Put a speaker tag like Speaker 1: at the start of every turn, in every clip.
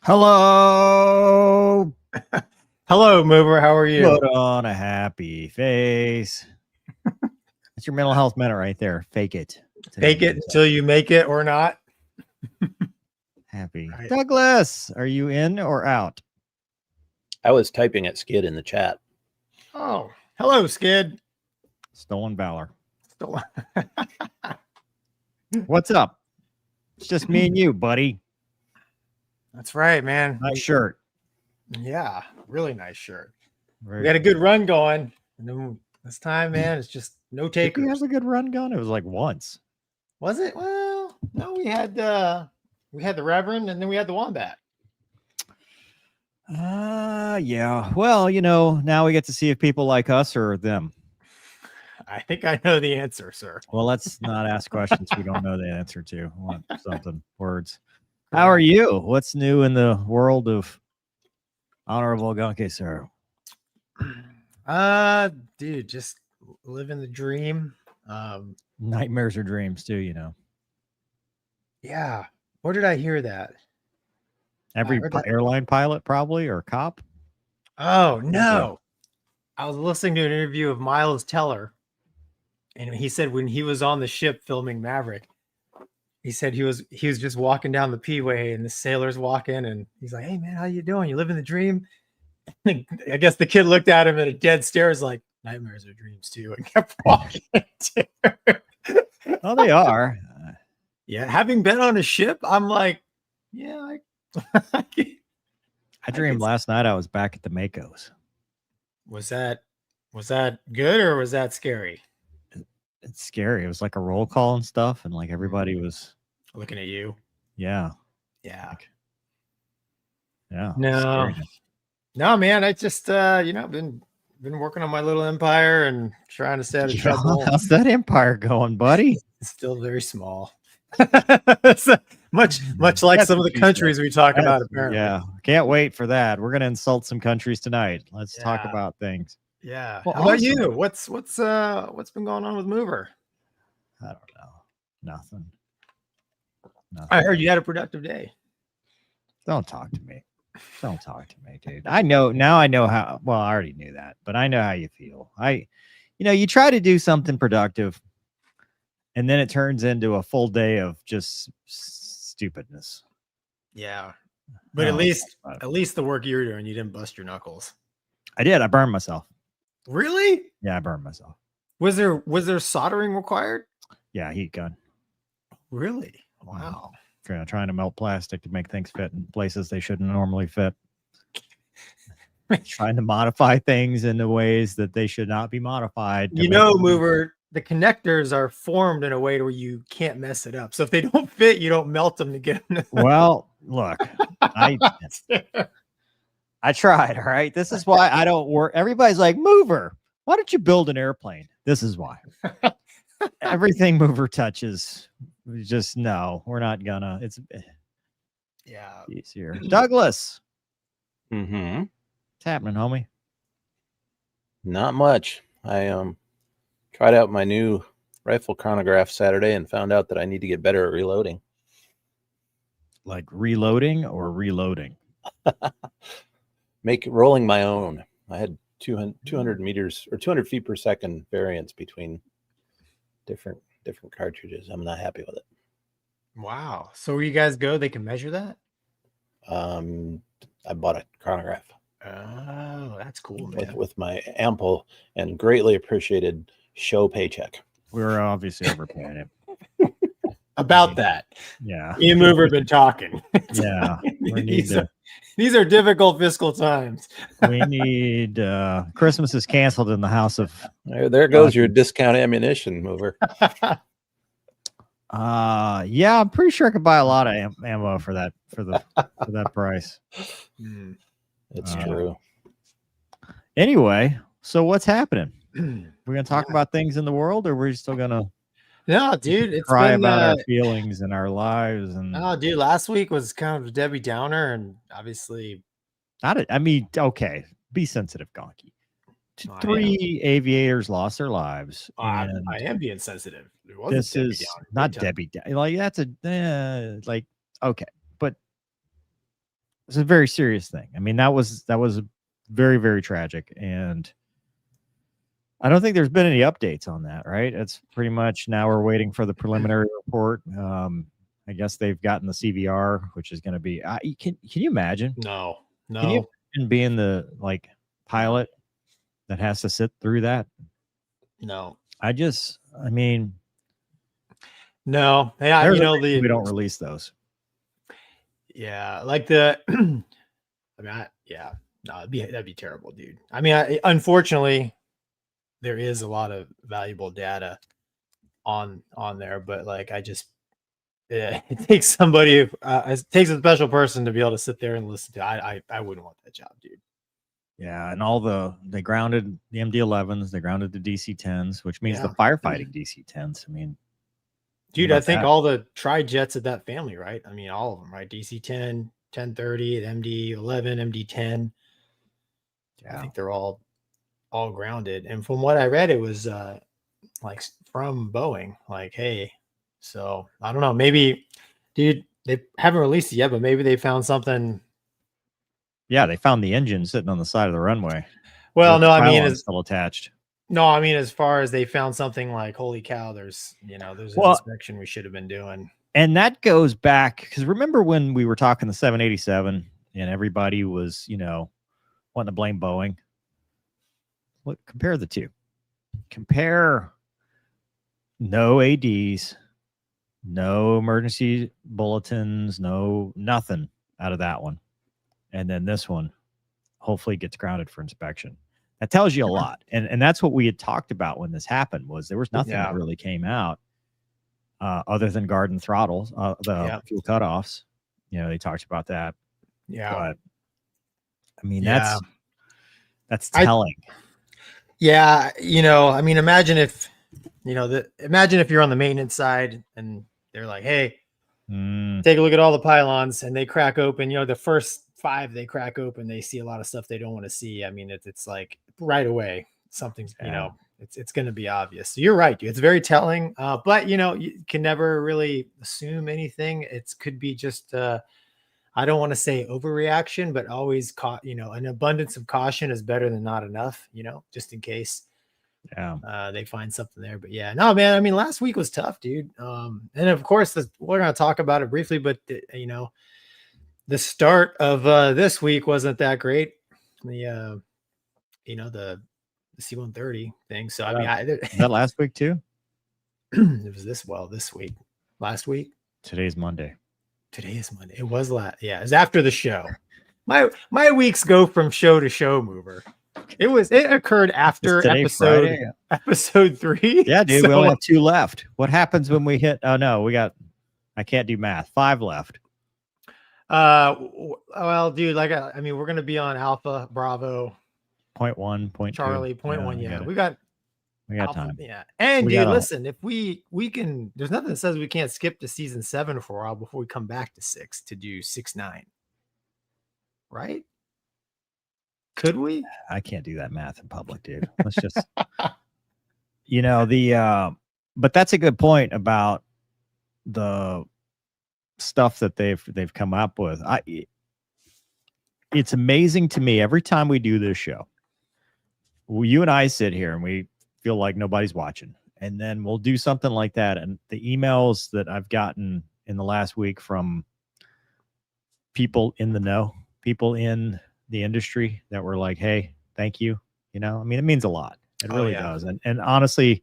Speaker 1: Hello.
Speaker 2: Hello, Mover. How are you?
Speaker 1: Put on a happy face. That's your mental health minute right there. Fake it.
Speaker 2: Fake it until you make it or not.
Speaker 1: Happy.
Speaker 2: Right.
Speaker 1: Douglas, are you in or out?
Speaker 3: I was typing at Skid in the chat.
Speaker 2: Oh, hello, Skid.
Speaker 1: Stolen valor.
Speaker 2: Stolen.
Speaker 1: What's up? It's just me and you, buddy.
Speaker 2: That's right, man.
Speaker 1: Nice shirt.
Speaker 2: Yeah, really nice shirt.
Speaker 1: Very
Speaker 2: We had a good run going. And then this time, man, it's just no
Speaker 1: Did we have
Speaker 2: takers.
Speaker 1: a good run going? It was like once.
Speaker 2: Was it? Well, no, we had the Reverend and then we had the Wombat.
Speaker 1: Yeah. Well, now we get to see if people like us or them.
Speaker 2: I think I know the answer, sir.
Speaker 1: Well, let's not ask questions we don't know the answer to. I want something. Words. How are you? What's new in the world of Honorable Gonky, sir?
Speaker 2: Dude, just living the dream.
Speaker 1: Nightmares are dreams too,
Speaker 2: Yeah. Where did I hear that?
Speaker 1: Every airline pilot probably or cop.
Speaker 2: Oh no. I was listening to an interview of Miles Teller, and he said when he was on the ship filming Maverick, he said he was just walking down the P-way and the sailors walk in and he's like, "Hey man, how you doing? You living the dream?" I guess the kid looked at him at a dead stare, is like, "Nightmares are dreams too," and kept walking.
Speaker 1: Oh, they are.
Speaker 2: Yeah, having been on a ship, I'm like, yeah,
Speaker 1: I dreamed last night I was back at the Makos.
Speaker 2: Was that good or was that scary?
Speaker 1: It's scary. It was like a roll call and stuff, and like everybody was
Speaker 2: looking at you.
Speaker 1: Yeah.
Speaker 2: Yeah.
Speaker 1: Yeah.
Speaker 2: No, man. I just been working on my little empire and trying to stay out of trouble.
Speaker 1: How's that empire going, buddy?
Speaker 2: It's still very small. much like some of the countries we talk about, apparently.
Speaker 1: Yeah. Can't wait for that. We're gonna insult some countries tonight. Let's talk about things.
Speaker 2: Yeah. Well, how about you? What's been going on with Mover?
Speaker 1: I don't know. Nothing.
Speaker 2: I heard you had a productive day.
Speaker 1: Don't talk to me. Don't talk to me, dude. I know how. Well, I already knew that, but I know how you feel. You try to do something productive, and then it turns into a full day of just stupidness.
Speaker 2: Yeah, but at least the work you were doing, you didn't bust your knuckles.
Speaker 1: I did. I burned myself.
Speaker 2: Really?
Speaker 1: Yeah, I burned myself.
Speaker 2: Was there soldering required?
Speaker 1: Yeah, heat gun.
Speaker 2: Really? Wow.
Speaker 1: Trying to melt plastic to make things fit in places they shouldn't normally fit. Trying to modify things in the ways that they should not be modified.
Speaker 2: Mover, the connectors are formed in a way where you can't mess it up. So if they don't fit, you don't melt them to get them.
Speaker 1: Well, look, I tried. All right. This is why I don't work. Everybody's like, Mover, why don't you build an airplane? This is why. Everything Mover touches, just no, we're not gonna. It's easier. Douglas.
Speaker 3: What's
Speaker 1: happening, homie?
Speaker 3: Not much. I tried out my new rifle chronograph Saturday and found out that I need to get better at reloading.
Speaker 1: Like reloading or reloading?
Speaker 3: Rolling my own. I had 200 meters or 200 feet per second variance between different cartridges. I'm not happy with it.
Speaker 2: Wow. So where you guys go, they can measure that?
Speaker 3: I bought a chronograph.
Speaker 2: Oh, that's cool, man.
Speaker 3: With my ample and greatly appreciated show paycheck.
Speaker 1: We were obviously overpaying it.
Speaker 2: About that.
Speaker 1: Yeah.
Speaker 2: Me and Mover have been talking.
Speaker 1: Yeah.
Speaker 2: These are difficult fiscal times.
Speaker 1: We need Christmas is canceled in the house of
Speaker 3: there goes your discount ammunition, Mover.
Speaker 1: Yeah, I'm pretty sure I could buy a lot of ammo for that price.
Speaker 3: It's true.
Speaker 1: Anyway, so what's happening? We're gonna talk about things in the world, or we're still gonna
Speaker 2: dude, it's
Speaker 1: cry about our feelings and our lives? And
Speaker 2: dude, last week was kind of Debbie Downer, and obviously
Speaker 1: okay, be sensitive, Gonky. 3 aviators lost their lives.
Speaker 2: I am being sensitive.
Speaker 1: This is not Debbie Downer. Like that's okay, but It's a very serious thing. I mean, that was very, very tragic. And I don't think there's been any updates on that, right? It's pretty much now we're waiting for the preliminary report. I guess they've gotten the CVR, which is going to be, can you imagine?
Speaker 2: No,
Speaker 1: Can you imagine being the pilot that has to sit through that?
Speaker 2: no.
Speaker 1: I mean,
Speaker 2: No. Yeah,
Speaker 1: we don't release those.
Speaker 2: Yeah, like the I mean, yeah, no, that'd be terrible, dude. I mean, unfortunately, there is a lot of valuable data on there, but like it takes somebody, it takes a special person to be able to sit there and listen to. I wouldn't want that job, dude.
Speaker 1: Yeah, and they grounded the MD-11s, they grounded the DC-10s, which means the firefighting DC-10s. I mean,
Speaker 2: dude, I think all the tri-jets of that family, right? I mean, all of them, right? DC-10, 1030, MD-11, MD-10. Yeah. I think they're all grounded. And from what I read, it was like from Boeing, like, hey, so I don't know, maybe, dude, they haven't released it yet, but maybe they found something.
Speaker 1: Yeah, they found the engine sitting on the side of the runway.
Speaker 2: Well, no, I mean,
Speaker 1: it's still attached.
Speaker 2: No, I mean, as far as they found something like, holy cow, there's an inspection we should have been doing.
Speaker 1: And that goes back, because remember when we were talking the 787 and everybody was, wanting to blame Boeing? Compare the two. Compare no ADs, no emergency bulletins, no nothing out of that one. And then this one hopefully gets grounded for inspection. That tells you a lot. And that's what we had talked about when this happened, was there was nothing that really came out other than garden throttles, the fuel cutoffs. They talked about that.
Speaker 2: Yeah.
Speaker 1: But I mean, that's telling.
Speaker 2: I mean, imagine if, imagine if you're on the maintenance side and they're like, hey, take a look at all the pylons, and they crack open, the first 5 they crack open, they see a lot of stuff they don't want to see. I mean, it's like right away, something's, it's going to be obvious. So you're right, dude. It's very telling. But you can never really assume anything. It could be just, I don't want to say overreaction, but always an abundance of caution is better than not enough, just in case they find something there. But yeah, no, man, I mean, last week was tough, dude. And of course we're going to talk about it briefly, but the start of this week wasn't that great. The C-130 thing. So I mean,
Speaker 1: that last week too.
Speaker 2: It was this week. Last week.
Speaker 1: Today's Monday.
Speaker 2: Today is Monday. It was it was after the show. My weeks go from show to show, Mover. It occurred after episode 3.
Speaker 1: Yeah, dude. So, we only have 2 left. What happens when we hit? Oh no, I can't do math. 5 left.
Speaker 2: Well, dude, I mean, we're gonna be on Alpha, Bravo,
Speaker 1: 0.1, 0.2,
Speaker 2: Charlie, 0.1. Yeah, we got
Speaker 1: Alpha, time.
Speaker 2: Yeah, and dude, listen, if we can, there's nothing that says we can't skip to season 7 for a while before we come back to 6 to do 6-9. Right? Could we?
Speaker 1: I can't do that math in public, dude. Let's just, but that's a good point about the stuff that they've come up with. It's amazing to me every time we do this show. You and I sit here and we feel like nobody's watching, and then we'll do something like that, and the emails that I've gotten in the last week from people in the know, people in the industry that were like, hey, thank you. I mean, it means a lot. It really does. And honestly,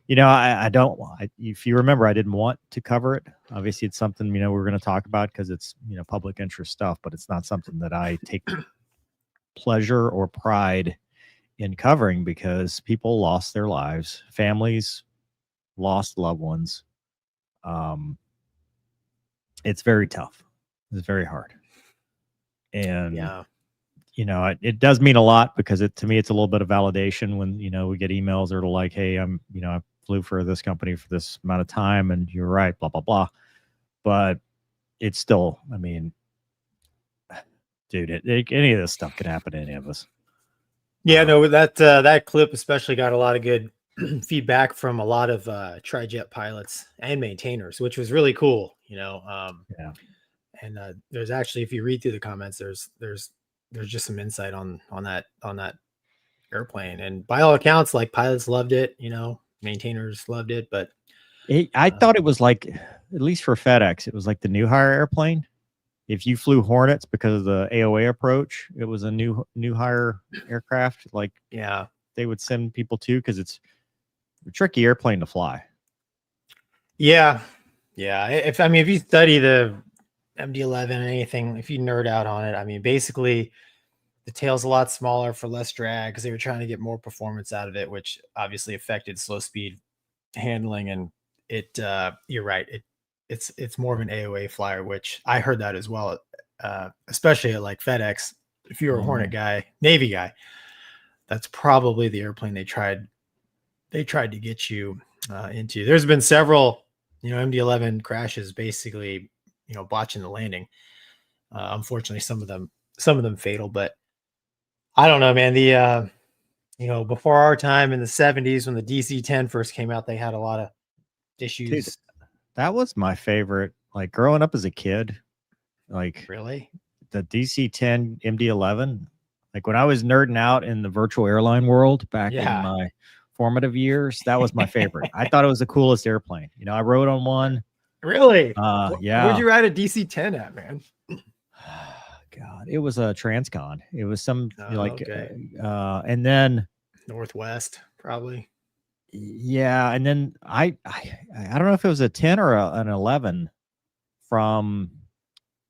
Speaker 1: if you remember, I didn't want to cover it. Obviously, it's something, we're going to talk about because it's, public interest stuff, but it's not something that I take pleasure or pride in covering, because people lost their lives, families lost loved ones. It's very tough. It's very hard. And it does mean a lot, because to me, it's a little bit of validation when, we get emails that are like, hey, I flew for this company for this amount of time, and you're right, blah, blah, blah. But it's still, I mean, dude, any of this stuff could happen to any of us.
Speaker 2: Yeah, no, that clip especially got a lot of good feedback from a lot of tri-jet pilots and maintainers, which was really cool, And there's actually, if you read through the comments, there's just some insight on that airplane. And by all accounts, like pilots loved it, maintainers loved it, but
Speaker 1: I thought it was like, at least for FedEx, it was like the new hire airplane. If you flew Hornets because of the AOA approach, it was a new hire aircraft. Like,
Speaker 2: yeah,
Speaker 1: they would send people to, because it's a tricky airplane to fly.
Speaker 2: yeah. If you study the MD-11 and anything, if you nerd out on it, I mean, basically the tail's a lot smaller for less drag because they were trying to get more performance out of it, which obviously affected slow speed handling. And it, you're right, it's more of an AOA flyer, which I heard that as well, especially at like FedEx. If you're a Hornet guy, Navy guy, that's probably the airplane they tried to get you into. There's been several, MD-11 crashes, basically, botching the landing. Unfortunately, some of them fatal, but I don't know, man. The before our time in the 70s, when the DC-10 first came out, they had a lot of issues.
Speaker 1: Dude, that was my favorite. Like, growing up as a kid, like,
Speaker 2: Really?
Speaker 1: the DC-10 MD-11. Like, when I was nerding out in the virtual airline world back in my formative years, that was my favorite. I thought it was the coolest airplane. I rode on one.
Speaker 2: Really?
Speaker 1: Yeah.
Speaker 2: Where'd you ride a DC-10 at, man?
Speaker 1: God, it was a Transcon. It was some
Speaker 2: okay.
Speaker 1: And then
Speaker 2: Northwest, probably.
Speaker 1: Yeah, and then I don't know if it was a 10 or an 11 from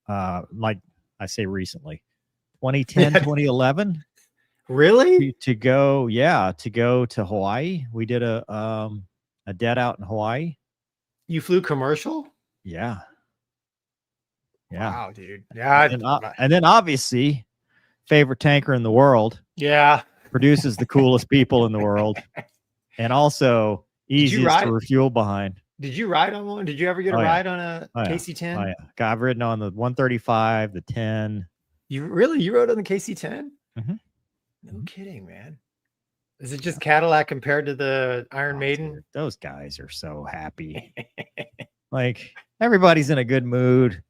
Speaker 1: like I say recently, 2010, 2011.
Speaker 2: Really?
Speaker 1: To go to Hawaii. We did a dead out in Hawaii.
Speaker 2: You flew commercial?
Speaker 1: Yeah.
Speaker 2: Wow, dude. Yeah.
Speaker 1: And then obviously, favorite tanker in the world.
Speaker 2: Yeah.
Speaker 1: Produces the coolest people in the world. And also easiest to refuel behind.
Speaker 2: Did you ride on one? Did you ever get a ride on a KC-10?
Speaker 1: Oh, yeah. I've ridden on the 135, the 10.
Speaker 2: You rode on the KC-10?
Speaker 1: Mm-hmm.
Speaker 2: No kidding, man. Is it just Cadillac compared to the Iron Maiden?
Speaker 1: Dude, those guys are so happy. Like, everybody's in a good mood.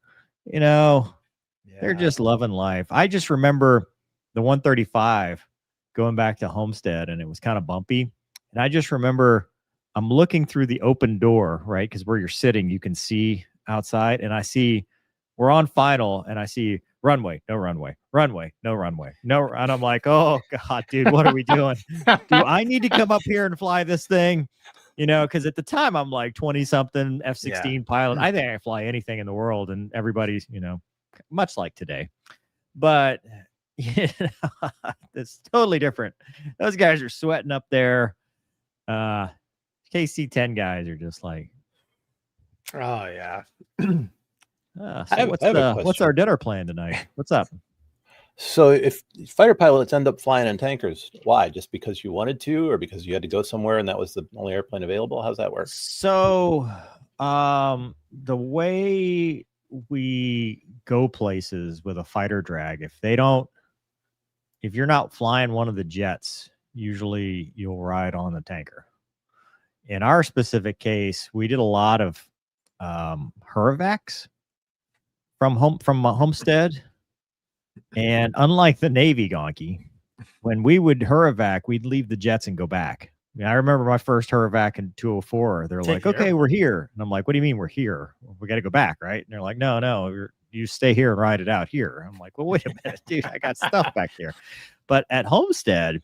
Speaker 1: They're just loving life. I just remember the 135 going back to Homestead, and it was kind of bumpy. And I just remember I'm looking through the open door, right? Because where you're sitting, you can see outside. And I see we're on final, and I see runway, no runway, runway, no runway, no. And I'm like, oh, God, dude, what are we doing? Do I need to come up here and fly this thing? Because at the time, I'm like 20-something F-16 pilot. I think I fly anything in the world, and everybody's, much like today. But it's totally different. Those guys are sweating up there. KC-10 guys are just like,
Speaker 2: oh yeah.
Speaker 1: What's our dinner plan tonight? What's up?
Speaker 3: So if fighter pilots end up flying in tankers, why? Just because you wanted to, or because you had to go somewhere and that was the only airplane available? How's that work?
Speaker 1: So the way we go places with a fighter drag, if you're not flying one of the jets, usually you'll ride on the tanker. In our specific case, we did a lot of Hurvacs from Homestead. And unlike the Navy, Gonky, when we would Hurvac, we'd leave the jets and go back. I remember my first Hurvac in 204. They're like, okay, we're here. And I'm like, what do you mean we're here? We got to go back, right? And they're like, no, you stay here and ride it out here. I'm like, well, wait a minute, dude, I got stuff back here. But at Homestead,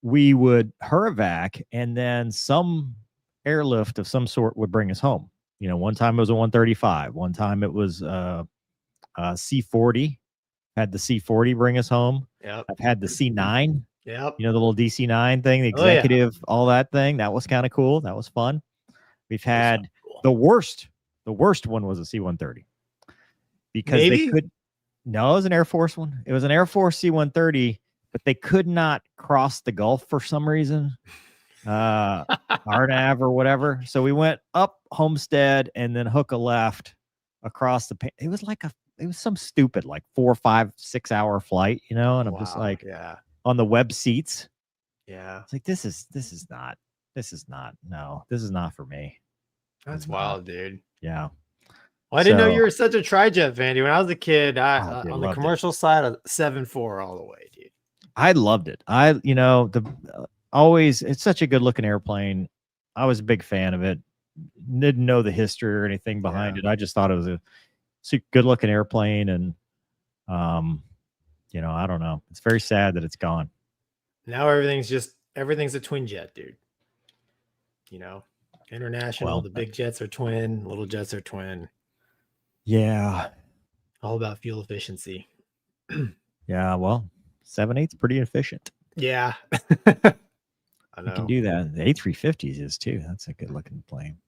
Speaker 1: we would Hurvac, and then some airlift of some sort would bring us home. One time it was a 135. One time it was a C-40. Had the C-40 bring us home.
Speaker 2: Yep.
Speaker 1: I've had the C-9.
Speaker 2: Yep.
Speaker 1: The little DC-9 thing, the executive, all that thing. That was kind of cool. That was fun. We've had the worst one was a C-130. Because they could. No, it was an Air Force one. It was an Air Force C-130, but they could not cross the Gulf for some reason. RNAV or whatever. So we went up Homestead and then hook a left across the. It was some stupid 4, 5, 6 hour flight, and I'm just like, on the web seats.
Speaker 2: Yeah.
Speaker 1: It's like, this is not for me.
Speaker 2: That's wild, dude.
Speaker 1: Yeah.
Speaker 2: Well, I didn't know
Speaker 1: So-
Speaker 2: you were such a tri-jet fan, dude. When I was a kid,
Speaker 1: Oh, dude,
Speaker 2: on the
Speaker 1: loved it.
Speaker 2: commercial side, 7.4 all the way, dude.
Speaker 1: I loved it. Always, it's such a good looking airplane. I was a big fan of it. Didn't know the history or anything behind
Speaker 2: Yeah.
Speaker 1: it. I just thought it was a good looking airplane, and I don't know. It's very sad that it's gone.
Speaker 2: Now everything's a twin jet, dude. International,
Speaker 1: Well,
Speaker 2: the big jets are twin, little jets are twin.
Speaker 1: Yeah.
Speaker 2: All about fuel efficiency.
Speaker 1: Yeah. Well, 7.8's pretty efficient.
Speaker 2: Yeah. I
Speaker 1: You can
Speaker 2: know.
Speaker 1: do that. The A350s is too. That's a good looking plane.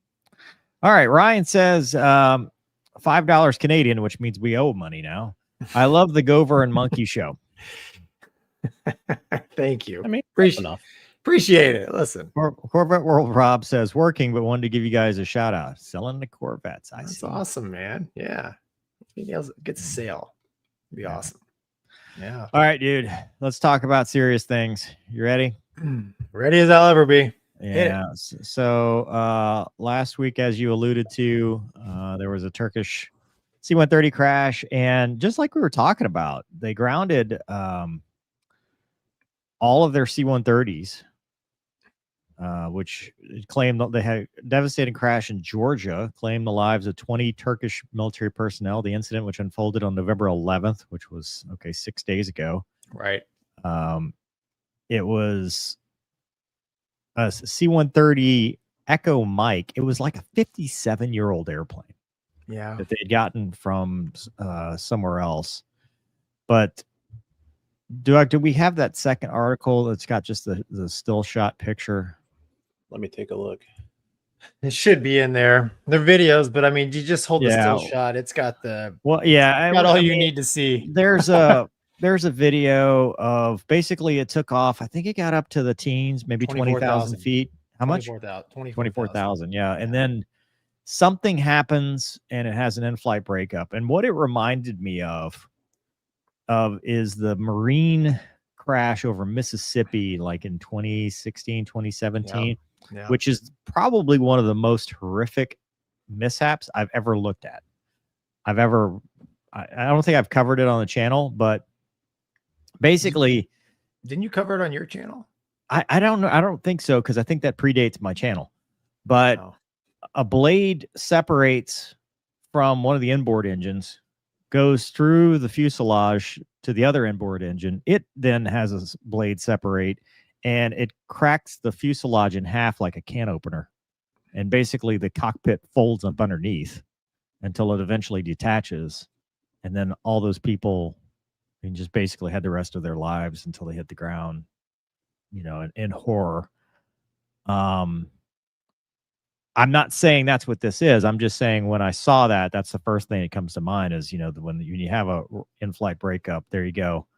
Speaker 1: All right. Ryan says $5 Canadian, which means we owe money now. I love the Gover and Monkey show.
Speaker 2: Thank you.
Speaker 3: I mean,
Speaker 2: Appreciate it. Listen.
Speaker 1: Corvette World Rob says working, but wanted to give you guys a shout out. Selling the Corvettes. I
Speaker 2: That's
Speaker 1: see.
Speaker 2: awesome, man. Yeah. Maybe I'll get to sale. It'd be awesome. Yeah.
Speaker 1: All right, dude. Let's talk about serious things. You ready?
Speaker 2: Ready as I'll ever be.
Speaker 1: Yeah. So last week, as you alluded to, there was a Turkish C-130 crash, and just like we were talking about, they grounded all of their C-130s, which claimed that they had a devastating crash in Georgia, claimed the lives of 20 Turkish military personnel. The incident, which unfolded on November 11th, which was 6 days ago.
Speaker 2: Right.
Speaker 1: It was a C-130 Echo Mike. It was like a 57-year-old airplane.
Speaker 2: Yeah.
Speaker 1: That they had gotten from somewhere else. But do we have that second article that's got just the still shot picture?
Speaker 3: Let me take a look.
Speaker 2: It should be in there. They're videos, but I mean, you just hold the still shot. It's got all you need to see.
Speaker 1: There's a video of basically it took off. I think it got up to the teens, maybe 20,000 feet. How much? 24,000. Yeah. And then something happens and it has an in-flight breakup. And what it reminded me of is the Marine crash over Mississippi, like in 2016, 2017, which is probably one of the most horrific mishaps I've ever looked at. I don't think I've covered it on the channel, but basically,
Speaker 2: didn't you cover it on your channel?
Speaker 1: I don't know. I don't think so, because I think that predates my channel. But a blade separates from one of the inboard engines, goes through the fuselage to the other inboard engine. It then has a blade separate, and it cracks the fuselage in half like a can opener. And basically the cockpit folds up underneath until it eventually detaches. And then all those people just basically had the rest of their lives until they hit the ground, in horror. I'm not saying that's what this is. I'm just saying when I saw that, that's the first thing that comes to mind is, when you have a in-flight breakup, there you go.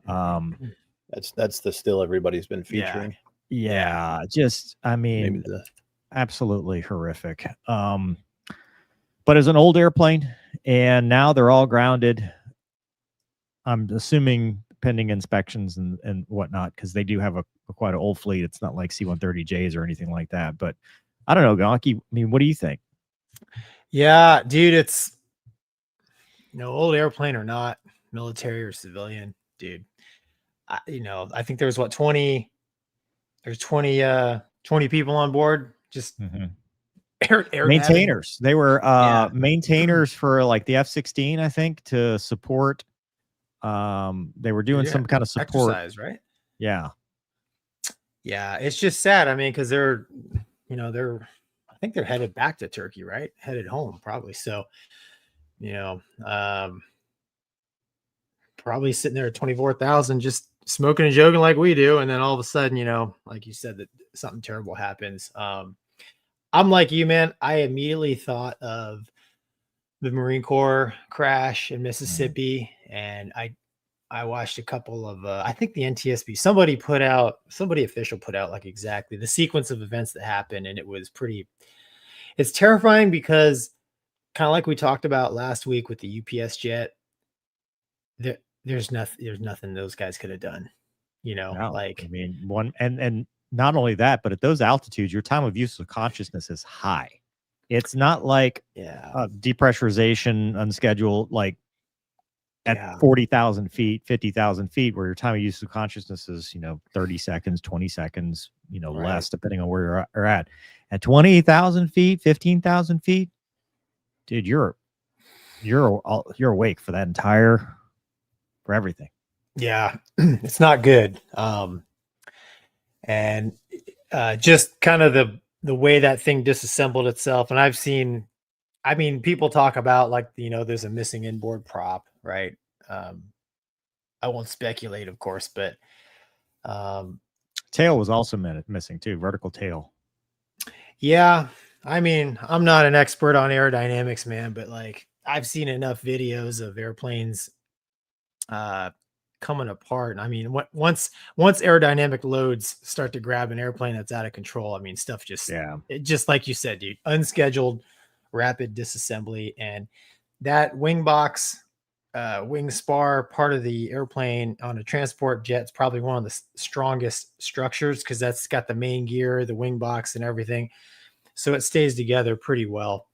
Speaker 3: That's the still everybody's been featuring.
Speaker 1: Yeah. Absolutely horrific. But as an old airplane, and now they're all grounded. I'm assuming pending inspections and whatnot, because they do have quite an old fleet. It's not like C-130Js or anything like that. But I don't know, Gonky. I mean, what do you think?
Speaker 2: Yeah, dude, it's old airplane or not, military or civilian, dude. I think there's 20 people on board, just air
Speaker 1: maintainers. They were maintainers for like the F-16, I think, to support. They were doing some kind of support,
Speaker 2: exercise, right?
Speaker 1: Yeah.
Speaker 2: It's just sad. I mean, because they're I think they're headed back to Turkey, right? Headed home, probably. So, probably sitting there at 24,000, just smoking and joking like we do. And then all of a sudden, like you said, that something terrible happens. I'm like you, man. I immediately thought of the Marine Corps crash in Mississippi, and I watched a couple of I think the NTSB, somebody official put out like exactly the sequence of events that happened, and it's terrifying because kind of like we talked about last week with the UPS jet, there's nothing those guys could have done.
Speaker 1: And not only that, but at those altitudes, your time of use of consciousness is high. It's not like
Speaker 2: Yeah.
Speaker 1: depressurization unscheduled, like at
Speaker 2: Yeah.
Speaker 1: 40,000 feet, 50,000 feet, where your time of use of consciousness is, 30 seconds, 20 seconds,
Speaker 2: Right.
Speaker 1: less, depending on where you're at. At 20,000 feet, 15,000 feet, dude, you're awake for that for everything.
Speaker 2: Yeah, it's not good. And just kind of the way that thing disassembled itself. And people talk about like, there's a missing inboard prop, right? I won't speculate, of course, but
Speaker 1: tail was also missing too, vertical tail.
Speaker 2: Yeah, I'm not an expert on aerodynamics, man, but like I've seen enough videos of airplanes coming apart. Once aerodynamic loads start to grab an airplane that's out of control, stuff just like you said, dude, unscheduled rapid disassembly. And that wing box, wing spar part of the airplane on a transport jet is probably one of the strongest structures, because that's got the main gear, the wing box, and everything. So it stays together pretty well.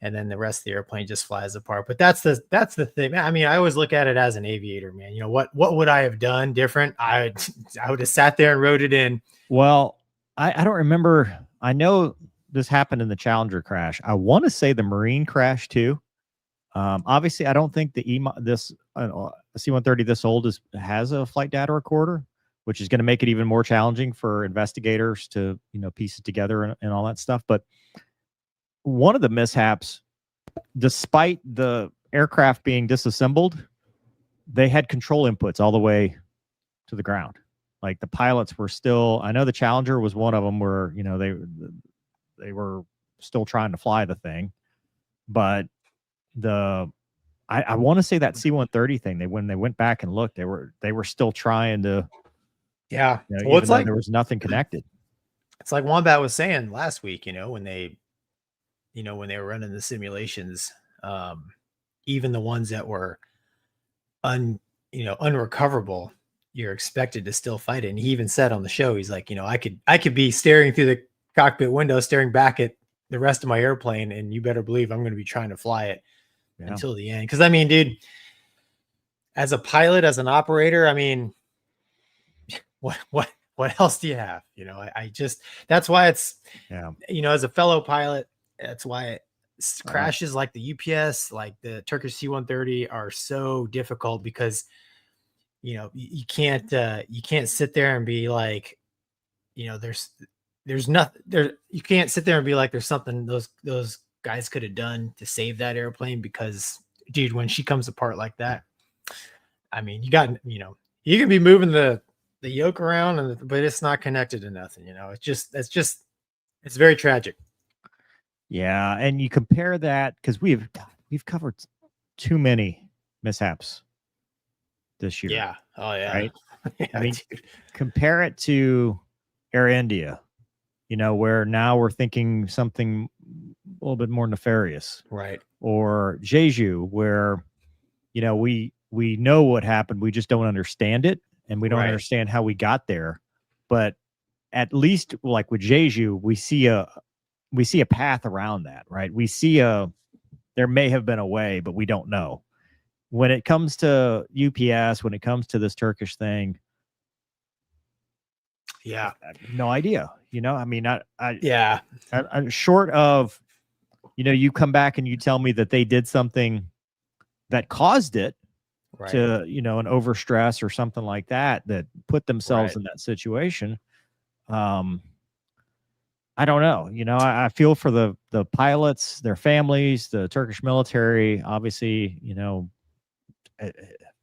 Speaker 2: And then the rest of the airplane just flies apart. But that's the thing. I always look at it as an aviator, man. What would I have done different? I would have sat there and wrote it in.
Speaker 1: Well, I don't remember. I know this happened in the Challenger crash. I want to say the Marine crash too. Obviously, I don't think the C-130 this old has a flight data recorder, which is going to make it even more challenging for investigators to piece it together and all that stuff. But one of the mishaps, despite the aircraft being disassembled, they had control inputs all the way to the ground. Like the pilots were still, I know the Challenger was one of them where, they were still trying to fly the thing. But I want to say that C-130 thing, when they went back and looked, they were still trying to,
Speaker 2: yeah.
Speaker 1: Well, it's like there was nothing connected.
Speaker 2: It's like Wombat was saying last week, when they were running the simulations, even the ones that were unrecoverable, you're expected to still fight it. And he even said on the show, he's like, I could be staring through the cockpit window, staring back at the rest of my airplane, and you better believe I'm going to be trying to fly it until the end. Because dude, as a pilot, as an operator, what else do you have? That's why it's, as a fellow pilot, that's why crashes like the UPS, like the Turkish C-130 are so difficult, because you can't sit there and be like, there's nothing there. You can't sit there and be like, there's something those guys could have done to save that airplane, because dude, when she comes apart like that, you can be moving the yoke around, but it's not connected to nothing. It's very tragic.
Speaker 1: Yeah, and you compare that, because we've covered too many mishaps this year.
Speaker 2: Yeah. Oh yeah.
Speaker 1: Right.
Speaker 2: Yeah,
Speaker 1: dude, compare it to Air India, where now we're thinking something a little bit more nefarious,
Speaker 2: right?
Speaker 1: Or Jeju, where we know what happened, we just don't understand it, and we don't understand how we got there. But at least, like with Jeju, we see a path around that, right? We see there may have been a way, but we don't know. When it comes to UPS, when it comes to this Turkish thing,
Speaker 2: yeah,
Speaker 1: I have no idea.
Speaker 2: I'm
Speaker 1: short of, you come back and you tell me that they did something that caused it to, an overstress or something like that put themselves in that situation. I don't know. I feel for the pilots, their families, the Turkish military. Obviously,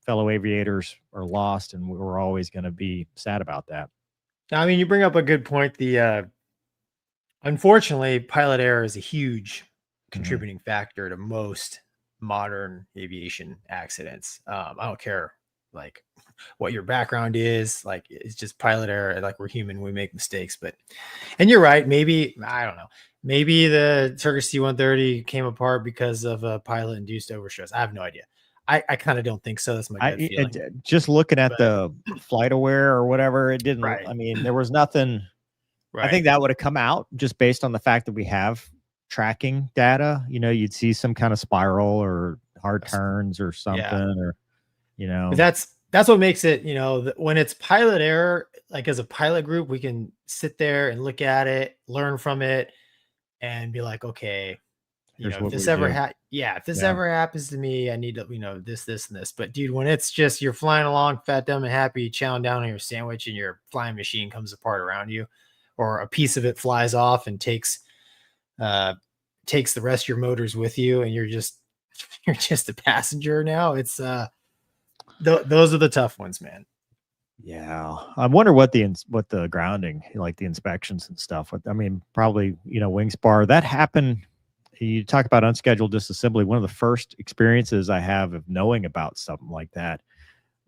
Speaker 1: fellow aviators are lost, and we're always going to be sad about that.
Speaker 2: You bring up a good point. Unfortunately, pilot error is a huge contributing factor to most modern aviation accidents. I don't care like what your background is, like it's just pilot error. Like we're human, we make mistakes. And you're right, maybe, I don't know, maybe the Turkish C-130 came apart because of a pilot induced overstress. I have no idea. I kind of don't think so. That's my gut feeling.
Speaker 1: Just looking at the flight aware or whatever, it didn't, there was nothing. I think that would have come out just based on the fact that we have tracking data. You'd see some kind of spiral or hard turns or something, or
Speaker 2: But that's what makes it, when it's pilot error, like as a pilot group, we can sit there and look at it, learn from it, and be like, okay, if this ever happens to me, I need to, this, and this. But dude, when it's just you're flying along, fat, dumb, and happy, chowing down on your sandwich, and your flying machine comes apart around you, or a piece of it flies off and takes the rest of your motors with you, and you're just a passenger now. It's those are the tough ones, man.
Speaker 1: Yeah, I wonder what the grounding, like the inspections and stuff. Probably wing spar that happened. You talk about unscheduled disassembly. One of the first experiences I have of knowing about something like that.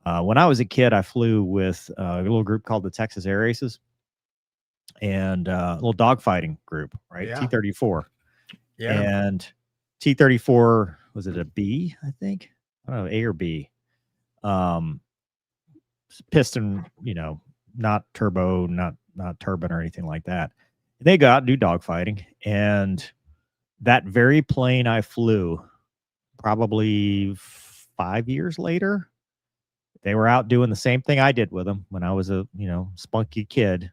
Speaker 1: When I was a kid, I flew with a little group called the Texas Air Aces, and a little dogfighting group, right?
Speaker 2: Yeah.
Speaker 1: T-34.
Speaker 2: Yeah.
Speaker 1: And T-34, was it a B? I think, I don't know, A or B. Piston, not turbo, not turbine or anything like that. They go out and do dogfighting, and that very plane I flew, probably 5 years later, they were out doing the same thing I did with them when I was a spunky kid,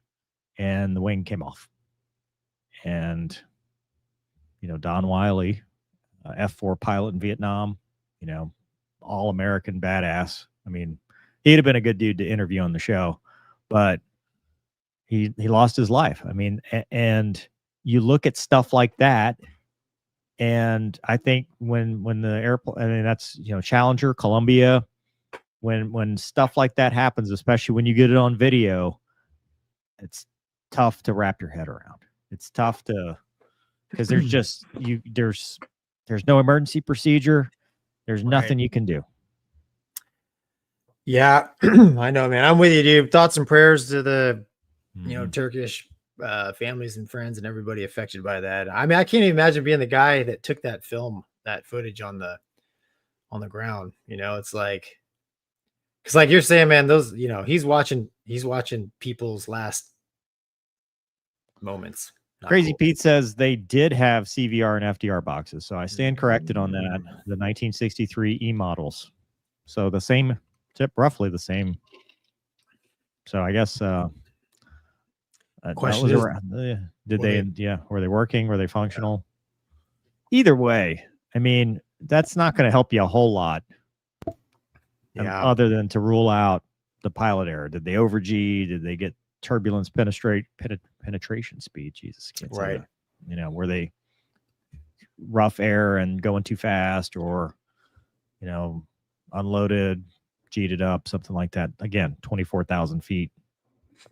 Speaker 1: and the wing came off. And Don Wiley, F4 pilot in Vietnam, all American badass. He'd have been a good dude to interview on the show, but he lost his life. And you look at stuff like that, and I think when the airplane, that's Challenger, Columbia, when stuff like that happens, especially when you get it on video, it's tough to wrap your head around. It's tough because there's just there's no emergency procedure. There's nothing you can do.
Speaker 2: Yeah, I know, man. I'm with you, dude. Thoughts and prayers to the, Turkish families and friends and everybody affected by that. I can't even imagine being the guy that took that footage on the ground. It's like, because like you're saying, man, those, he's watching people's last moments.
Speaker 1: Crazy cool. Pete says they did have CVR and FDR boxes, so I stand corrected on that. The 1963 E models, so the same tip, roughly the same. So I guess
Speaker 2: question is,
Speaker 1: did they? Yeah, were they working? Were they functional? Either way, that's not going to help you a whole lot. Other than to rule out the pilot error. Did they over G? Did they get turbulence penetration speed? Jesus,
Speaker 2: right?
Speaker 1: Were they rough air and going too fast, or unloaded, G'd it up, something like that? Again, 24,000 feet.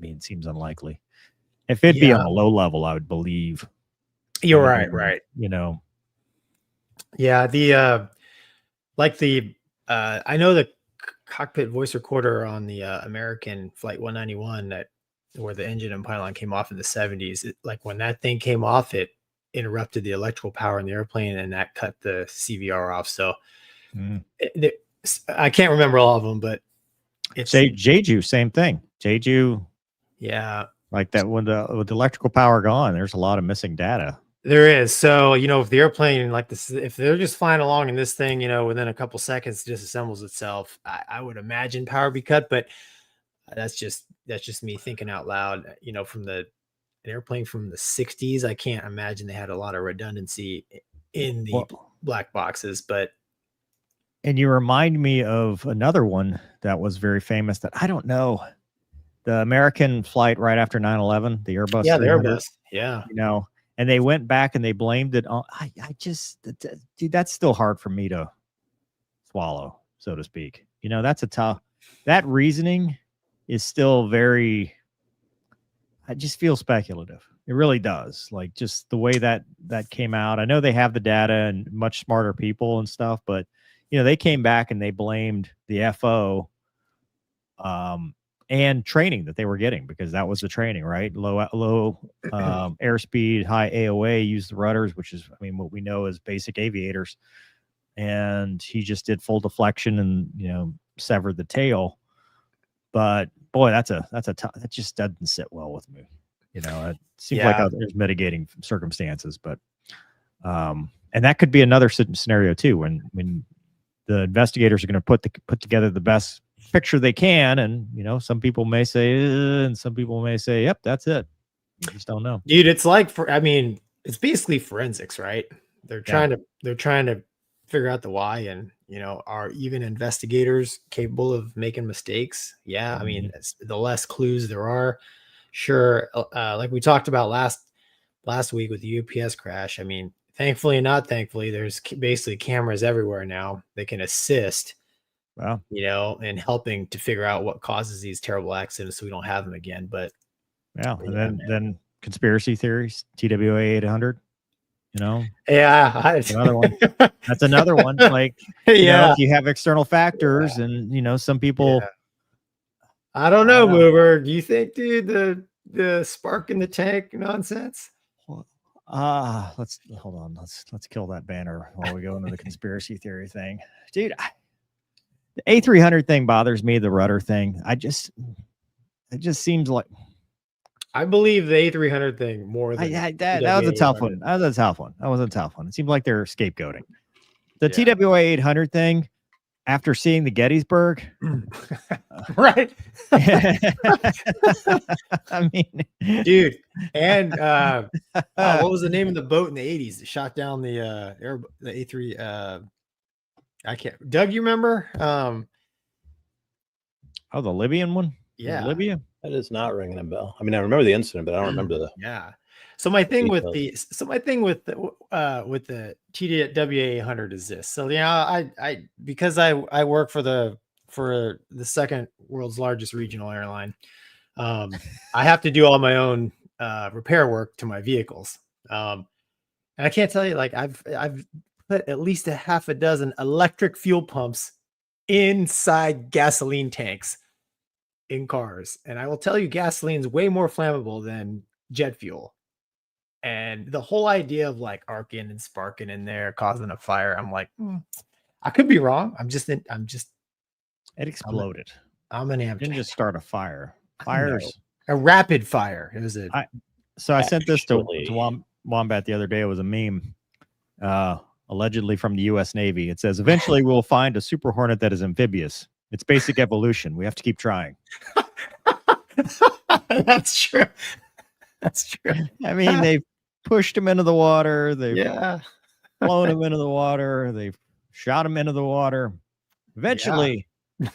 Speaker 1: It seems unlikely. If it'd be on a low level, I would believe.
Speaker 2: You're right. Yeah, I know the cockpit voice recorder on the American Flight 191 where the engine and pylon came off in the 70s. When that thing came off, it interrupted the electrical power in the airplane, and that cut the CVR off. So I can't remember all of them, but it's
Speaker 1: Jeju, same thing. Jeju,
Speaker 2: yeah,
Speaker 1: like that with the electrical power gone, there's a lot of missing data.
Speaker 2: There is. So, if the airplane like this, if they're just flying along and this thing, within a couple seconds disassembles itself, I would imagine power be cut, but that's just me thinking out loud. From an airplane from the 60s, I can't imagine they had a lot of redundancy in the black boxes,
Speaker 1: and you remind me of another one that was very famous that I don't know. The American flight right after 9/11, the Airbus.
Speaker 2: Yeah, the Airbus. Yeah.
Speaker 1: And they went back and they blamed it on. Dude, that's still hard for me to swallow, so to speak. That's a tough. That reasoning is still very. I just feel speculative. It really does. Like just the way that came out. I know they have the data and much smarter people and stuff, but they came back and they blamed the FO. And training that they were getting, because that was the training, right? Low airspeed, high AOA, use the rudders, which is, what we know as basic aviators. And he just did full deflection and, severed the tail. But boy, that just doesn't sit well with me. It seems like there's mitigating circumstances, but And that could be another scenario too, when the investigators are going to put together the best picture they can, and some people may say, and some people may say, yep, that's it. You just don't know,
Speaker 2: dude. It's like it's basically forensics, right? They're trying to figure out the why, and are even investigators capable of making mistakes? Yeah, I mean, the less clues there are, sure. Like we talked about last week with the UPS crash. I mean, thankfully and not thankfully, there's basically cameras everywhere now that can assist.
Speaker 1: Wow.
Speaker 2: In helping to figure out what causes these terrible accidents so we don't have them again. But
Speaker 1: yeah, and then conspiracy theories, TWA 800.
Speaker 2: Yeah,
Speaker 1: another one. That's another one. Like, if you have external factors, and some people.
Speaker 2: Yeah. I don't know, Mover. Do you think, dude, the spark in the tank nonsense?
Speaker 1: Let's hold on. Let's kill that banner while we go into the conspiracy theory thing, dude. The A300 thing bothers me. The rudder thing. It just seems like.
Speaker 2: I believe the A300 thing more than
Speaker 1: that was a tough one. That was a tough one. It seemed like they're scapegoating. The TWA 800 thing, after seeing the Gettysburg,
Speaker 2: right?
Speaker 1: I mean,
Speaker 2: dude, and what was the name of the boat in the 80s that shot down the A3? I can't. Doug, you remember?
Speaker 1: The Libyan one.
Speaker 2: Yeah,
Speaker 1: Libya.
Speaker 3: That is not ringing a bell. I mean, I remember the incident, but I don't remember the.
Speaker 2: Yeah. So my thing with the TWA 800 is this. So I because I work for the second world's largest regional airline, I have to do all my own repair work to my vehicles. And I can't tell you, like I've put at least a half a dozen electric fuel pumps inside gasoline tanks in cars, and I will tell you, gasoline's way more flammable than jet fuel. And the whole idea of like arcing and sparking in there, causing a fire, I'm like, I could be wrong. It
Speaker 1: exploded.
Speaker 2: I'm an amateur.
Speaker 1: Didn't just start a fire. Fires.
Speaker 2: A rapid fire. It was
Speaker 1: I sent this to Wombat the other day. It was a meme, allegedly from the U.S. Navy. It says, eventually we'll find a Super Hornet that is amphibious. It's basic evolution. We have to keep trying.
Speaker 2: That's true. That's true.
Speaker 1: I mean, they've pushed him into the water. They've flown him into the water. They've shot him into the water. Eventually,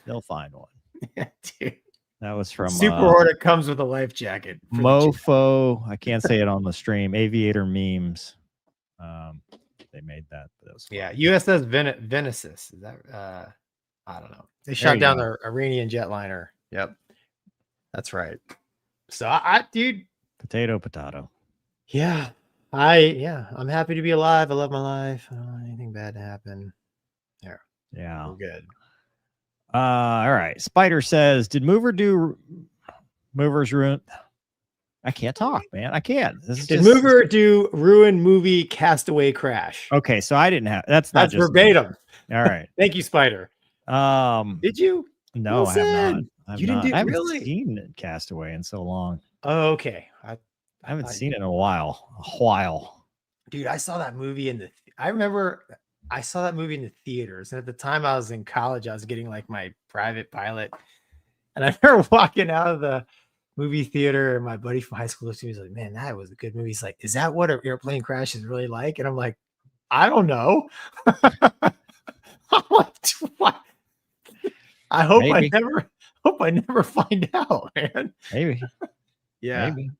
Speaker 1: they'll find one.
Speaker 2: Yeah, dude.
Speaker 1: That was from
Speaker 2: Super Hornet comes with a life jacket.
Speaker 1: Mofo. I can't say it on the stream. Aviator memes. They made that.
Speaker 2: USS Venesis. Is that I don't know. They shot down their Iranian jetliner. Yep. That's right. So dude.
Speaker 1: Potato.
Speaker 2: Yeah. I'm happy to be alive. I love my life. I don't want anything bad to happen.
Speaker 1: Yeah.
Speaker 2: We're good.
Speaker 1: All right. Spider says, did Movers ruin? I can't talk, man. I can't.
Speaker 2: Did Mover do ruin movie Castaway Crash?
Speaker 1: Okay, so I didn't have that's
Speaker 2: just verbatim.
Speaker 1: All right.
Speaker 2: Thank you, Spider.
Speaker 1: Did
Speaker 2: you?
Speaker 1: No, I have not.
Speaker 2: You didn't do
Speaker 1: I haven't
Speaker 2: really?
Speaker 1: seen Castaway in so long.
Speaker 2: Oh, okay.
Speaker 1: I haven't seen it in a while.
Speaker 2: Dude, I saw that movie I remember I saw that movie in the theaters. And at the time I was in college, I was getting like my private pilot. And I remember walking out of the movie theater, and my buddy from high school looked at me, was like, man, that was a good movie. He's like, is that what an airplane crash is really like? And I'm like, I don't know. What? I hope I never find out, man.
Speaker 1: Maybe.
Speaker 2: Yeah.
Speaker 1: Maybe.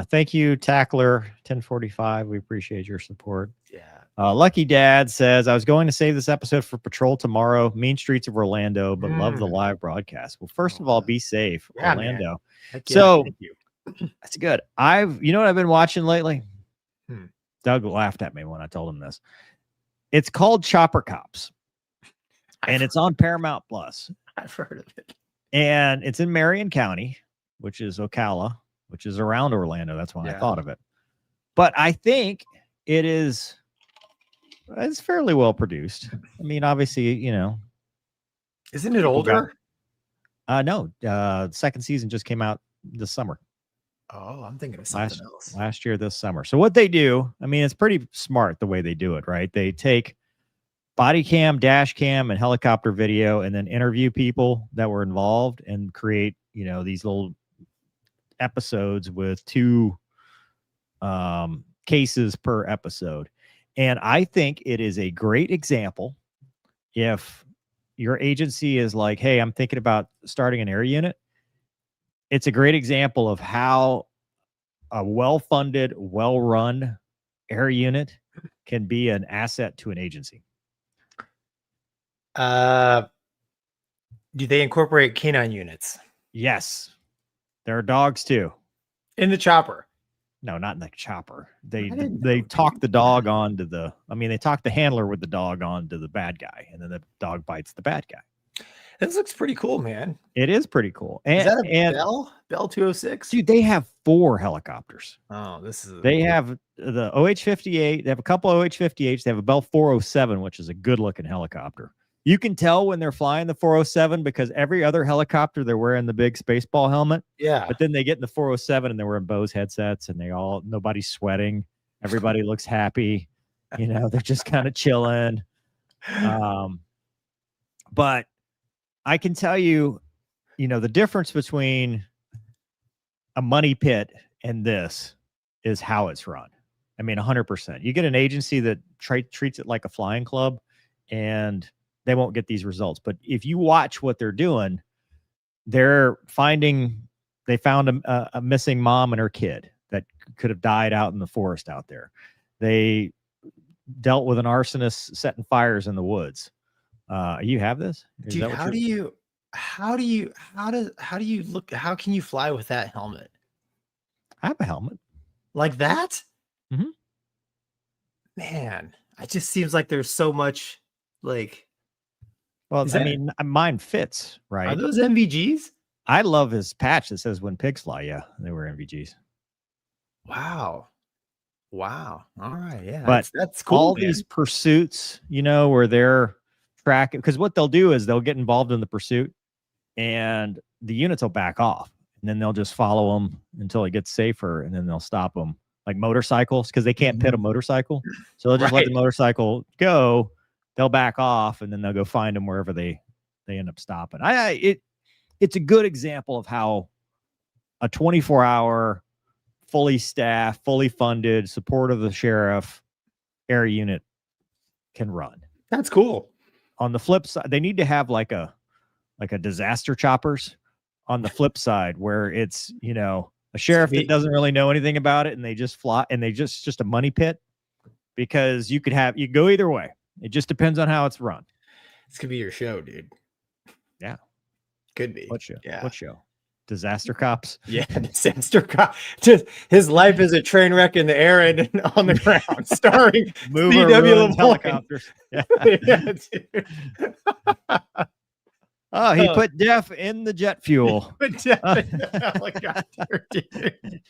Speaker 1: Thank you, Tackler 1045. We appreciate your support.
Speaker 2: Yeah.
Speaker 1: Lucky Dad says, I was going to save this episode for patrol tomorrow, mean streets of Orlando, but love the live broadcast. Well, first of all, be safe, Orlando. So
Speaker 2: thank you.
Speaker 1: That's good. You know what I've been watching lately? Doug laughed at me when I told him this. It's called Chopper Cops, and it's on Paramount Plus.
Speaker 2: I've heard of it.
Speaker 1: And it's in Marion County, which is Ocala, which is around Orlando. That's why I thought of it. But I think it's fairly well produced. I mean, obviously,
Speaker 2: Isn't it older?
Speaker 1: No. Second season just came out this summer.
Speaker 2: Oh, I'm thinking of something else.
Speaker 1: last year this summer. So what they do, I mean, it's pretty smart the way they do it, right? They take body cam, dash cam, and helicopter video, and then interview people that were involved and create, these little episodes with 2 cases per episode. And I think it is a great example if your agency is like, hey, I'm thinking about starting an air unit. It's a great example of how a well-funded, well-run air unit can be an asset to an agency.
Speaker 2: Do they incorporate canine units
Speaker 1: Yes. There are dogs too.
Speaker 2: in the chopper?
Speaker 1: No, not in the chopper. They
Speaker 2: know.
Speaker 1: talk the dog onto they talk the handler with the dog onto the bad guy, and then the dog bites the bad guy.
Speaker 2: This looks pretty cool, man.
Speaker 1: It is pretty cool.
Speaker 2: Is that a
Speaker 1: and
Speaker 2: Bell 206?
Speaker 1: dude, they have 4 helicopters.
Speaker 2: Oh, this is.
Speaker 1: They have the OH-58. They have a couple OH-58s. They have a Bell 407, which is a good looking helicopter. You can tell when they're flying the 407 because every other helicopter, they're wearing the big Spaceball helmet.
Speaker 2: Yeah.
Speaker 1: But then they get in the 407 and they're wearing Bose headsets and nobody's sweating. Everybody looks happy. They're just kind of chilling. But I can tell you, the difference between a money pit and this is how it's run. I mean, 100%. You get an agency that treats it like a flying club and they won't get these results. But if you watch what they're doing, they found a missing mom and her kid that could have died out in the forest out there. They dealt with an arsonist setting fires in the woods. You have this?
Speaker 2: Dude, how can you fly with that helmet?
Speaker 1: I have a helmet.
Speaker 2: Like that?
Speaker 1: Mhm.
Speaker 2: Man, it just seems like there's so much
Speaker 1: Well,
Speaker 2: Is that-
Speaker 1: mine fits, right?
Speaker 2: Are those MVGs?
Speaker 1: I love his patch that says when pigs fly. Yeah, they were MVGs.
Speaker 2: Wow. All right. Yeah.
Speaker 1: But
Speaker 2: that's cool.
Speaker 1: All
Speaker 2: man.
Speaker 1: these pursuits, where they're tracking, because what they'll do is they'll get involved in the pursuit and the units will back off and then they'll just follow them until it gets safer and then they'll stop them, like motorcycles, because they can't pit a motorcycle. So they'll just let the motorcycle go. They'll back off and then they'll go find them wherever they end up stopping. It's a good example of how a 24-hour, fully staffed, fully funded, support of the sheriff air unit can run.
Speaker 2: That's cool.
Speaker 1: On the flip side, they need to have like a disaster choppers on the flip side where it's, a sheriff that doesn't really know anything about it and they just fly and they just a money pit, because you go either way. It just depends on how it's run.
Speaker 2: This could be your show, dude.
Speaker 1: Yeah.
Speaker 2: Could be.
Speaker 1: What show?
Speaker 2: Yeah.
Speaker 1: What show? Disaster Cops?
Speaker 2: Yeah, disaster cop. Just his life is a train wreck in the air and on the ground, starring
Speaker 1: Mover
Speaker 2: C.W.
Speaker 1: ruins
Speaker 2: Lemoyne.
Speaker 1: helicopters. Yeah.
Speaker 2: Yeah, dude.
Speaker 1: Oh, he put Jeff in the jet fuel.
Speaker 2: Helicopter, dude.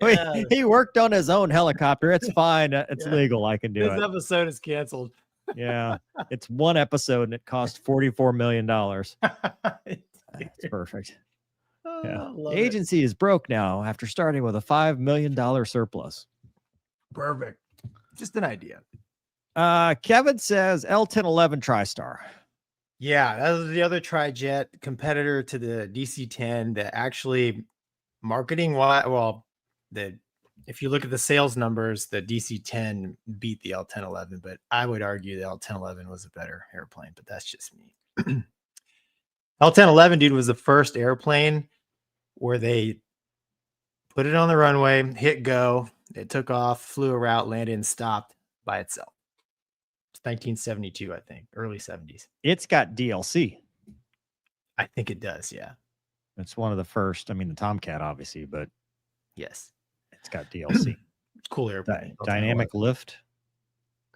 Speaker 2: Yeah.
Speaker 1: He worked on his own helicopter. It's fine. It's legal. I can do
Speaker 2: This
Speaker 1: it.
Speaker 2: episode is canceled.
Speaker 1: Yeah. It's one episode and it cost $44 million. That's perfect. Yeah.
Speaker 2: I
Speaker 1: The
Speaker 2: love it.
Speaker 1: agency is broke now after starting with a $5 million surplus.
Speaker 2: Perfect. Just an idea.
Speaker 1: Kevin says L1011 TriStar.
Speaker 2: Yeah, that was the other tri-jet competitor to the DC-10 that actually marketing wise, if you look at the sales numbers, the DC-10 beat the L1011, but I would argue the L1011 was a better airplane, but that's just me. L1011, dude, was the first airplane where they put it on the runway, hit go, it took off, flew a route, landed, and stopped by itself. It's 1972, I think, early 70s.
Speaker 1: It's got DLC.
Speaker 2: I think it does, yeah.
Speaker 1: It's one of the first. The Tomcat, obviously, but
Speaker 2: Yes.
Speaker 1: it's got DLC.
Speaker 2: Cool airplane.
Speaker 1: Dynamic lift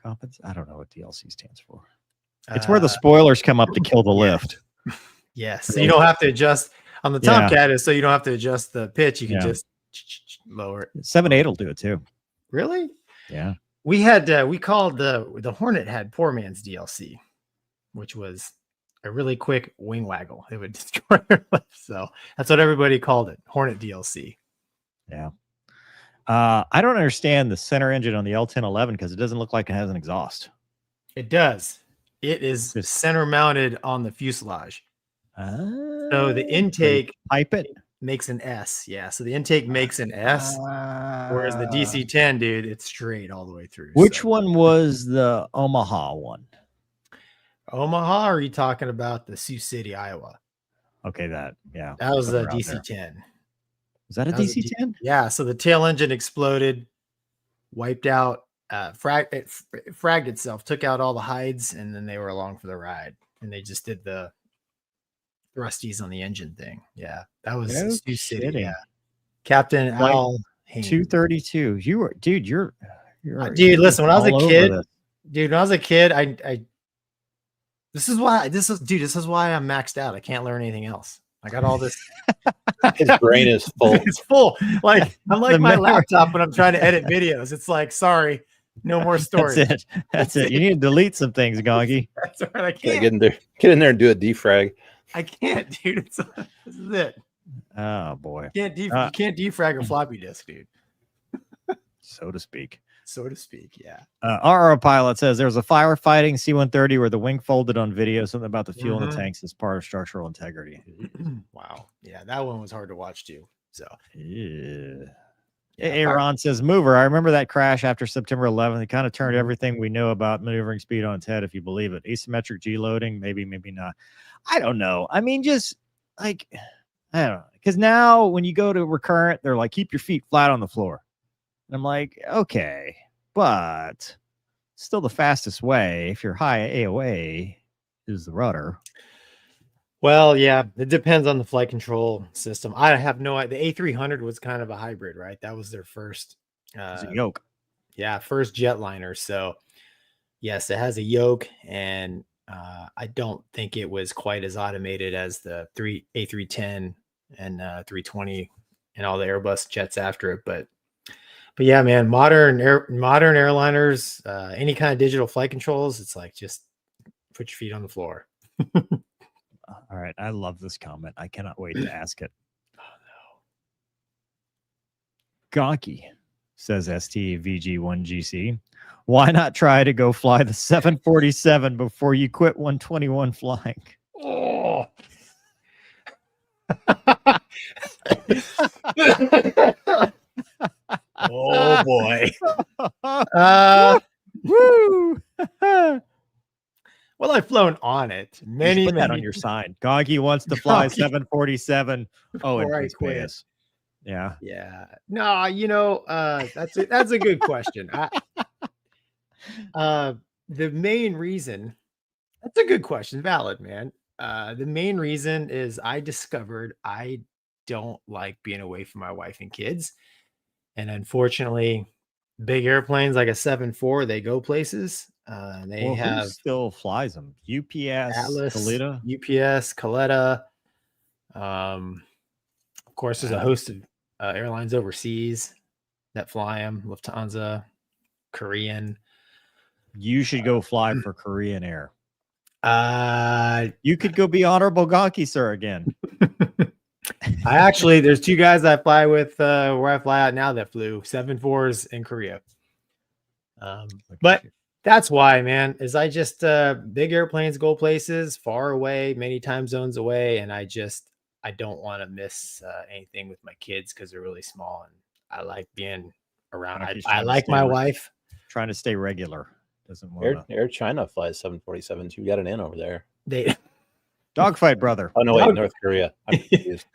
Speaker 1: compens. I don't know what DLC stands for. It's where the spoilers come up to kill the lift.
Speaker 2: Yes. So you don't have to adjust on the Tomcat, is so you don't have to adjust the pitch. You can just lower it.
Speaker 1: 7.8 will do it too.
Speaker 2: Really?
Speaker 1: Yeah.
Speaker 2: We had we called the Hornet had poor man's DLC, which was a really quick wing waggle. It would destroy your lift. So that's what everybody called it. Hornet DLC.
Speaker 1: Yeah. I don't understand the center engine on the L1011 because it doesn't look like it has an exhaust.
Speaker 2: It does. It is
Speaker 1: Just-
Speaker 2: center mounted on the fuselage. So the
Speaker 1: So
Speaker 2: intake
Speaker 1: pipe it.
Speaker 2: makes an S. Yeah. So the intake makes an S. Whereas the DC-10, dude, it's straight all the way through.
Speaker 1: Which
Speaker 2: so.
Speaker 1: one was the Omaha one?
Speaker 2: Omaha, or are you talking about the Sioux City, Iowa?
Speaker 1: Okay, that yeah.
Speaker 2: That was a
Speaker 1: somewhere out there.
Speaker 2: DC-10.
Speaker 1: Was that a
Speaker 2: That was a
Speaker 1: DC-10?
Speaker 2: Yeah. So the tail engine exploded, wiped out, it fragged itself, took out all the hides, and then they were along for the ride. And they just did the thrusties on the engine thing. Yeah. That was
Speaker 1: No
Speaker 2: Sioux City.
Speaker 1: kidding.
Speaker 2: Yeah. Captain
Speaker 1: Flight
Speaker 2: Al Haynes.
Speaker 1: 232. You were, dude. You're
Speaker 2: Dude, listen, when I was a
Speaker 1: all over
Speaker 2: kid,
Speaker 1: this.
Speaker 2: dude, when I was a kid, this is why I'm maxed out. I can't learn anything else. I got all this.
Speaker 3: His brain is full.
Speaker 2: It's full. Like I'm like
Speaker 1: The
Speaker 2: my
Speaker 1: memory.
Speaker 2: laptop when I'm trying to edit videos. It's like, sorry, no more stories.
Speaker 1: That's it. That's it. You need to delete some things, Gonky.
Speaker 2: That's all right. I
Speaker 3: Yeah,
Speaker 2: can't.
Speaker 3: get in there and do a defrag.
Speaker 2: I can't, dude. This is it.
Speaker 1: Oh boy,
Speaker 2: You can't defrag a floppy disk, dude.
Speaker 1: so to speak.
Speaker 2: So to speak. Yeah.
Speaker 1: RO Pilot says there's a firefighting C-130 where the wing folded on video. Something about the fuel in the
Speaker 2: Mhm.
Speaker 1: tanks is part of structural integrity.
Speaker 2: Wow. Yeah, that one was hard to watch too. So
Speaker 1: Yeah.
Speaker 2: yeah,
Speaker 1: Hey, Ron says, Mover, I remember that crash after September 11th. It kind of turned everything we know about maneuvering speed on its head, if you believe it. Asymmetric G-loading, maybe not. I don't know. I mean, just like, I don't know. Because now when you go to recurrent, they're like, keep your feet flat on the floor. And I'm like, okay, but still the fastest way, if you're high AOA, is the rudder.
Speaker 2: well, yeah, it depends on the flight control system. I have no idea. The A300 was kind of a hybrid, right? That was their first
Speaker 1: It's a yoke.
Speaker 2: yeah, first jetliner. So yes, it has a yoke, and I don't think it was quite as automated as the A310 and 320 and all the Airbus jets after it. But yeah, man, modern airliners, any kind of digital flight controls, it's like just put your feet on the floor.
Speaker 1: All right. I love this comment. I cannot wait to ask it.
Speaker 2: Oh
Speaker 1: Gonky says STVG1GC. Why not try to go fly the 747 before you quit 121 flying?
Speaker 2: no. Oh boy.
Speaker 1: Woo!
Speaker 2: Well, I've flown on it many,
Speaker 1: put that
Speaker 2: many
Speaker 1: on your sign. Gonky wants to fly
Speaker 2: Gonky.
Speaker 1: 747. Oh, and
Speaker 2: Before I
Speaker 1: please pay
Speaker 2: quit.
Speaker 1: us. Yeah.
Speaker 2: Yeah. No, that's a good question. The main reason, that's a good question, valid, man. The main reason is I discovered I don't like being away from my wife and kids. And unfortunately, big airplanes like a 747, they go places. They
Speaker 1: Well, who
Speaker 2: have
Speaker 1: still flies them? UPS,
Speaker 2: Atlas,
Speaker 1: Toledo.
Speaker 2: UPS, Coletta. Of course, there's a host of airlines overseas that fly them. Lufthansa, Korean.
Speaker 1: You should go fly for Korean Air.
Speaker 2: I
Speaker 1: You could go be Honorable Gonky, sir, again.
Speaker 2: actually, there's two guys I fly with where I fly out now that flew 747s in Korea.
Speaker 1: Look at
Speaker 2: But
Speaker 1: you.
Speaker 2: that's why, man, is I just big airplanes go places far away, many time zones away, and I don't want to miss anything with my kids because they're really small, and I like being around.
Speaker 1: Gonky's
Speaker 2: I
Speaker 1: trying to
Speaker 2: like
Speaker 1: stay
Speaker 2: my wife.
Speaker 1: trying to stay regular. Doesn't want to.
Speaker 3: Air China flies 747s. You got an in over there.
Speaker 2: They
Speaker 1: Dogfight, brother.
Speaker 3: Oh no, wait,
Speaker 2: Dog-
Speaker 3: North Korea. I'm confused.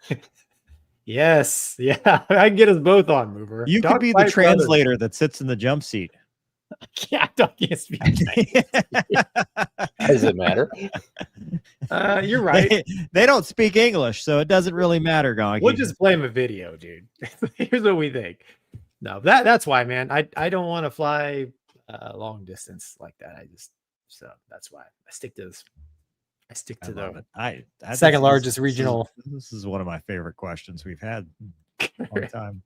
Speaker 2: Yes, yeah, I can get us both on, Mover.
Speaker 1: You could be the
Speaker 2: Dogfight brothers.
Speaker 1: translator that sits in the jump seat.
Speaker 2: Yeah, I can't speak Chinese.
Speaker 3: Does it matter?
Speaker 2: You're right.
Speaker 1: They don't speak English, so it doesn't really matter, Gonky.
Speaker 2: We'll just play him a video, dude. Here's what we think. No, that's why, man. I don't want to fly long distance like that. So that's why I stick to this. I stick
Speaker 1: I
Speaker 2: to
Speaker 1: love
Speaker 2: the
Speaker 1: it.
Speaker 2: second largest regional.
Speaker 1: This is one of my favorite questions we've had in a long time.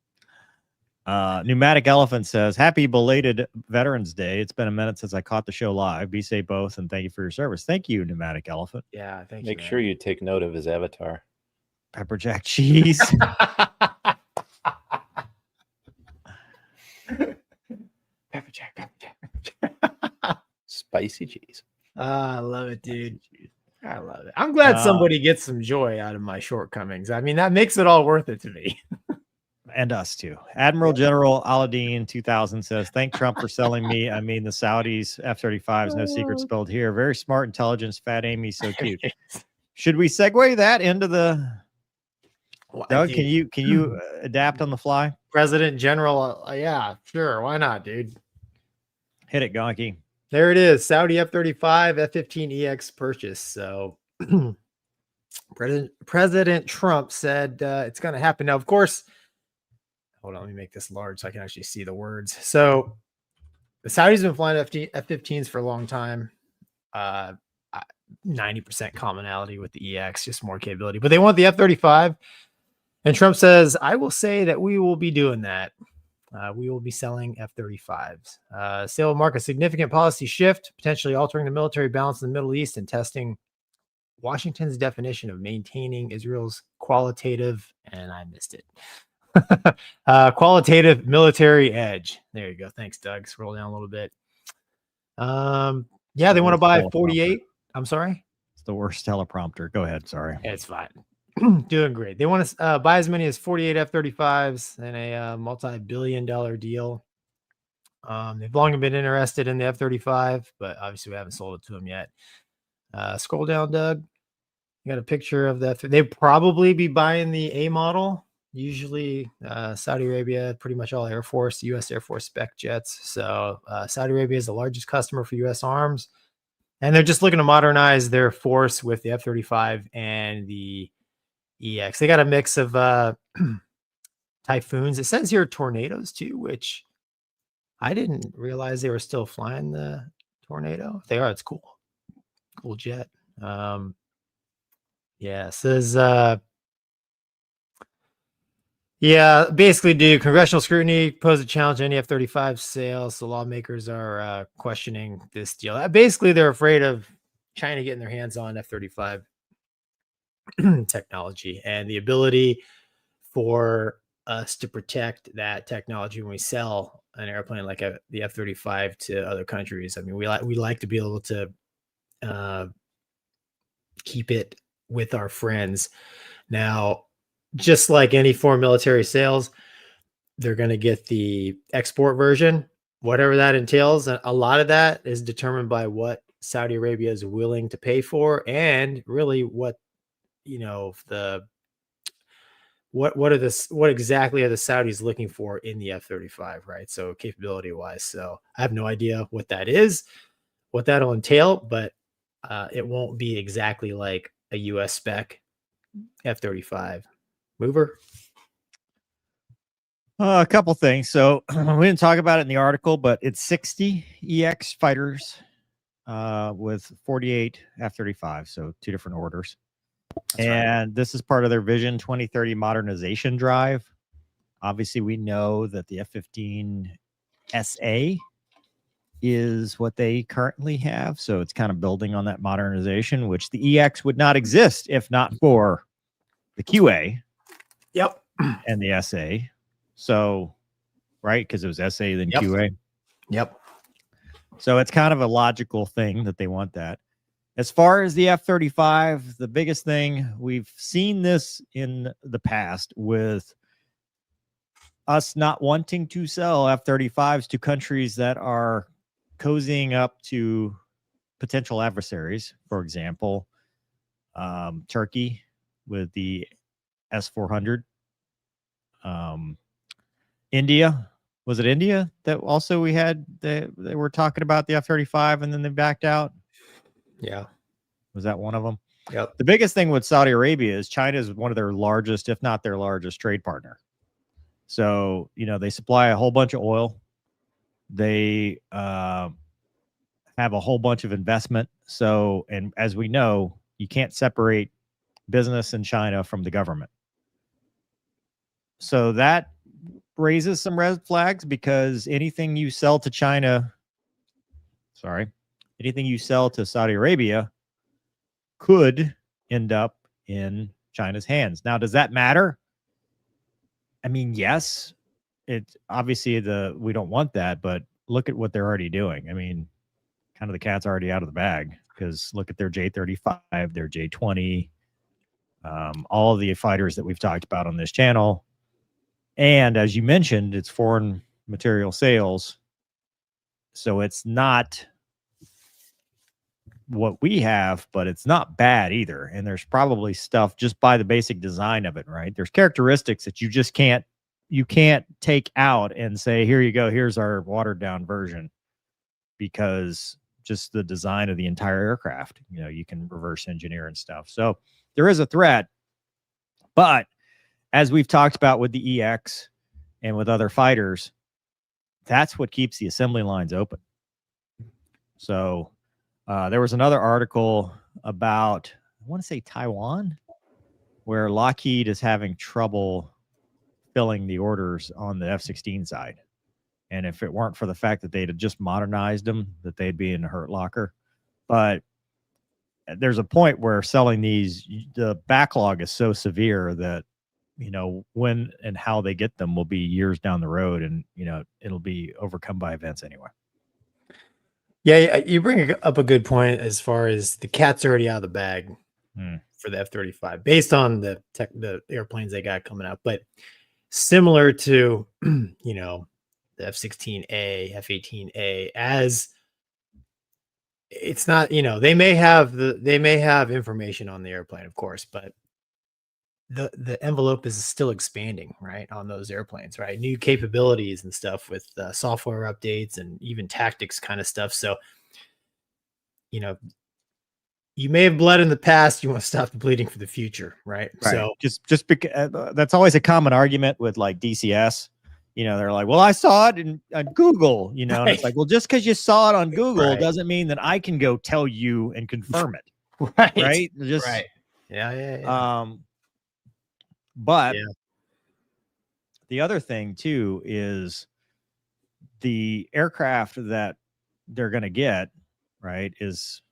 Speaker 1: Pneumatic Elephant says, happy belated Veterans Day. It's been a minute since I caught the show live. Be safe both, and thank you for your service. Thank you, Pneumatic Elephant.
Speaker 2: Yeah, thank
Speaker 3: Make
Speaker 2: you.
Speaker 3: sure you take note of his avatar.
Speaker 1: Pepper jack cheese.
Speaker 2: Pepper jack.
Speaker 3: Spicy cheese.
Speaker 2: I love it, dude. I love it. I'm glad somebody gets some joy out of my shortcomings. I mean, that makes it all worth it to me.
Speaker 1: And us too. Admiral General Aladdin 2000 says, thank Trump for selling me. I mean, the Saudis F-35s, no secret spilled here. Very smart intelligence. Fat Amy, so cute. Should we segue that into the Doug?
Speaker 2: Dude.
Speaker 1: Can you adapt on the fly?
Speaker 2: President General? Yeah, sure. Why not, dude?
Speaker 1: Hit it, Gonky.
Speaker 2: There it is. Saudi F-35 F-15EX purchase. So President Trump said it's going to happen. Now, of course, hold on, let me make this large so I can actually see the words. So the Saudis have been flying F-15s for a long time. 90% commonality with the EX, just more capability. But they want the F-35. And Trump says, I will say that we will be doing that. We will be selling F-35s. Sale will mark a significant policy shift, potentially altering the military balance in the Middle East and testing Washington's definition of maintaining Israel's qualitative, and I missed it, qualitative military edge. There you go. Thanks, Doug. Scroll down a little bit. Yeah, they want to buy 48. I'm sorry.
Speaker 1: It's the worst teleprompter. Go ahead. Sorry.
Speaker 2: It's fine. Doing great. They want to buy as many as 48 F-35s in a multi-billion-dollar deal. They've long been interested in the F-35, but obviously we haven't sold it to them yet. Scroll down, Doug. You got a picture of that. They'd probably be buying the A model. Usually Saudi Arabia, pretty much all Air Force, U.S. Air Force spec jets. So Saudi Arabia is the largest customer for U.S. arms. And they're just looking to modernize their force with the F-35 and the EX. They got a mix of Typhoons. It says here tornadoes too, which I didn't realize they were still flying the Tornado. If they are, it's cool. Cool jet. Yeah, it says yeah, basically do congressional scrutiny pose a challenge to any F-35 sales. So lawmakers are questioning this deal. Basically, they're afraid of China getting their hands on F-35 technology and the ability for us to protect that technology when we sell an airplane like the F-35 to other countries. I mean, we like to be able to keep it with our friends. Now, just like any foreign military sales, they're going to get the export version, whatever that entails. A lot of that is determined by what Saudi Arabia is willing to pay for, and really what, you know, what exactly are the Saudis looking for in the F-35, right? So capability wise. So I have no idea what that is, what that'll entail, but it won't be exactly like a US spec F-35. Mover.
Speaker 1: A couple things. So we didn't talk about it in the article, but it's 60 EX fighters with 48 F-35. So two different orders. That's and right. This is part of their Vision 2030 modernization drive. Obviously, we know that the F-15 SA is what they currently have. So it's kind of building on that modernization, which the EX would not exist if not for the QA.
Speaker 2: Yep.
Speaker 1: And the SA. So, right? Because it was SA, then
Speaker 2: yep.
Speaker 1: QA.
Speaker 2: Yep.
Speaker 1: So it's kind of a logical thing that they want that. As far as the F-35, the biggest thing, we've seen this in the past with us not wanting to sell F-35s to countries that are cozying up to potential adversaries. For example, Turkey with the S-400. India. Was it India that also we had? They were talking about the F-35 and then they backed out?
Speaker 2: Yeah.
Speaker 1: Was that one of them?
Speaker 2: Yep.
Speaker 1: The biggest thing with Saudi Arabia is China is one of their largest, if not their largest, trade partner. So, you know, they supply a whole bunch of oil. They have a whole bunch of investment. So, and as we know, you can't separate business in China from the government. So that raises some red flags because anything you sell to China, anything you sell to Saudi Arabia could end up in China's hands. Now, does that matter? I mean, yes, it's obviously we don't want that, but look at what they're already doing. I mean, kind of the cat's already out of the bag, because look at their J-35, their J-20, all of the fighters that we've talked about on this channel. And as you mentioned, it's foreign material sales. So it's not what we have, but it's not bad either. And there's probably stuff just by the basic design of it, right? There's characteristics that you just can't take out and say, here you go, here's our watered down version, because just the design of the entire aircraft, you can reverse engineer and stuff. So there is a threat, but as we've talked about with the EX and with other fighters, that's what keeps the assembly lines open. So there was another article about, I want to say Taiwan, where Lockheed is having trouble filling the orders on the F-16 side. And if it weren't for the fact that they'd have just modernized them, that they'd be in a hurt locker. But there's a point where selling these, the backlog is so severe that, when and how they get them will be years down the road, and, it'll be overcome by events anyway.
Speaker 2: Yeah, you bring up a good point as far as the cat's already out of the bag for the F-35 based on the airplanes they got coming out. But similar to, the F-16A, F-18A, as it's not, they may have information on the airplane, of course, but the envelope is still expanding, right, on those airplanes, right? New capabilities and stuff with software updates and even tactics kind of stuff. So, you may have bled in the past. You want to stop the bleeding for the future, right? So
Speaker 1: just because that's always a common argument with like DCS. They're like, well, I saw it on Google, and it's like, well, just because you saw it on Google doesn't mean that I can go tell you and confirm it. Right. Just
Speaker 2: right. Yeah.
Speaker 1: But the other thing too is the aircraft that they're going to get, right, is,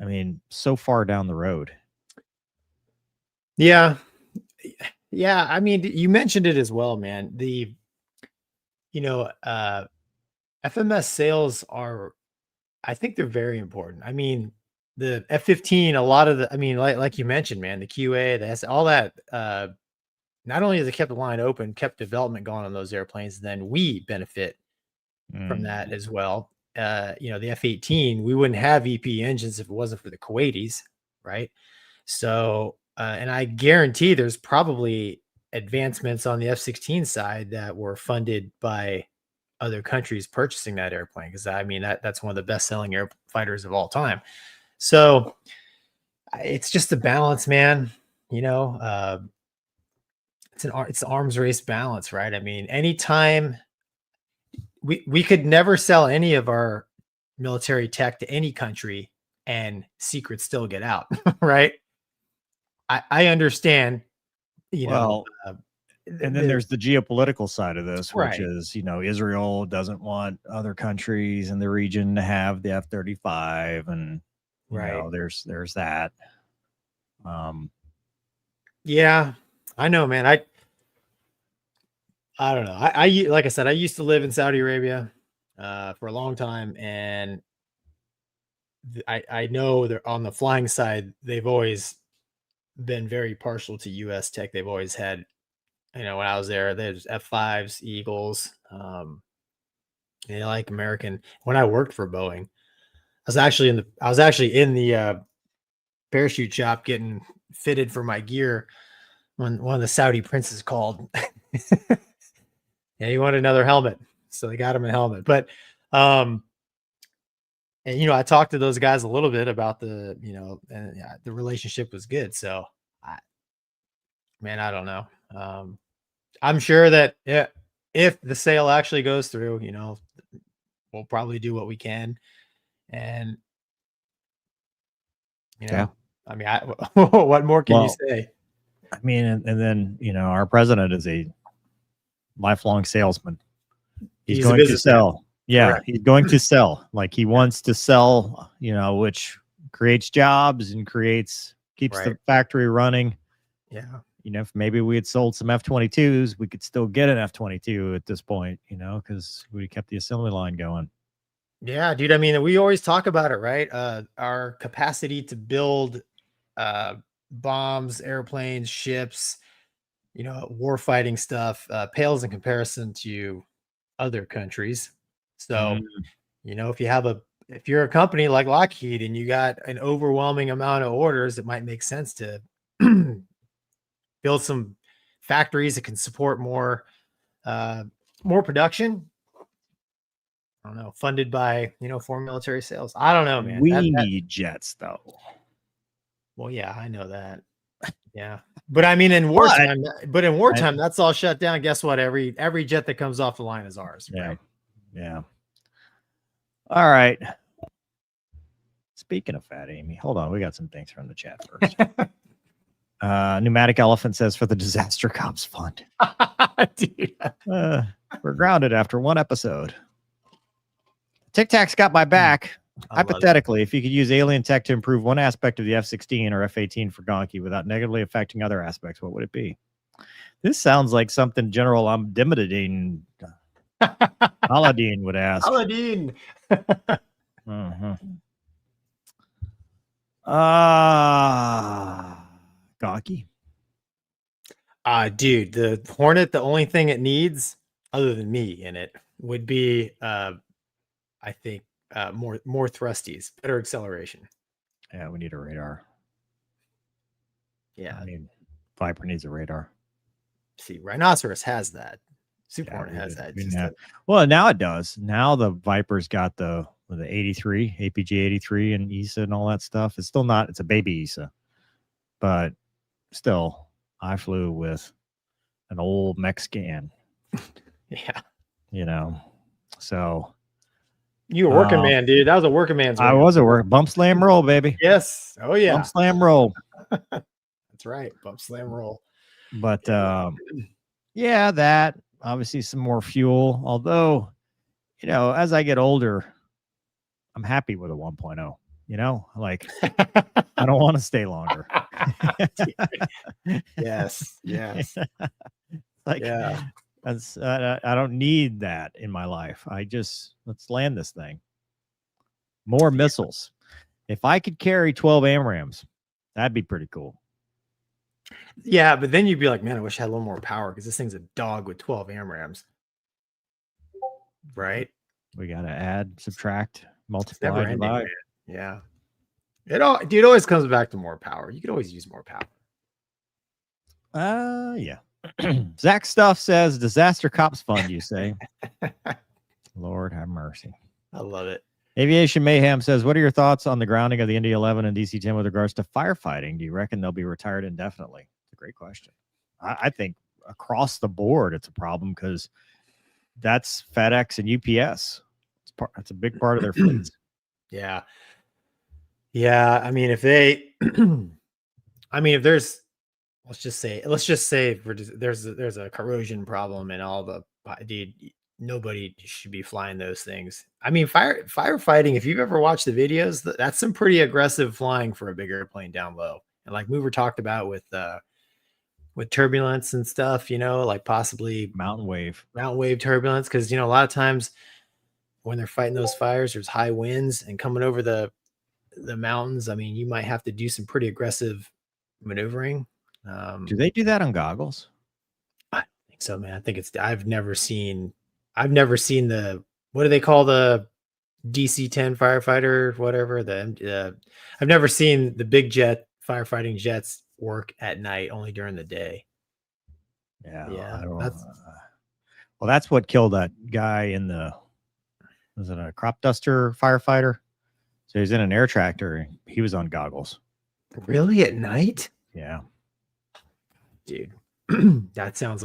Speaker 1: I mean, so far down the road.
Speaker 2: Yeah. Yeah. I mean, you mentioned it as well, man. The, FMS sales are, I think they're very important. I mean, the F-15, a lot of the, I mean, like you mentioned, man, the QA, the S, all that, not only has it kept the line open, kept development going on those airplanes, then we benefit from that as well. The F-18, we wouldn't have EP engines if it wasn't for the Kuwaitis, right? So, and I guarantee there's probably advancements on the F-16 side that were funded by other countries purchasing that airplane, because I mean that's one of the best-selling air fighters of all time. So it's just a balance, man. It's an arms race balance, right? I mean, anytime we could never sell any of our military tech to any country and secrets still get out, right? I understand,
Speaker 1: and then there's the geopolitical side of this, which
Speaker 2: right.
Speaker 1: is, Israel doesn't want other countries in the region to have the F-35, and there's that.
Speaker 2: Yeah, I know, man. I don't know. I like I said, I used to live in Saudi Arabia for a long time, and I know they're on the flying side. They've always been very partial to U.S. tech. They've always had, when I was there, there's F-5s, Eagles. They like American. When I worked for Boeing, I was actually in the parachute shop getting fitted for my gear when one of the Saudi princes called. Yeah, he wanted another helmet, so they got him a helmet. But and I talked to those guys a little bit about the the relationship was good. So I don't know. I'm sure that if the sale actually goes through, we'll probably do what we can. And I mean, what more can you say?
Speaker 1: I mean, and then our president is a lifelong salesman. He's going to sell. Yeah, correct. He's going to sell. Like, he wants to sell, which creates jobs and keeps the factory running.
Speaker 2: Yeah.
Speaker 1: you know, if maybe we had sold some F-22s, we could still get an F-22 at this point, you know, because we kept the assembly line going.
Speaker 2: Yeah, dude. I mean, we always talk about it, right? Our capacity to build bombs, airplanes, ships, you know, war fighting stuff pales in comparison to other countries. So, you know, if you're a company like Lockheed and you got an overwhelming amount of orders, it might make sense to build some factories that can support more production. I don't know, funded by, you know, foreign military sales. I don't know, man.
Speaker 1: We need jets, though.
Speaker 2: Well, yeah, I know that. Yeah, but I mean, in wartime, that's all shut down. Guess what? Every jet that comes off the line is ours.
Speaker 1: Yeah,
Speaker 2: right?
Speaker 1: yeah. All right. Speaking of Fat Amy, hold on. We got some things from the chat first. Pneumatic Elephant says for the Disaster Cops Fund.
Speaker 2: Dude.
Speaker 1: We're grounded after one episode. Tic Tac's got my back. Hypothetically, if you could use alien tech to improve one aspect of the F-16 or F-18 for Gonky without negatively affecting other aspects, what would it be? This sounds like something General Dimmadine Aladdin would ask.
Speaker 2: Aladdin.
Speaker 1: Gonky.
Speaker 2: Dude, the Hornet, the only thing it needs, other than me in it, would be, I think, more thrusties, better acceleration.
Speaker 1: Yeah, we need a radar.
Speaker 2: Yeah,
Speaker 1: I mean, Viper needs a radar.
Speaker 2: See, Rhinoceros has that. Super Hornet has that.
Speaker 1: Well, now it does. Now the Viper's got the 83, APG 83 and ESA and all that stuff. It's still not, it's a baby ESA, but still, I flew with an old Mexican.
Speaker 2: Yeah.
Speaker 1: You know, so.
Speaker 2: You were a working man, dude. That was a working man's.
Speaker 1: I was a work bump slam roll, baby.
Speaker 2: Yes. Oh yeah.
Speaker 1: Bump slam roll.
Speaker 2: That's right. Bump slam roll.
Speaker 1: But yeah, that obviously some more fuel. Although, you know, as I get older, I'm happy with a 1.0. You know, like I don't want to stay longer.
Speaker 2: Yes. Yes.
Speaker 1: Like, yeah. That's I don't need that in my life. Let's land this thing. More missiles. If I could carry 12 AMRAAMs, that'd be pretty cool.
Speaker 2: Yeah, but then you'd be like, man, I wish I had a little more power because this thing's a dog with 12 AMRAAMs. Right?
Speaker 1: We gotta add, subtract, multiply, divide.
Speaker 2: Yeah. It always comes back to more power. You could always use more power.
Speaker 1: Yeah. Zach Stuff says Disaster Cops Fund, you say. Lord have mercy.
Speaker 2: I love it.
Speaker 1: Aviation Mayhem says, what are your thoughts on the grounding of the ND-11 and DC-10 with regards to firefighting? Do you reckon they'll be retired indefinitely? It's a great question. I think across the board, it's a problem because that's FedEx and UPS. That's a big part of their fleets.
Speaker 2: Yeah. Yeah. I mean, if there's, let's just say there's a corrosion problem and all the, dude, nobody should be flying those things. I mean, firefighting, if you've ever watched the videos, that's some pretty aggressive flying for a big airplane down low. And like Mover talked about with turbulence and stuff, you know, like possibly mountain wave turbulence. Cause you know, a lot of times when they're fighting those fires, there's high winds and coming over the mountains. I mean, you might have to do some pretty aggressive maneuvering.
Speaker 1: Do they do that on goggles?
Speaker 2: I think so, man. I think I've never seen the, what do they call the DC-10 firefighter, whatever I've never seen the big jet firefighting jets work at night, only during the day. Yeah.
Speaker 1: Well, that's what killed that guy was it a crop duster firefighter? So he's in an air tractor. He was on goggles.
Speaker 2: Really? At night?
Speaker 1: Yeah.
Speaker 2: Dude, that sounds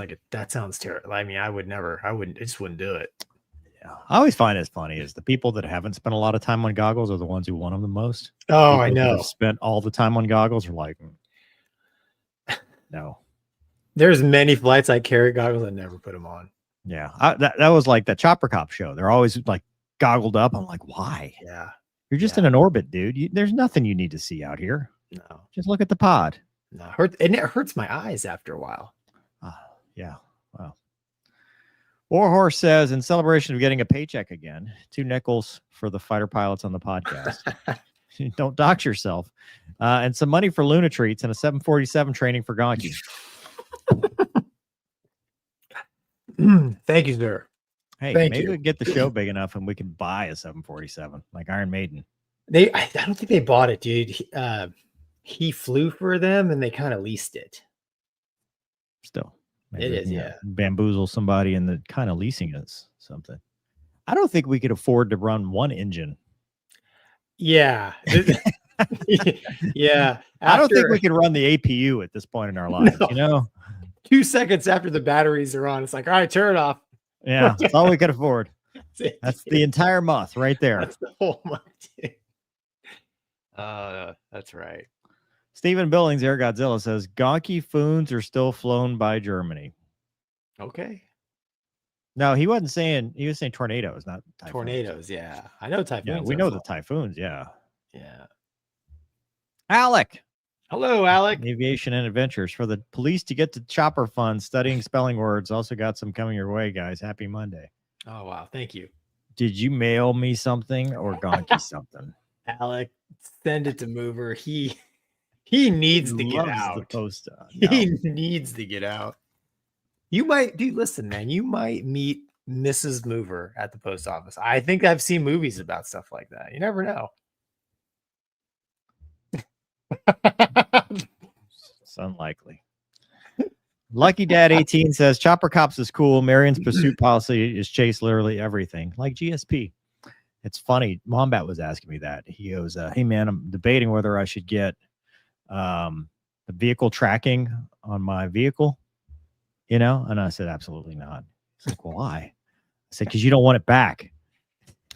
Speaker 2: terrible. I mean, I just wouldn't do it.
Speaker 1: Yeah. I always find it funny is the people that haven't spent a lot of time on goggles are the ones who want them the most.
Speaker 2: Oh,
Speaker 1: people
Speaker 2: I know.
Speaker 1: Spent all the time on goggles are like, no.
Speaker 2: There's many flights I carry goggles and never put them on.
Speaker 1: Yeah. That was like the Chopper Cop show. They're always like goggled up. I'm like, why?
Speaker 2: Yeah.
Speaker 1: You're just in an orbit, dude. There's nothing you need to see out here.
Speaker 2: No.
Speaker 1: Just look at the pod.
Speaker 2: No, and it hurts my eyes after a while.
Speaker 1: Yeah. Wow. Warhorse says, in celebration of getting a paycheck again, 2 nickels for the fighter pilots on the podcast. Don't dox yourself. And some money for Luna treats and a 747 training for Gonky.
Speaker 2: Thank you, sir.
Speaker 1: Hey,
Speaker 2: Thank
Speaker 1: maybe
Speaker 2: you.
Speaker 1: we can get the show big enough and we can buy a 747 like Iron Maiden.
Speaker 2: I don't think they bought it, dude. He flew for them and they kind of leased it.
Speaker 1: Still.
Speaker 2: It
Speaker 1: Maybe we
Speaker 2: is,
Speaker 1: can,
Speaker 2: yeah.
Speaker 1: bamboozle somebody into kind of leasing us something. I don't think we could afford to run one engine.
Speaker 2: Yeah. Yeah.
Speaker 1: I don't think we could run the APU at this point in our lives,
Speaker 2: No.
Speaker 1: you know?
Speaker 2: 2 seconds after the batteries are on, it's like, all right, turn it off.
Speaker 1: Yeah, that's all we could afford. That's the entire month right there.
Speaker 2: That's the whole month. That's right.
Speaker 1: Stephen Billings, Air Godzilla, says Gonky Foons are still flown by Germany.
Speaker 2: Okay.
Speaker 1: No, he wasn't saying, he was saying tornadoes, not typhoons.
Speaker 2: Tornadoes, yeah. I know typhoons.
Speaker 1: Yeah, we know the typhoons, yeah.
Speaker 2: Yeah.
Speaker 1: Alec.
Speaker 2: Hello, Alec.
Speaker 1: Aviation and Adventures. For the police to get to chopper fun, studying spelling words. Also got some coming your way, guys. Happy Monday.
Speaker 2: Oh, wow. Thank you.
Speaker 1: Did you mail me something or Gonky something?
Speaker 2: Alec, send it to Mover. He needs to get
Speaker 1: Loves
Speaker 2: out.
Speaker 1: The post,
Speaker 2: He needs to get out. You might, dude, listen, man, you might meet Mrs. Mover at the post office. I think I've seen movies about stuff like that. You never know.
Speaker 1: It's unlikely. Lucky Dad 18 says Chopper Cops is cool. Marion's pursuit policy is chase literally everything, like GSP. It's funny. Wombat was asking me that. He goes, hey man, I'm debating whether I should get the vehicle tracking on my vehicle, you know? And I said, absolutely not. He's like, why? I said, because you don't want it back.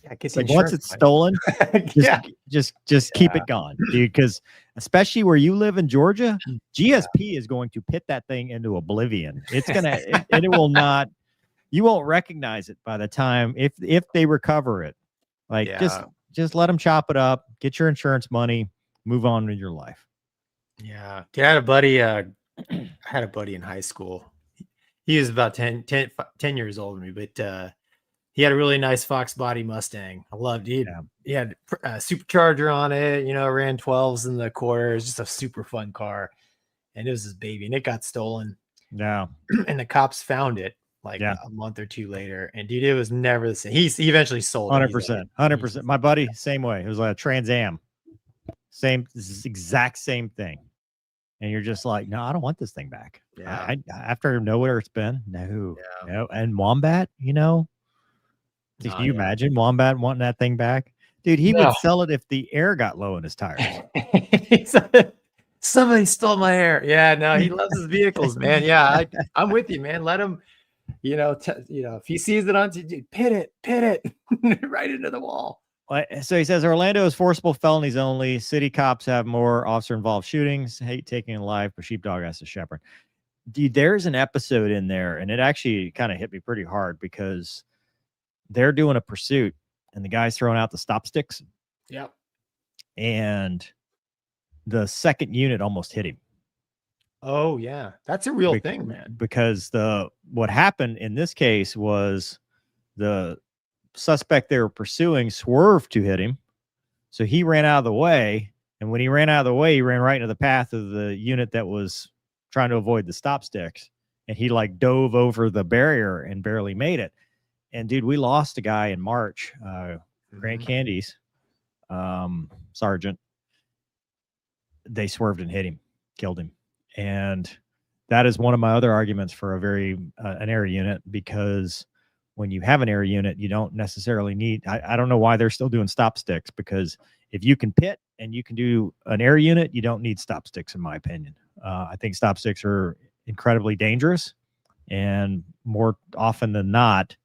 Speaker 2: Yeah,
Speaker 1: It's like once it's stolen, just keep it gone, dude. Because especially where you live in Georgia, GSP is going to pit that thing into oblivion. It's gonna, and it will not. You won't recognize it by the time if they recover it. Like just let them chop it up, get your insurance money, move on with your life.
Speaker 2: Yeah, I had a buddy. I had a buddy in high school. He was about 10 years older than me, but he had a really nice Fox body Mustang. I loved it. He had a supercharger on it, you know, ran 12s in the quarters, just a super fun car. And it was his baby, and it got stolen.
Speaker 1: Yeah.
Speaker 2: And the cops found it like a month or two later. And dude, it was never the same. He eventually sold
Speaker 1: 100%. 100%. My buddy, same way. It was like a Trans Am. Exact same thing. And you're just like, no, I don't want this thing back.
Speaker 2: Yeah.
Speaker 1: I after know where it's been. No. And Wombat, you know. Can you imagine Wombat wanting that thing back? Dude, he would sell it if the air got low in his tires.
Speaker 2: Somebody stole my air. Yeah, no, he loves his vehicles, man. Yeah, I'm with you, man. Let him, if he sees it on TV, pit it right into the wall.
Speaker 1: So he says Orlando is forcible felonies only. City cops have more officer-involved shootings. Hate taking a life, but sheepdog has to shepherd. Dude, there's an episode in there, and it actually kind of hit me pretty hard because they're doing a pursuit and the guy's throwing out the stop sticks.
Speaker 2: Yep.
Speaker 1: And the second unit almost hit him.
Speaker 2: Oh yeah. That's a real thing, man.
Speaker 1: Because what happened in this case was the suspect they were pursuing swerved to hit him. So he ran out of the way. And when he ran out of the way, he ran right into the path of the unit that was trying to avoid the stop sticks. And he like dove over the barrier and barely made it. And dude, we lost a guy in March, Grant Candies, sergeant. They swerved and hit him, killed him. And that is one of my other arguments for an air unit, because when you have an air unit, you don't necessarily need, I don't know why they're still doing stop sticks, because if you can pit and you can do an air unit, you don't need stop sticks, in my opinion. I think stop sticks are incredibly dangerous, and more often than not,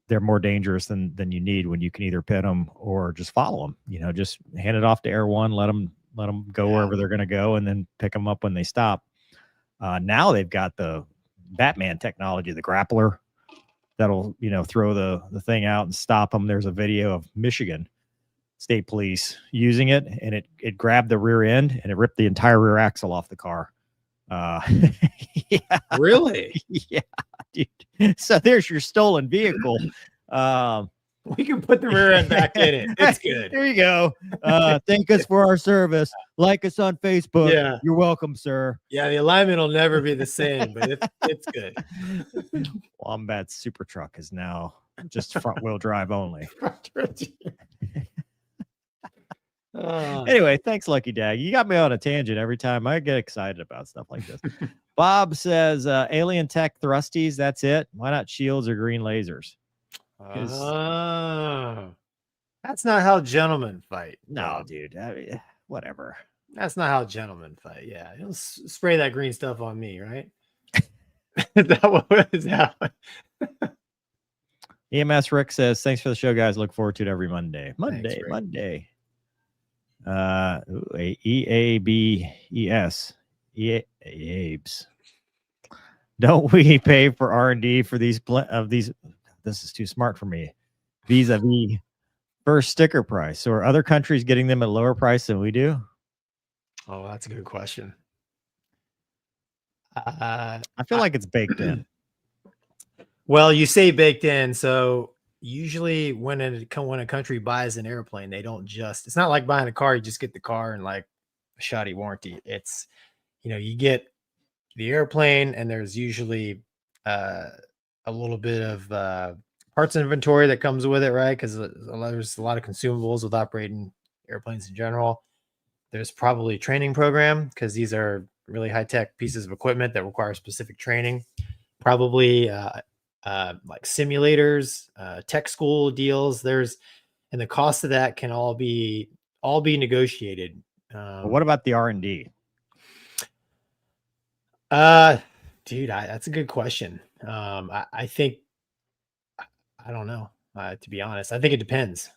Speaker 1: they're more dangerous than you need when you can either pit them or just follow them. Just hand it off to Air One, let them go wherever they're going to go, and then pick them up when they stop. Now they've got the Batman technology, the grappler that'll throw the thing out and stop them. There's a video of Michigan state police using it, and it grabbed the rear end and it ripped the entire rear axle off the car. Yeah,
Speaker 2: Really?
Speaker 1: yeah, dude. So there's your stolen vehicle.
Speaker 2: We can put the rear end back in it. It's good.
Speaker 1: There you go. Thank us for our service. Like us on Facebook.
Speaker 2: Yeah.
Speaker 1: You're welcome, sir.
Speaker 2: Yeah, the alignment will never be the same, but it's good.
Speaker 1: Wombat's super truck is now just front wheel drive only. Anyway, thanks, Lucky Dag. You got me on a tangent every time. I get excited about stuff like this. Bob says alien tech thrusties. That's it. Why not shields or green lasers?
Speaker 2: That's not how gentlemen fight.
Speaker 1: No,
Speaker 2: Bob.
Speaker 1: dude. I mean, whatever.
Speaker 2: That's not how gentlemen fight. Yeah, you'll spray that green stuff on me, right? Is that what is that?
Speaker 1: EMS Rick says, thanks for the show, guys. Look forward to it every Monday.
Speaker 2: Thanks, Rick.
Speaker 1: Monday. EABES. EABs. Don't we pay for R&D for these these? This is too smart for me. Vis-a-vis first sticker price. So are other countries getting them at lower price than we do?
Speaker 2: Oh, that's a good question.
Speaker 1: I feel like it's baked in.
Speaker 2: Well, you say baked in, so usually when a country buys an airplane, they don't just, it's not like buying a car, you just get the car and like a shoddy warranty. It's, you get the airplane and there's usually a little bit of parts inventory that comes with it, right? Because there's a lot of consumables with operating airplanes in general. There's probably a training program because these are really high-tech pieces of equipment that require specific training. Probably like simulators, tech school deals. And the cost of that can all be negotiated.
Speaker 1: But what about the R&D?
Speaker 2: Dude, that's a good question. I think, I don't know. To be honest, I think it depends.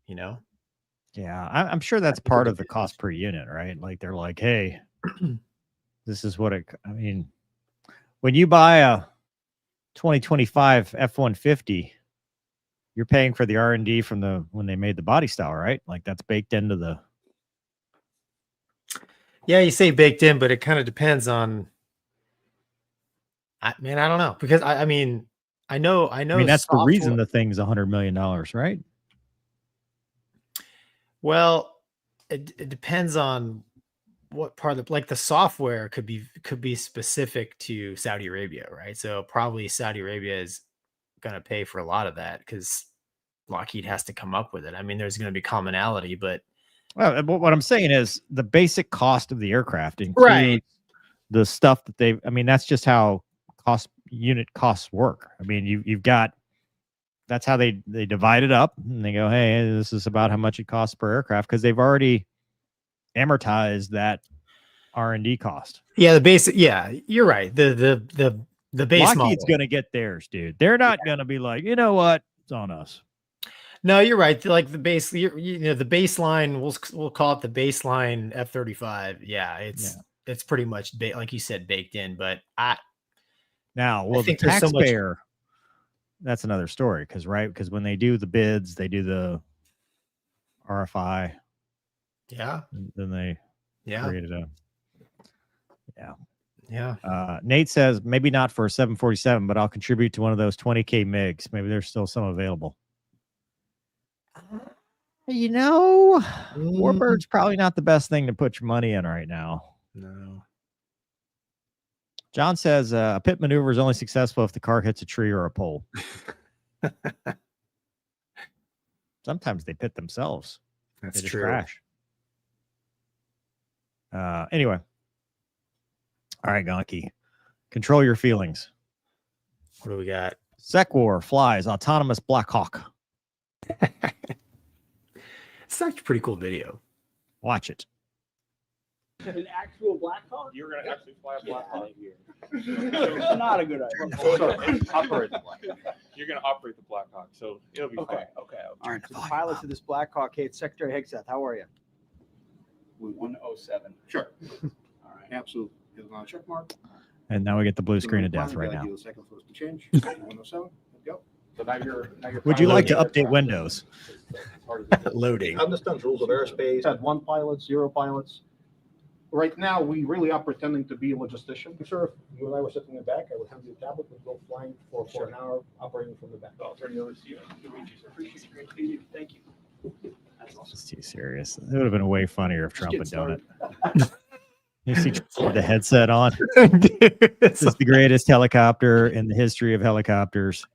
Speaker 1: Yeah, I'm sure that's part of the cost per unit, right? Like they're like, hey, this is what I mean, when you buy a 2025 F-150, you're paying for the R&D from when they made the body style, right? Like that's baked into the.
Speaker 2: Yeah, you say baked in, but it kind of depends on. I don't know, because I mean that's
Speaker 1: the reason the thing's $100 million, right?
Speaker 2: Well, it depends on what part of the software could be specific to Saudi Arabia, right? So probably Saudi Arabia is going to pay for a lot of that because Lockheed has to come up with it. I mean, there's going to be commonality, but
Speaker 1: what I'm saying is the basic cost of the aircraft includes the stuff that that's just how unit costs work. I mean, you've got, that's how they divide it up and they go, hey, this is about how much it costs per aircraft because they've already amortized that R&D cost.
Speaker 2: Yeah, the basic. Yeah, you're right. The base
Speaker 1: Lockheed's going to get theirs, dude. They're not going to be like, you know what, it's on us.
Speaker 2: No, you're right. Like the base, the baseline. We'll call it the baseline F-35. Yeah, it's pretty much like you said, baked in. But the
Speaker 1: taxpayer. That's another story, because when they do the bids, they do the RFI.
Speaker 2: Yeah.
Speaker 1: Then they create it.
Speaker 2: Yeah.
Speaker 1: Nate says maybe not for a 747, but I'll contribute to one of those 20K MiGs. Maybe there's still some available. Warbird's probably not the best thing to put your money in right now.
Speaker 2: No.
Speaker 1: John says a pit maneuver is only successful if the car hits a tree or a pole. Sometimes they pit themselves.
Speaker 2: That's
Speaker 1: they
Speaker 2: true.
Speaker 1: Crash. Anyway. All right, Gonky. Control your feelings.
Speaker 2: What do we got?
Speaker 1: SecWar flies autonomous Black Hawk.
Speaker 2: It's actually a pretty cool video.
Speaker 1: Watch it.
Speaker 4: An actual Black Hawk?
Speaker 5: You're going to actually fly a Black Hawk here.
Speaker 4: Not a good idea.
Speaker 5: Operate the Black Hawk. You're going to operate the Black Hawk, so it'll be fine.
Speaker 4: Okay. All right, so the pilot to this Black Hawk. Hey, it's Secretary Hegseth. How are you?
Speaker 5: 107.
Speaker 4: Sure. All right. Absolutely. Hit it on a check mark.
Speaker 1: And now we get the blue screen of death right now.
Speaker 4: Second for us to change. 107. Let's go.
Speaker 5: So now you're
Speaker 1: Would you like to update Windows?
Speaker 5: part of the
Speaker 2: Loading.
Speaker 6: Understands rules of airspace. Had 1 pilot, 0 pilots. Right now, we really are pretending to be a logistician. I'm sure if you and I were sitting in the back, I would hand you a tablet, we'd go flying for an hour, operating from the back.
Speaker 5: I'll turn you over to you.
Speaker 4: Appreciate it. Great to meet you. Thank you. That's awesome.
Speaker 1: It's too serious. It would have been way funnier if Trump
Speaker 4: getting
Speaker 1: had done
Speaker 4: started.
Speaker 1: it. You see Trump with the headset on.
Speaker 2: Dude,
Speaker 1: This is the greatest helicopter in the history of helicopters.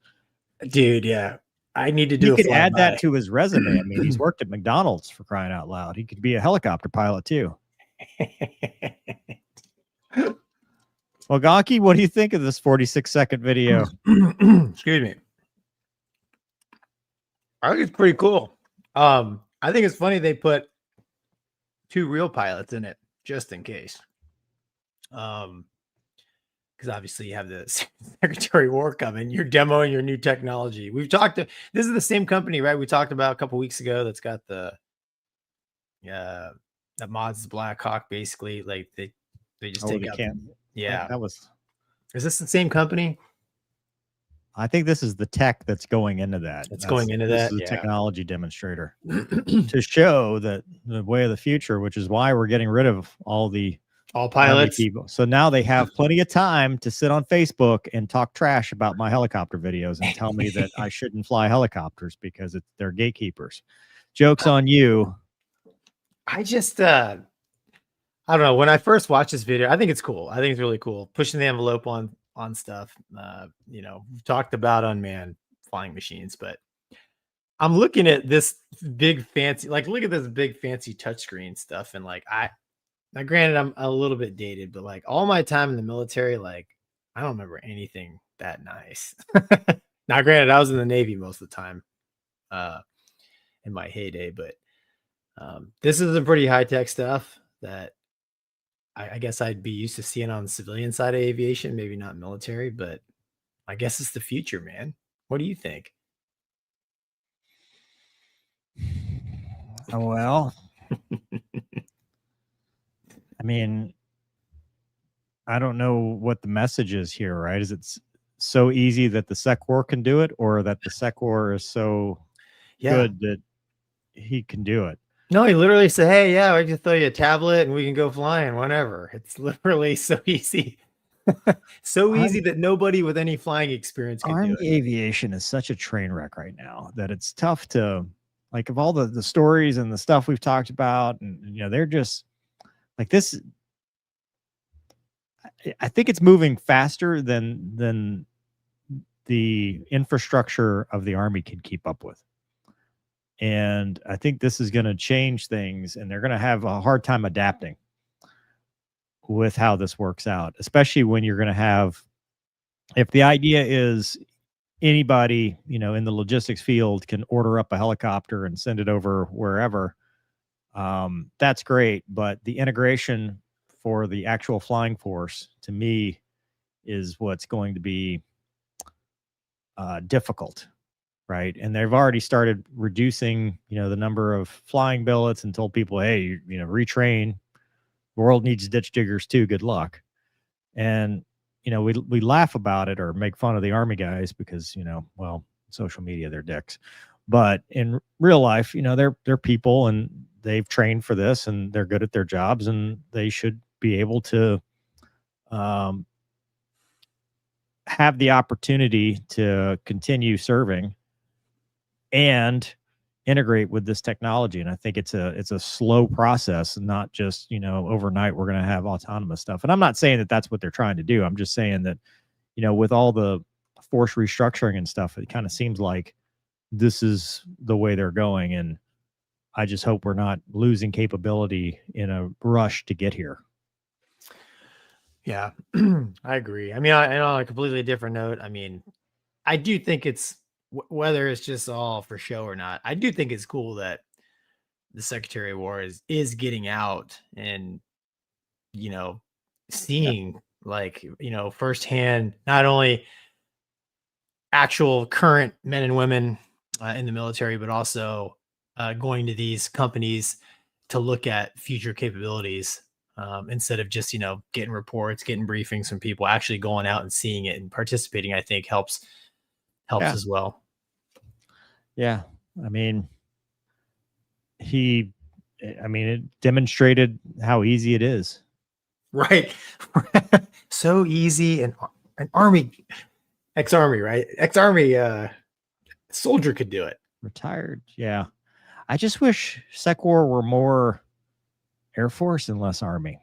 Speaker 2: yeah. I need to do
Speaker 1: You
Speaker 2: a
Speaker 1: could add
Speaker 2: flyby.
Speaker 1: that to his resume. I mean, he's worked at McDonald's, for crying out loud. He could be a helicopter pilot too. Well, Gonky, what do you think of this 46-second video?
Speaker 2: Excuse me. I think it's pretty cool. I think it's funny they put 2 real pilots in it just in case. Because obviously you have the Secretary of War coming. You're demoing your new technology. We've talked to this is the same company, right? We talked about a couple weeks ago that's got the that mods the Black Hawk basically. Like they just take out. Yeah.
Speaker 1: That was.
Speaker 2: Is this the same company?
Speaker 1: I think this is the tech that's going into that.
Speaker 2: It's going into that.
Speaker 1: This is a
Speaker 2: Yeah.
Speaker 1: technology demonstrator to show that the way of the future, which is why we're getting rid of all the
Speaker 2: All
Speaker 1: Army
Speaker 2: pilots.
Speaker 1: people. So now they have plenty of time to sit on Facebook and talk trash about my helicopter videos and tell me that I shouldn't fly helicopters because they're gatekeepers. Joke's on you.
Speaker 2: I just I don't know. When I first watched this video, I think it's cool. I think it's really cool. Pushing the envelope on stuff. We've talked about unmanned flying machines, but I'm looking at this big fancy, like look at this big fancy touchscreen stuff. And like now granted, I'm a little bit dated, but like all my time in the military, like I don't remember anything that nice. Now granted, I was in the Navy most of the time in my heyday, but this is some pretty high-tech stuff that I guess I'd be used to seeing on the civilian side of aviation, maybe not military, but I guess it's the future, man. What do you think?
Speaker 1: Well, I mean, I don't know what the message is here, right? Is it so easy that the SecWar can do it, or that the SecWar is so good that he can do it?
Speaker 2: No, he literally said, "Hey, yeah, I can throw you a tablet and we can go flying whenever." It's literally so easy. So easy that nobody with any flying experience can do
Speaker 1: Army
Speaker 2: it.
Speaker 1: aviation is such a train wreck right now that it's tough to, like, of all the stories and the stuff we've talked about, and they're just like this. I think it's moving faster than the infrastructure of the Army can keep up with. And I think this is going to change things, and they're going to have a hard time adapting with how this works out, especially when you're going to have, if the idea is anybody, in the logistics field can order up a helicopter and send it over wherever, that's great. But the integration for the actual flying force, to me, is what's going to be difficult. Right. And they've already started reducing, the number of flying billets and told people, hey, retrain. The world needs ditch diggers too. Good luck. And, we laugh about it or make fun of the Army guys because, well, social media, they're dicks. But in real life, they're people and they've trained for this and they're good at their jobs and they should be able to have the opportunity to continue serving and integrate with this technology. And I think it's a slow process, not just, overnight we're going to have autonomous stuff. And I'm not saying that that's what they're trying to do. I'm just saying that, with all the force restructuring and stuff, it kind of seems like this is the way they're going. And I just hope we're not losing capability in a rush to get here.
Speaker 2: Yeah, I agree. I mean, on a completely different note, I mean, I do think it's whether it's just all for show or not. I do think it's cool that the Secretary of War is getting out and seeing firsthand not only actual current men and women in the military, but also going to these companies to look at future capabilities. Instead of just, getting reports, getting briefings from people, actually going out and seeing it and participating, I think helps as well.
Speaker 1: Yeah. I mean, I mean, it demonstrated how easy it is.
Speaker 2: Right. So easy. And an army, ex-army, right? Ex-army soldier could do it.
Speaker 1: Retired. Yeah. I just wish Sec War were more Air Force and less Army.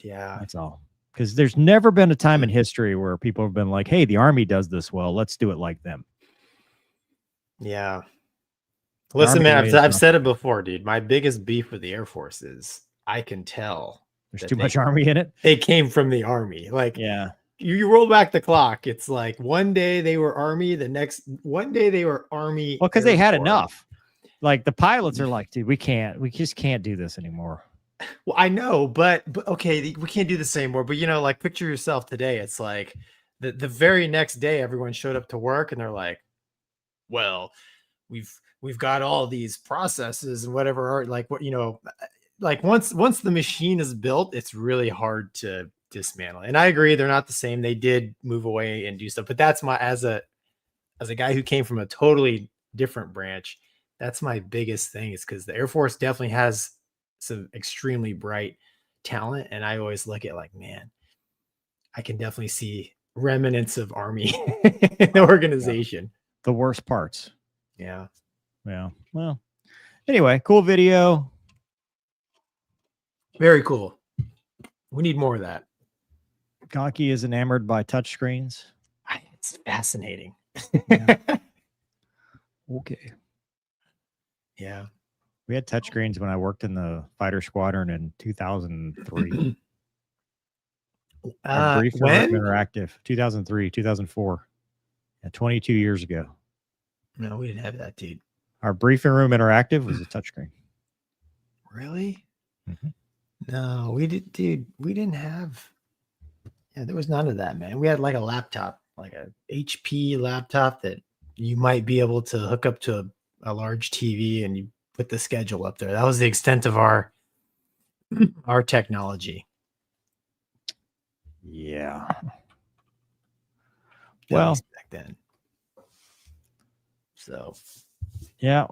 Speaker 2: Yeah.
Speaker 1: That's all. Because there's never been a time in history where people have been like, hey, the Army does this well. Let's do it like them.
Speaker 2: Yeah.
Speaker 1: The
Speaker 2: Listen,
Speaker 1: Army
Speaker 2: man,
Speaker 1: way is
Speaker 2: I've
Speaker 1: not-
Speaker 2: said it before, dude. My biggest beef with the Air Force is I can tell
Speaker 1: There's
Speaker 2: that
Speaker 1: too much Army in it.
Speaker 2: they came from the Army. Like,
Speaker 1: Yeah.
Speaker 2: you roll back the clock. It's like one day they were Army, the next one day they were Army.
Speaker 1: Well, because they
Speaker 2: Air
Speaker 1: had
Speaker 2: Force.
Speaker 1: enough. Like the pilots are like, dude, we just can't do this anymore.
Speaker 2: Well, I know, but okay, we can't do this anymore. But you know, like picture yourself today. It's like the very next day, everyone showed up to work and they're like, "Well, we've got all these processes and whatever are like what you know, like once the machine is built, it's really hard to dismantle." And I agree, they're not the same. They did move away and do stuff, but that's my as a guy who came from a totally different branch. That's my biggest thing is because the Air Force definitely has some extremely bright talent. And I always look at like, man, I can definitely see remnants of Army in the organization.
Speaker 1: The worst parts.
Speaker 2: Yeah.
Speaker 1: Yeah. Well, anyway, cool video.
Speaker 2: Very cool. We need more of that.
Speaker 1: Gonky is enamored by touchscreens.
Speaker 2: It's fascinating.
Speaker 1: Okay.
Speaker 2: Yeah.
Speaker 1: We had touchscreens when I worked in the fighter squadron in 2003. Our briefing room
Speaker 2: When?
Speaker 1: interactive, 2003, 2004. Yeah, 22 years ago.
Speaker 2: No, we didn't have that, dude.
Speaker 1: Our briefing room interactive was a touchscreen.
Speaker 2: Really?
Speaker 1: Mhm.
Speaker 2: No, we did, dude. We didn't have. Yeah, there was none of that, man. We had like a laptop, like a HP laptop that you might be able to hook up to a large TV and you put the schedule up there. That was the extent of our technology.
Speaker 1: Yeah.
Speaker 2: at
Speaker 1: Well,
Speaker 2: least back then. So
Speaker 1: yeah.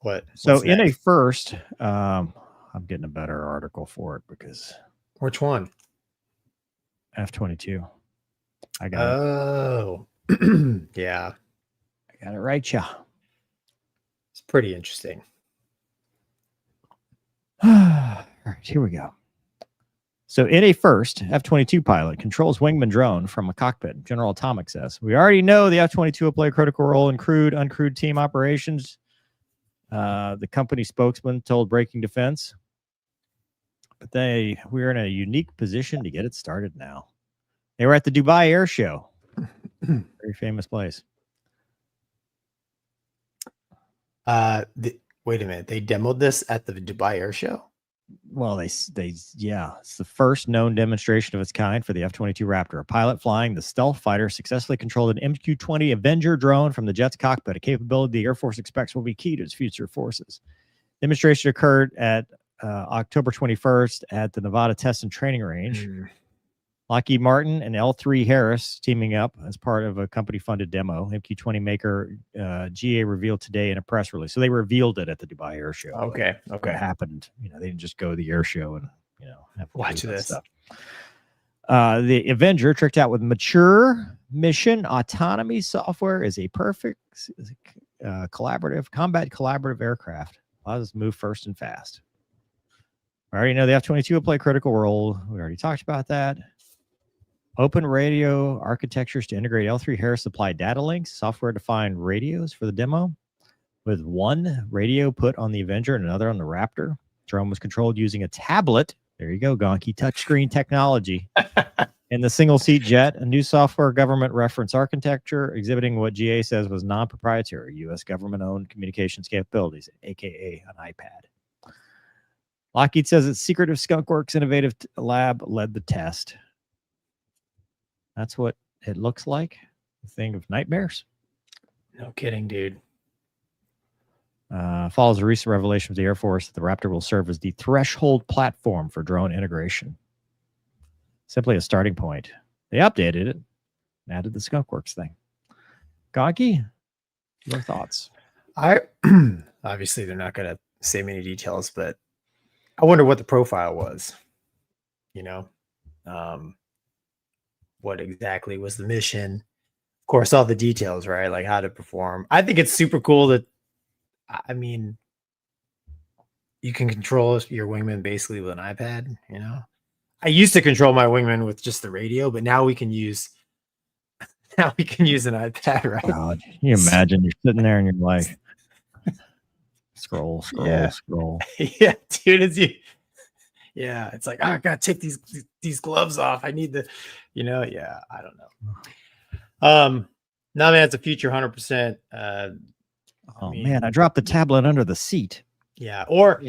Speaker 2: what?
Speaker 1: So
Speaker 2: What's
Speaker 1: in a
Speaker 2: next?
Speaker 1: first, I'm getting a better article for it because
Speaker 2: Which one?
Speaker 1: F-22. I got it.
Speaker 2: Oh, yeah,
Speaker 1: I got it right, yeah.
Speaker 2: it's pretty interesting.
Speaker 1: All right, here we go. So in a first, F-22 pilot controls wingman drone from a cockpit. General Atomics says, we already know the F-22 will play a critical role in crewed, uncrewed team operations. The company spokesman told Breaking Defense. But we're in a unique position to get it started now. They were at the Dubai Air Show. Very famous place.
Speaker 2: Wait a minute. They demoed this at the Dubai Air Show?
Speaker 1: Well, yeah, it's the first known demonstration of its kind for the F-22 Raptor. A pilot flying the stealth fighter successfully controlled an MQ-20 Avenger drone from the jet's cockpit, a capability the Air Force expects will be key to its future forces. Demonstration occurred at October 21st at the Nevada Test and Training Range. Lockheed Martin and L3 Harris teaming up as part of a company-funded demo. MQ-20 maker GA revealed today in a press release. So they revealed it at the Dubai Air Show.
Speaker 2: Okay.
Speaker 1: What happened? They didn't just go to the air show and have to
Speaker 2: Watch
Speaker 1: do that
Speaker 2: this.
Speaker 1: stuff. The Avenger, tricked out with mature mission autonomy software, is a perfect combat collaborative aircraft. Allows us to move first and fast. We already know the F-22 will play a critical role. We already talked about that. Open radio architectures to integrate L3 Harris supply data links, software-defined radios for the demo, with one radio put on the Avenger and another on the Raptor. Drone was controlled using a tablet. There you go, Gonky, touchscreen technology. In the single-seat jet, a new software government reference architecture exhibiting what GA says was non-proprietary U.S. government-owned communications capabilities, a.k.a. an iPad. Lockheed says its secretive Skunkworks innovative lab led the test. That's what it looks like. A thing of nightmares.
Speaker 2: No kidding, dude.
Speaker 1: Follows a recent revelation of the Air Force that the Raptor will serve as the threshold platform for drone integration. Simply a starting point. They updated it and added the Skunkworks thing. Gonky, your thoughts?
Speaker 2: I Obviously, they're not going to say many details, but I wonder what the profile was. You know, what exactly was the mission? Of course, all the details, right? Like how to perform. I think it's super cool that, I mean, you can control your wingman basically with an iPad. You know, I used to control my wingman with just the radio, but now we can use an iPad, right?
Speaker 1: God, can you imagine you're sitting there and you're like, scroll,
Speaker 2: Yeah.
Speaker 1: scroll.
Speaker 2: Yeah, dude, yeah, it's like, I gotta take these gloves off. I need the, yeah, I don't know. No, man, it's a future 100%.
Speaker 1: Oh man, I dropped the tablet under the seat.
Speaker 2: Yeah, or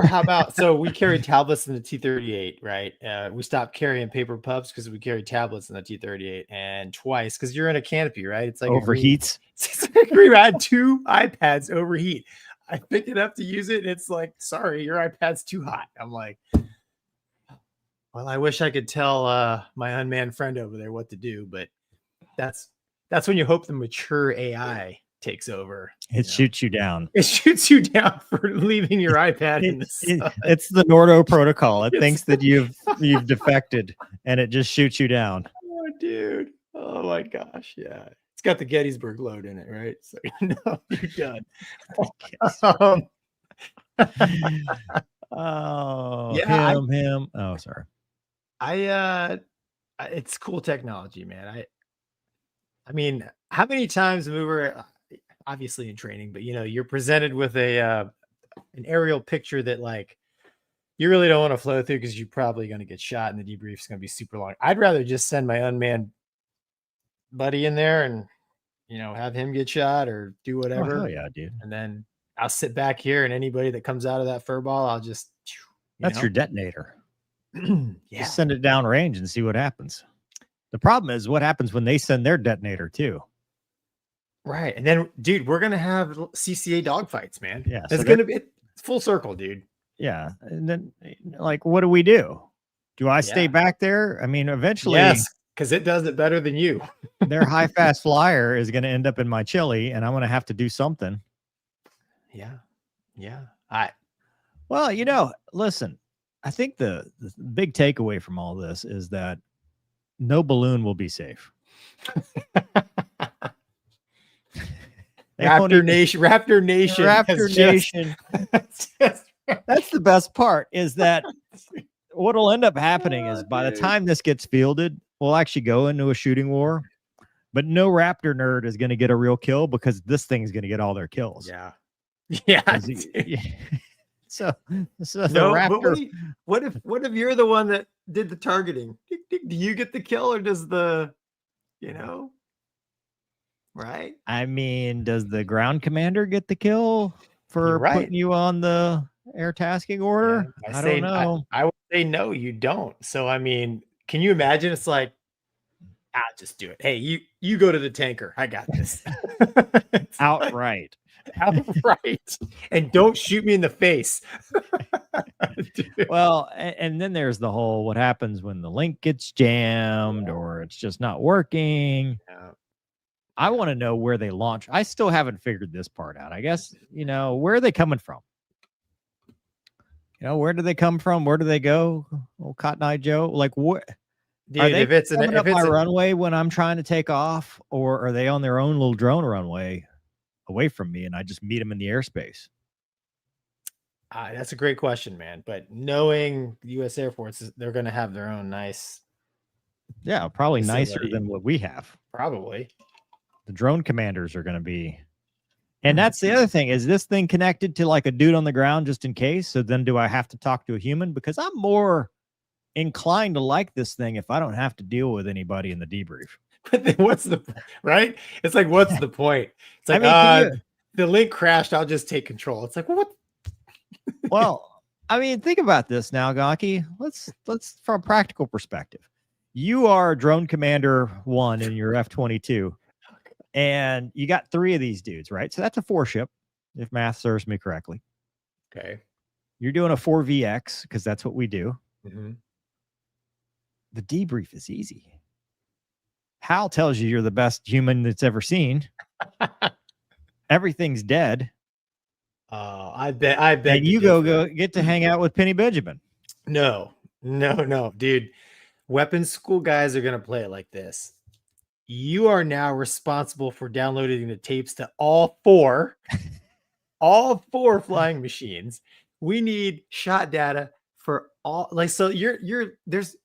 Speaker 2: how about, so we carry tablets in the T-38, right? We stopped carrying paper pups because we carry tablets in the T-38, and twice because you're in a canopy, right? It's like
Speaker 1: Overheats.
Speaker 2: I had 2 iPads overheat. I pick it up to use it, and it's like, sorry, your iPad's too hot. I'm like, well, I wish I could tell my unmanned friend over there what to do, but that's when you hope the mature AI takes over.
Speaker 1: It shoots you down.
Speaker 2: It shoots you down for leaving your iPad in the sun.
Speaker 1: It's the Nordo protocol. It thinks that you've defected, and it just shoots you down.
Speaker 2: Oh, dude. Oh my gosh. Yeah. It's got the Gettysburg load in it, right? So no, you're done.
Speaker 1: Oh,
Speaker 2: yeah,
Speaker 1: him. Oh, sorry.
Speaker 2: It's cool technology, man. I mean, how many times we were obviously in training, but you're presented with an aerial picture that like you really don't want to flow through because you're probably going to get shot and the debrief is going to be super long. I'd rather just send my unmanned buddy in there and have him get shot or do whatever.
Speaker 1: Oh, hell yeah, dude.
Speaker 2: And then I'll sit back here, and anybody that comes out of that fur ball, I'll just
Speaker 1: that's your detonator.
Speaker 2: Yeah.
Speaker 1: Just send it down range and see what happens. The problem is what happens when they send their detonator too.
Speaker 2: Right. And then, dude, we're going to have CCA dogfights, man.
Speaker 1: Yeah.
Speaker 2: It's going to be full circle, dude.
Speaker 1: Yeah. And then, like, what do we do? Do I stay back there? I mean, eventually.
Speaker 2: Yes, because it does it better than you.
Speaker 1: Their high fast flyer is going to end up in my chili, and I'm going to have to do something.
Speaker 2: Yeah. Yeah.
Speaker 1: Well, listen, I think the big takeaway from all this is that no balloon will be safe.
Speaker 2: Raptor Nation.
Speaker 1: That's the best part, is that what'll end up happening is by the time this gets fielded, we'll actually go into a shooting war, but no Raptor nerd is going to get a real kill because this thing is going to get all their kills.
Speaker 2: Yeah. Yeah.
Speaker 1: So
Speaker 2: no,
Speaker 1: the Raptor.
Speaker 2: What if you're the one that did the targeting? Do you get the kill, or does the, right?
Speaker 1: I mean, does the ground commander get the kill for putting you on the air tasking order?
Speaker 2: Yeah,
Speaker 1: I don't know.
Speaker 2: I would say no, you don't. So I mean, can you imagine? It's like, just do it. Hey, you go to the tanker. I got this.
Speaker 1: Outright.
Speaker 2: Outright. And don't shoot me in the face.
Speaker 1: Well, and then there's the whole what happens when the link gets jammed or it's just not working.
Speaker 2: Yeah.
Speaker 1: I want to know where they launch. I still haven't figured this part out. I guess, where are they coming from? Where do they come from? Where do they go? Old Cotton Eye Joe. Like, what?
Speaker 2: Dude,
Speaker 1: are they
Speaker 2: if it's
Speaker 1: coming up my runway when I'm trying to take off, or are they on their own little drone runway away from me and I just meet them in the airspace?
Speaker 2: That's a great question, man. But knowing the U.S. Air Force, they're going to have their own nice.
Speaker 1: Yeah, probably
Speaker 2: facility.
Speaker 1: Nicer than what we have.
Speaker 2: Probably.
Speaker 1: The drone commanders are going to be. And that's the other thing. Is this thing connected to like a dude on the ground just in case? So then do I have to talk to a human? Because I'm more inclined to like this thing if I don't have to deal with anybody in the debrief.
Speaker 2: But then what's the right? It's like, what's the point? It's like, the link crashed. I'll just take control. It's like, what?
Speaker 1: Well, I mean, think about this now, Gonky. Let's from a practical perspective. You are drone commander 1 in your F-22, and you got 3 of these dudes, right? So that's a 4-ship, if math serves me correctly.
Speaker 2: Okay.
Speaker 1: You're doing a 4VX because that's what we do.
Speaker 2: Mm-hmm.
Speaker 1: The debrief is easy. Hal tells you you're the best human that's ever seen. Everything's dead.
Speaker 2: I bet.
Speaker 1: And you go get to hang out with Penny Benjamin.
Speaker 2: No, dude. Weapons school guys are gonna play it like this. You are now responsible for downloading the tapes to all four flying machines. We need shot data for all. Like, so there's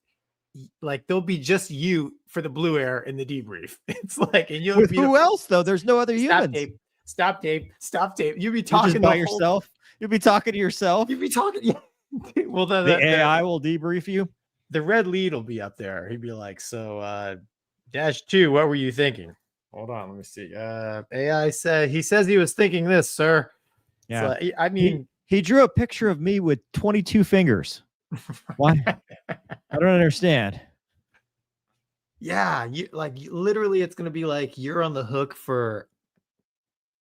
Speaker 2: like there'll be just you for the blue air in the debrief. It's like, and you'll
Speaker 1: With
Speaker 2: be
Speaker 1: who else though? There's no other humans.
Speaker 2: Stop tape. You'll be
Speaker 1: You're
Speaker 2: talking
Speaker 1: just by
Speaker 2: the whole-
Speaker 1: yourself. You'll be talking to yourself.
Speaker 2: You'll be talking. Yeah. Well,
Speaker 1: The AI will debrief you.
Speaker 2: the red lead will be up there. He'd be like, so -2, what were you thinking? Hold on, let me see. AI said he says he was thinking this, sir.
Speaker 1: Yeah.
Speaker 2: So, I mean,
Speaker 1: He drew a picture of me with 22 fingers. Why? I don't understand.
Speaker 2: yeah, literally it's gonna be like you're on the hook for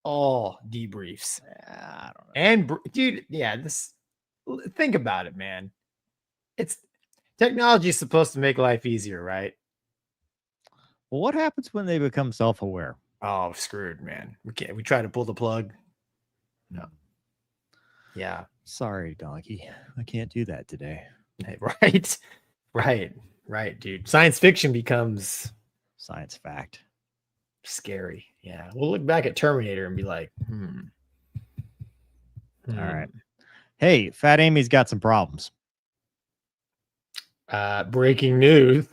Speaker 2: all debriefs.
Speaker 1: I don't know.
Speaker 2: And dude, yeah, think about it, man. It's technology is supposed to make life easier, right?
Speaker 1: Well, what happens when they become self-aware?
Speaker 2: Oh, screwed, man. We try to pull the plug. No. Yeah.
Speaker 1: Sorry, Gonky. I can't do that today.
Speaker 2: Right, dude. Science fiction becomes
Speaker 1: Science fact.
Speaker 2: scary. Yeah. We'll look back at Terminator and be like,
Speaker 1: All right. Hey, Fat Amy's got some problems.
Speaker 2: Breaking news.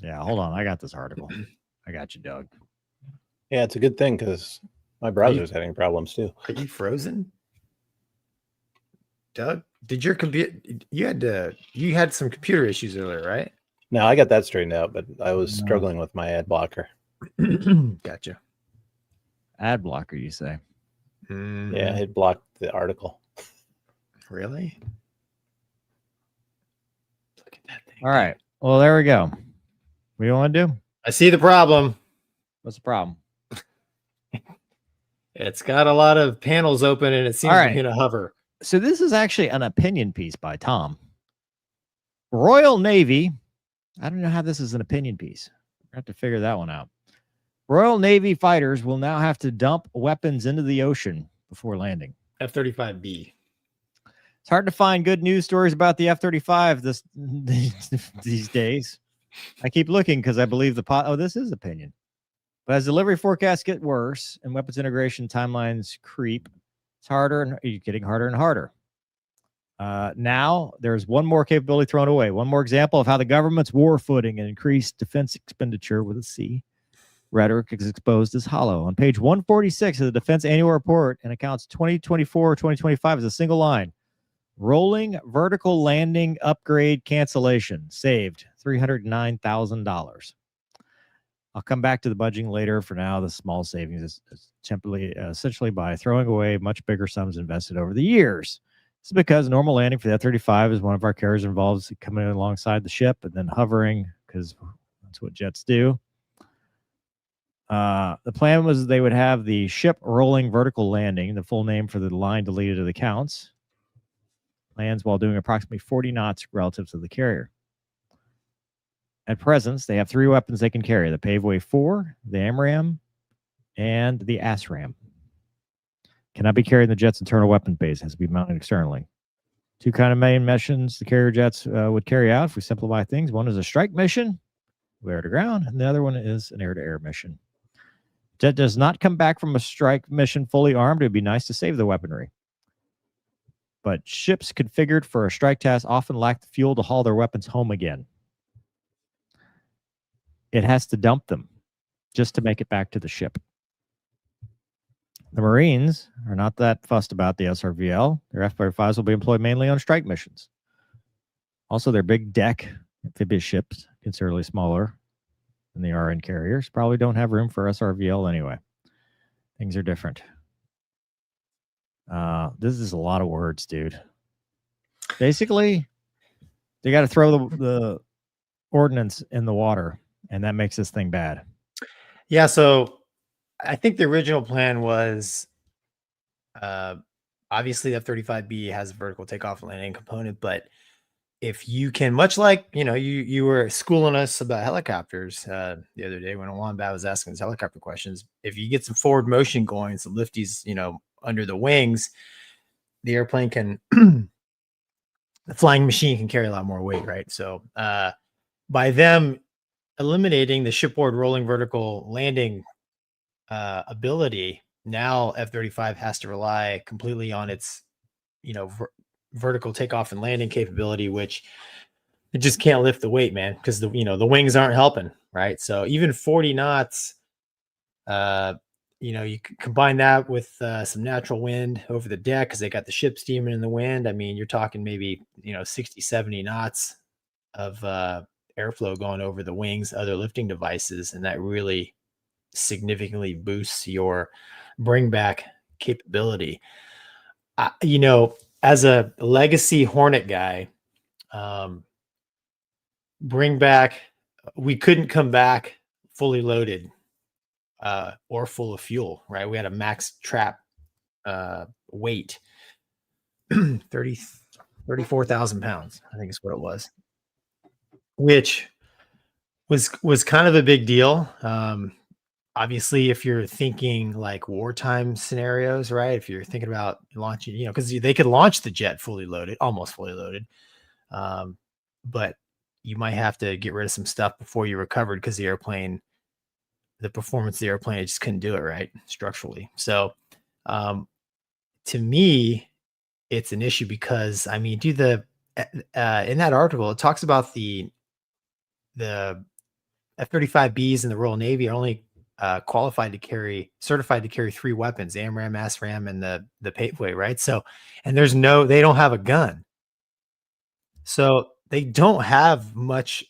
Speaker 1: Yeah, hold on. I got this article. I got you, Doug.
Speaker 3: Yeah, it's a good thing because my browser's having problems too.
Speaker 2: Are you frozen? Doug, did your computer you had some computer issues earlier, right?
Speaker 3: No, I got that straightened out, but I was struggling with my ad blocker.
Speaker 2: Gotcha.
Speaker 1: Ad blocker, you say?
Speaker 3: Yeah, it blocked the article.
Speaker 2: Really? Look at that thing.
Speaker 1: All right. Well, there we go. What do you want to do?
Speaker 2: I see the problem.
Speaker 1: What's the problem?
Speaker 2: It's got a lot of panels open and it seems
Speaker 1: All
Speaker 2: to
Speaker 1: right.
Speaker 2: be in a hover.
Speaker 1: So this is actually an opinion piece by Tom. Royal Navy. I don't know how this is an opinion piece. I have to figure that one out. Royal Navy fighters will now have to dump weapons into the ocean before landing.
Speaker 2: F-35B.
Speaker 1: It's hard to find good news stories about the F-35 these days. I keep looking because I believe this is opinion. But as delivery forecasts get worse and weapons integration timelines creep, it's harder and getting harder and harder. Now there's one more capability thrown away. One more example of how the government's war footing and increased defense expenditure with a C rhetoric is exposed as hollow. On page 146 of the Defense Annual Report and accounts 2024-2025 as a single line. Rolling vertical landing upgrade cancellation saved $309,000. I'll come back to the budgeting later. For now, the small savings is essentially by throwing away much bigger sums invested over the years. This is because normal landing for the F-35 is one of our carriers involves coming alongside the ship and then hovering because that's what jets do. The plan was they would have the ship rolling vertical landing, the full name for the line deleted of the counts, lands while doing approximately 40 knots relative to the carrier. At present, they have 3 weapons they can carry: the Paveway 4, the AMRAAM, and the ASRAAM. Cannot be carried in the jet's internal weapon base. It has to be mounted externally. 2 kind of main missions the carrier jets would carry out if we simplify things. One is a strike mission, air to ground, and the other one is an air-to-air mission. Jet does not come back from a strike mission fully armed. It would be nice to save the weaponry. But ships configured for a strike task often lack the fuel to haul their weapons home again. It has to dump them just to make it back to the ship. The Marines are not that fussed about the SRVL. Their F-35s will be employed mainly on strike missions. Also, their big deck amphibious ships, considerably smaller than the RN carriers, probably don't have room for SRVL anyway. Things are different. This is a lot of words, dude. Basically, they got to throw the ordnance in the water, and that makes this thing bad.
Speaker 2: Yeah, so I think the original plan was obviously F-35B has a vertical takeoff and landing component, but if you can, much like, you were schooling us about helicopters the other day when Wombat was asking his helicopter questions, if you get some forward motion going, some lifties, under the wings, the airplane can, the flying machine can carry a lot more weight, right? So by them eliminating the shipboard rolling vertical landing ability, now F-35 has to rely completely on its, vertical takeoff and landing capability, which it just can't lift the weight, man, because the wings aren't helping, right? So even 40 knots, you combine that with some natural wind over the deck because they got the ship steaming in the wind. I mean, you're talking maybe 60, 70 knots of airflow going over the wings, other lifting devices, and that really significantly boosts your bring back capability. As a legacy Hornet guy, bring back, we couldn't come back fully loaded or full of fuel, right? We had a max trap weight, 34,000 pounds, I think is what it was, which was kind of a big deal. Obviously, if you're thinking like wartime scenarios, right? If you're thinking about launching, because they could launch the jet fully loaded, almost fully loaded, but you might have to get rid of some stuff before you recovered because the performance of the airplane, it just couldn't do it right structurally. So to me, it's an issue because, I mean, in that article, it talks about the F-35Bs in the Royal Navy are only certified to carry 3 weapons: AMRAAM, ASRAAM, and the Paveway, right? So, and they don't have a gun. So they don't have much,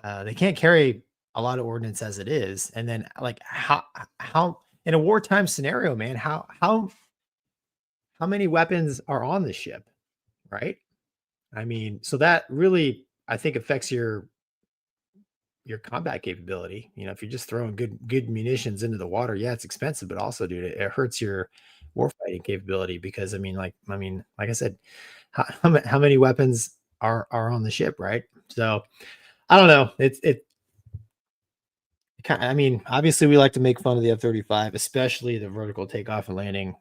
Speaker 2: they can't carry a lot of ordnance as it is. And then like how in a wartime scenario, man, how many weapons are on the ship, right? I mean, so that really, I think, affects your combat capability. If you're just throwing good munitions into the water, yeah, it's expensive, but also, dude, it hurts your warfighting capability because like I said, how many weapons are on the ship, right? So I don't know. I mean, obviously we like to make fun of the F-35, especially the vertical takeoff and landing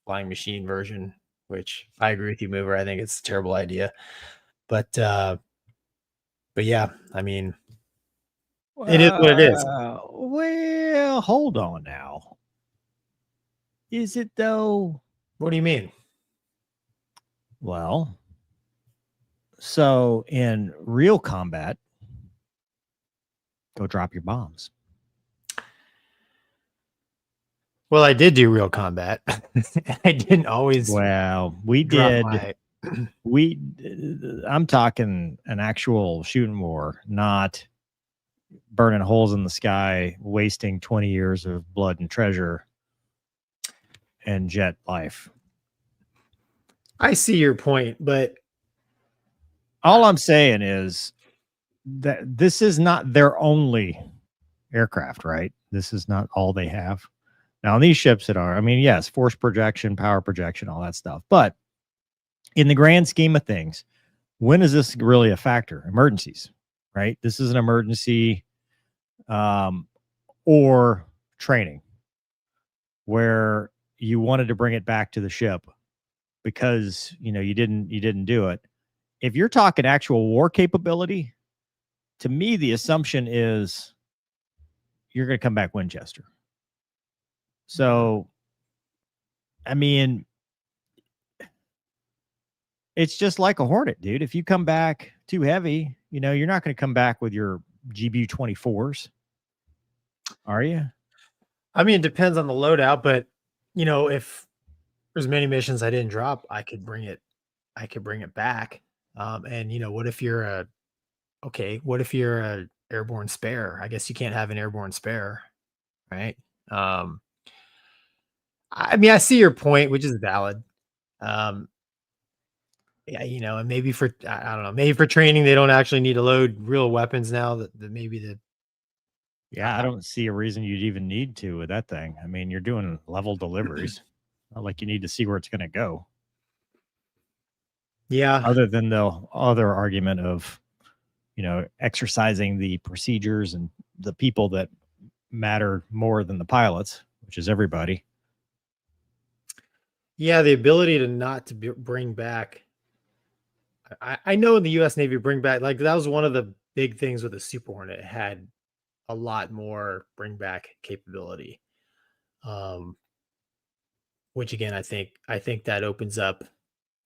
Speaker 2: flying machine version, which I agree with you, Mover. I think it's a terrible idea. But yeah, I mean, it is what it is.
Speaker 1: Well, hold on now. Is it though?
Speaker 2: What do you mean?
Speaker 1: Well, so in real combat, go drop your bombs.
Speaker 2: Well, I did do real combat. I didn't always.
Speaker 1: Well, we did. I'm talking an actual shooting war, not burning holes in the sky, wasting 20 years of blood and treasure and jet life.
Speaker 2: I see your point, but
Speaker 1: all I'm saying is that this is not their only aircraft, right? This is not all they have. Now, on these ships that are, I mean, yes, force projection, power projection, all that stuff. But in the grand scheme of things, when is this really a factor? Emergencies, right? This is an emergency or training where you wanted to bring it back to the ship because, you didn't do it. If you're talking actual war capability, to me, the assumption is you're going to come back Winchester. So, I mean, it's just like a Hornet, dude. If you come back too heavy, you're not going to come back with your GBU-24s, are you?
Speaker 2: I mean, it depends on the loadout, but if there's many missions I didn't drop, I could bring it back. And what if you're a airborne spare? I guess you can't have an airborne spare, right? I mean, I see your point, which is valid. Yeah, and maybe I don't know, maybe for training, they don't actually need to load real weapons now that maybe
Speaker 1: I don't see a reason you'd even need to with that thing. I mean, you're doing level deliveries. Not like you need to see where it's going to go.
Speaker 2: Yeah.
Speaker 1: Other than the other argument of, exercising the procedures and the people that matter more than the pilots, which is everybody.
Speaker 2: Yeah, the ability to not to bring back. I know in the U.S. Navy bring back, like that was one of the big things with the Super Hornet. It had a lot more bring back capability. Which again, I think that opens up.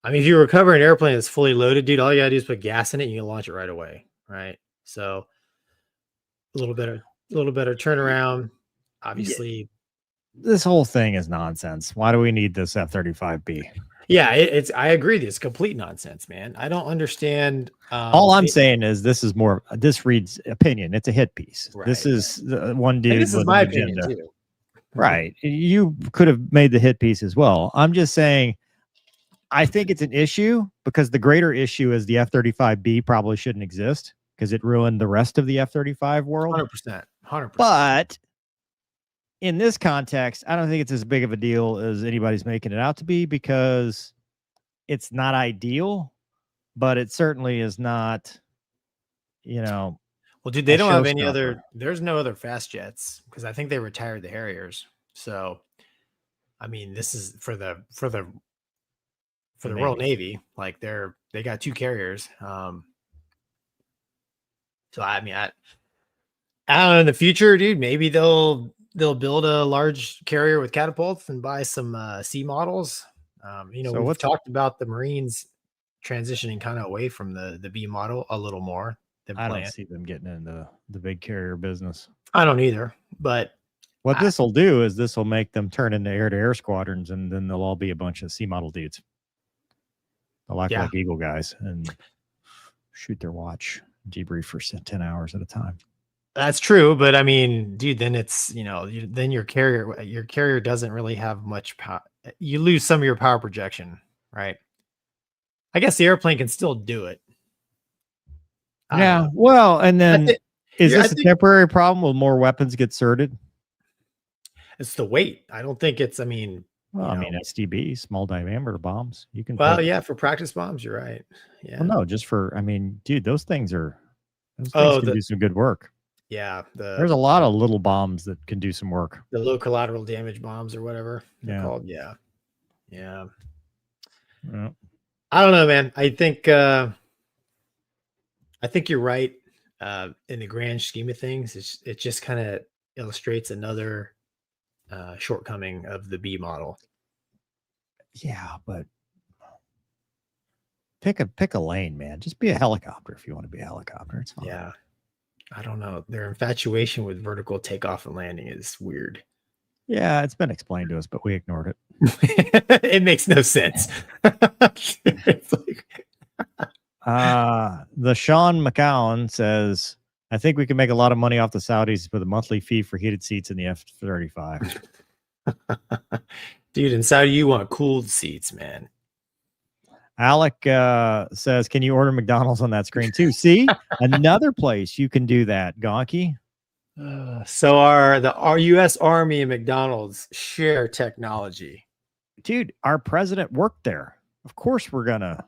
Speaker 2: I mean, if you recover an airplane that's fully loaded, dude, all you gotta do is put gas in it and you can launch it right away. Right. So a little better turnaround. Obviously,
Speaker 1: This whole thing is nonsense. Why do we need this F-35B?
Speaker 2: yeah, it's I agree. It's complete nonsense, man. I don't understand.
Speaker 1: All I'm saying is this reads opinion. It's a hit piece. This
Speaker 2: Right.
Speaker 1: is one dude
Speaker 2: And this is
Speaker 1: with
Speaker 2: my
Speaker 1: an
Speaker 2: opinion
Speaker 1: agenda.
Speaker 2: too.
Speaker 1: Right. You could have made the hit piece as well. I'm just saying, I think it's an issue because the greater issue is the F-35B probably shouldn't exist because it ruined the rest of the F-35 world.
Speaker 2: 100%.
Speaker 1: But in this context, I don't think it's as big of a deal as anybody's making it out to be because it's not ideal, but it certainly is not,
Speaker 2: Well, dude, they
Speaker 1: a
Speaker 2: don't have any
Speaker 1: showstopper.
Speaker 2: other. There's no other fast jets because I think they retired the Harriers. So, I mean, this is for the Royal Navy. Like they got 2 carriers. So I mean, I don't know, in the future, dude, maybe they'll build a large carrier with catapults and buy some C models.
Speaker 1: So
Speaker 2: We've talked about the Marines transitioning kind of away from the B model a little more than
Speaker 1: I
Speaker 2: planned.
Speaker 1: don't see them getting into the big carrier business.
Speaker 2: I don't either, but
Speaker 1: What this will do is this will make them turn into air-to-air squadrons, and then they'll all be a bunch of C model dudes. They'll act like Eagle guys and shoot their watch, debrief for 10 hours at a time.
Speaker 2: that's true. But I mean, dude, then it's then your carrier doesn't really have much power. You lose some of your power projection, right? I guess the airplane can still do it.
Speaker 1: Yeah. Well, and then is
Speaker 2: I
Speaker 1: this a temporary problem? Will more weapons get certed?
Speaker 2: It's the weight. I don't think it's. I mean,
Speaker 1: Well, I mean, SDB, small diameter bombs. You can.
Speaker 2: Well, yeah, for practice bombs, you're right. Yeah.
Speaker 1: Well, no, just for. I mean, dude, those things can do some good work.
Speaker 2: Yeah.
Speaker 1: There's a lot of little bombs that can do some work.
Speaker 2: The low collateral damage bombs or whatever they're
Speaker 1: Yeah.
Speaker 2: called. Yeah. Yeah.
Speaker 1: Yeah.
Speaker 2: I don't know, man. I think you're right. In the grand scheme of things, it just kind of illustrates another shortcoming of the B model.
Speaker 1: Yeah, but pick a lane, man. Just be a helicopter if you want to be a helicopter. It's fine.
Speaker 2: Yeah. I don't know. Their infatuation with vertical takeoff and landing is weird.
Speaker 1: Yeah, it's been explained to us, but we ignored it.
Speaker 2: It makes no sense. It's like...
Speaker 1: The Sean McCown says, I think we can make a lot of money off the Saudis with a monthly fee for heated seats in the F-35.
Speaker 2: Dude, in Saudi, you want cooled seats, man.
Speaker 1: Alec says, can you order McDonald's on that screen too? See, another place you can do that, Gonky.
Speaker 2: So our U.S. Army and McDonald's share technology.
Speaker 1: Dude, our president worked there. Of course we're going to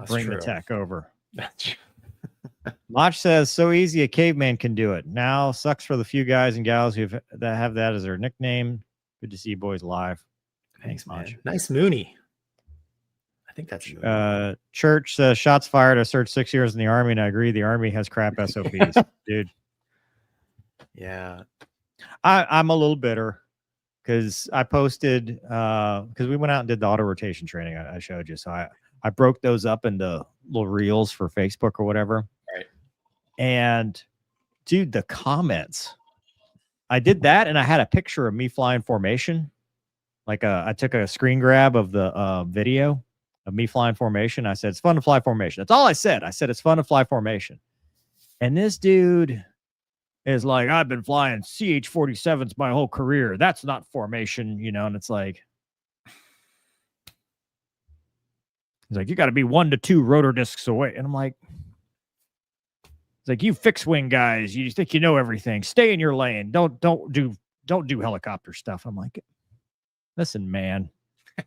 Speaker 1: bring
Speaker 2: true.
Speaker 1: the tech over.
Speaker 2: That's true.
Speaker 1: Mach says, so easy a caveman can do it. Now sucks for the few guys and gals that have that as their nickname. Good to see you boys live. Thanks, Mach.
Speaker 2: Nice Mooney. I think that's
Speaker 1: Church says, shots fired. I served 6 years in the Army, and I agree the Army has crap SOPs. Dude.
Speaker 2: Yeah.
Speaker 1: I'm a little bitter because I posted, because we went out and did the auto rotation training I showed you. So I broke those up into little reels for Facebook or whatever.
Speaker 2: Right.
Speaker 1: And dude, the comments, I did that and I had a picture of me flying formation. Like I took a screen grab of the video of me flying formation. I said, it's fun to fly formation. That's all I said. I said, it's fun to fly formation. And this dude is like, I've been flying CH-47s my whole career. That's not formation, and it's like, he's like, you got to be 1 to 2 rotor discs away. And I'm like, it's like, you fixed wing guys, you think you know everything. Stay in your lane. Don't do helicopter stuff. I'm like, listen, man,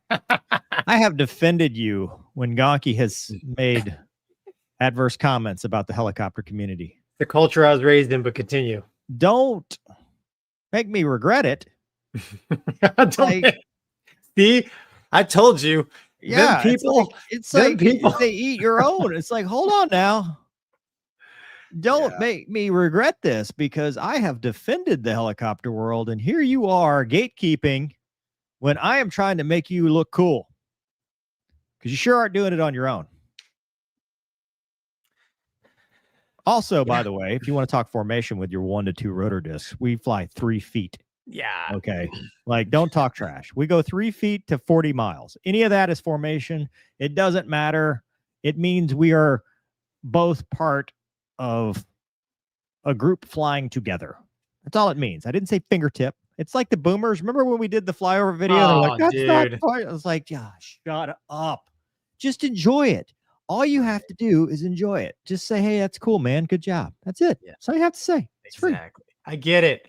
Speaker 1: I have defended you when Gonky has made adverse comments about the helicopter community.
Speaker 2: The culture I was raised in, but continue.
Speaker 1: Don't make me regret it.
Speaker 2: See, I told you.
Speaker 1: Yeah,
Speaker 2: people-
Speaker 1: it's
Speaker 2: them
Speaker 1: like
Speaker 2: people-
Speaker 1: they eat your own. It's like, hold on now. Don't make me regret this because I have defended the helicopter world, and here you are gatekeeping when I am trying to make you look cool. Because you sure aren't doing it on your own. Also, by the way, if you want to talk formation with your 1 to 2 rotor discs, we fly 3 feet.
Speaker 2: Yeah.
Speaker 1: Okay. Like, don't talk trash. We go 3 feet to 40 miles. Any of that is formation. It doesn't matter. It means we are both part of a group flying together. That's all it means. I didn't say fingertip. It's like the boomers. Remember when we did the flyover video? They're like, that's not fun. I was like, yeah, shut up. Just enjoy it. All you have to do is enjoy it. Just say, hey, that's cool, man. Good job. That's it.
Speaker 2: Yeah.
Speaker 1: That's all you have to say. It's free.
Speaker 2: Exactly. I get it.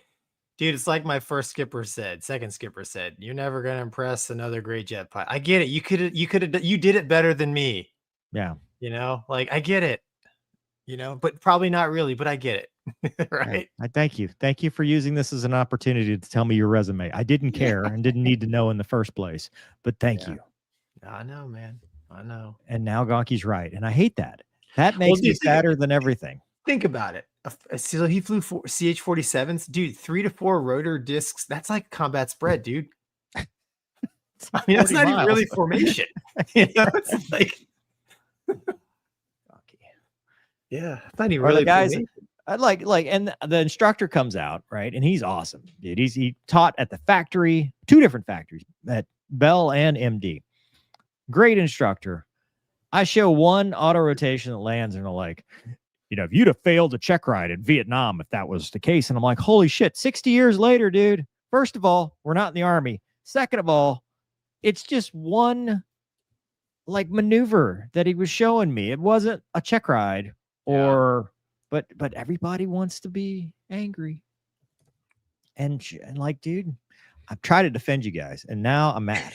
Speaker 2: Dude, it's like my second skipper said, you're never gonna impress another great jet pilot. I get it. You did it better than me.
Speaker 1: Yeah.
Speaker 2: You know, like I get it. You know, but probably not really, but I get it. Right.
Speaker 1: I thank you. Thank you for using this as an opportunity to tell me your resume. I didn't care and didn't need to know in the first place, but thank you.
Speaker 2: I know, man. I know.
Speaker 1: And now Gonky's right. And I hate that. That makes me sadder than everything.
Speaker 2: Think about it. So he flew CH-47s, dude. 3 to 4 rotor discs. That's like combat spread, dude. I mean, that's not even really formation. You know, it's like, yeah, it's not even really.
Speaker 1: The guys, I like, and the instructor comes out, right? And he's awesome, dude. He taught at the factory, 2 different factories, at Bell and MD. Great instructor. I show one auto rotation that lands, and they're like, you know, if you'd have failed a check ride in Vietnam, if that was the case. And I'm like, holy shit, 60 years later, dude. First of all, we're not in the Army. Second of all, it's just one like maneuver that he was showing me. It wasn't a check ride or, but everybody wants to be angry. And like, dude, I've tried to defend you guys, and now I'm mad.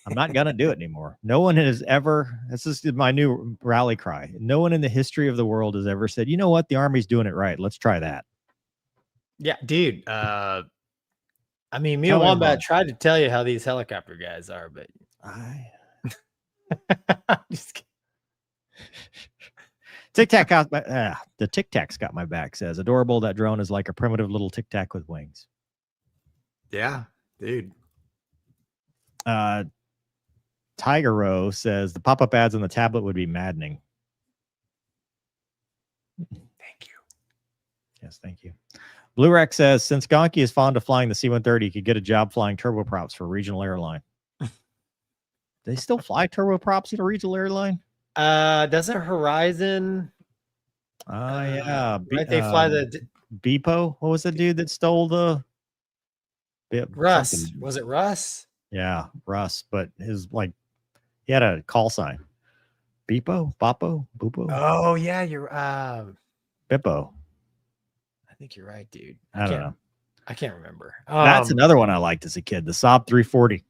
Speaker 1: I'm not going to do it anymore. No one has ever, this is my new rally cry. No one in the history of the world has ever said, you know what? The Army's doing it right. Let's try that.
Speaker 2: Yeah, dude. I mean, me and Wombat tried to tell you how these helicopter guys are, but just kidding.
Speaker 1: Tic Tac got the Tic Tac's got my back. Says adorable. That drone is like a primitive little Tic Tac with wings.
Speaker 2: Yeah, dude.
Speaker 1: Tiger Row says the pop-up ads on the tablet would be maddening.
Speaker 2: Thank you.
Speaker 1: Yes, thank you. Blue Rex says since Gonky is fond of flying the C-130, he could get a job flying turboprops for a regional airline. They still fly turboprops at a regional airline?
Speaker 2: Doesn't Horizon?
Speaker 1: Yeah.
Speaker 2: Right, they fly the
Speaker 1: Bepo. What was the dude that stole the
Speaker 2: Russ?
Speaker 1: something?
Speaker 2: Was it Russ?
Speaker 1: Yeah, Russ. But his he had a call sign. Bepo, Bopo, Bupo.
Speaker 2: Oh yeah, you're
Speaker 1: Bippo.
Speaker 2: I think you're right, dude.
Speaker 1: I don't know.
Speaker 2: I can't remember.
Speaker 1: That's another one I liked as a kid. The Saab 340.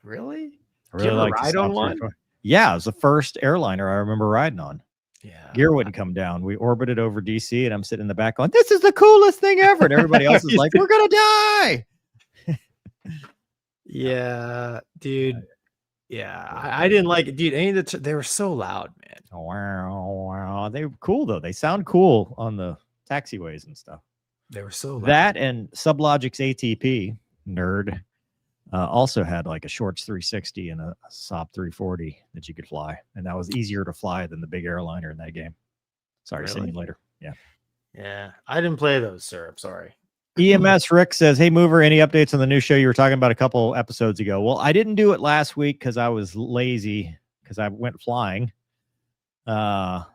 Speaker 2: Really?
Speaker 1: I really liked
Speaker 2: ride on one.
Speaker 1: Yeah, it was the first airliner I remember riding on.
Speaker 2: Yeah.
Speaker 1: Gear wouldn't come down. We orbited over DC, and I'm sitting in the back going, "This is the coolest thing ever!" And everybody else is like, "We're gonna die."
Speaker 2: Yeah, dude. Yeah, I didn't like it, dude. Any of they were so loud, man.
Speaker 1: Wow. They were cool though. They sound cool on the taxiways and stuff.
Speaker 2: They were so loud.
Speaker 1: That and Sublogic's ATP nerd also had like a Shorts 360 and a Saab 340 that you could fly, and that was easier to fly than the big airliner in that game. Sorry, see you later.
Speaker 2: Yeah, I didn't play those, sir. I'm sorry.
Speaker 1: EMS Rick says, "Hey Mover, any updates on the new show you were talking about a couple episodes ago?" Well, I didn't do it last week because I was lazy because I went flying. Got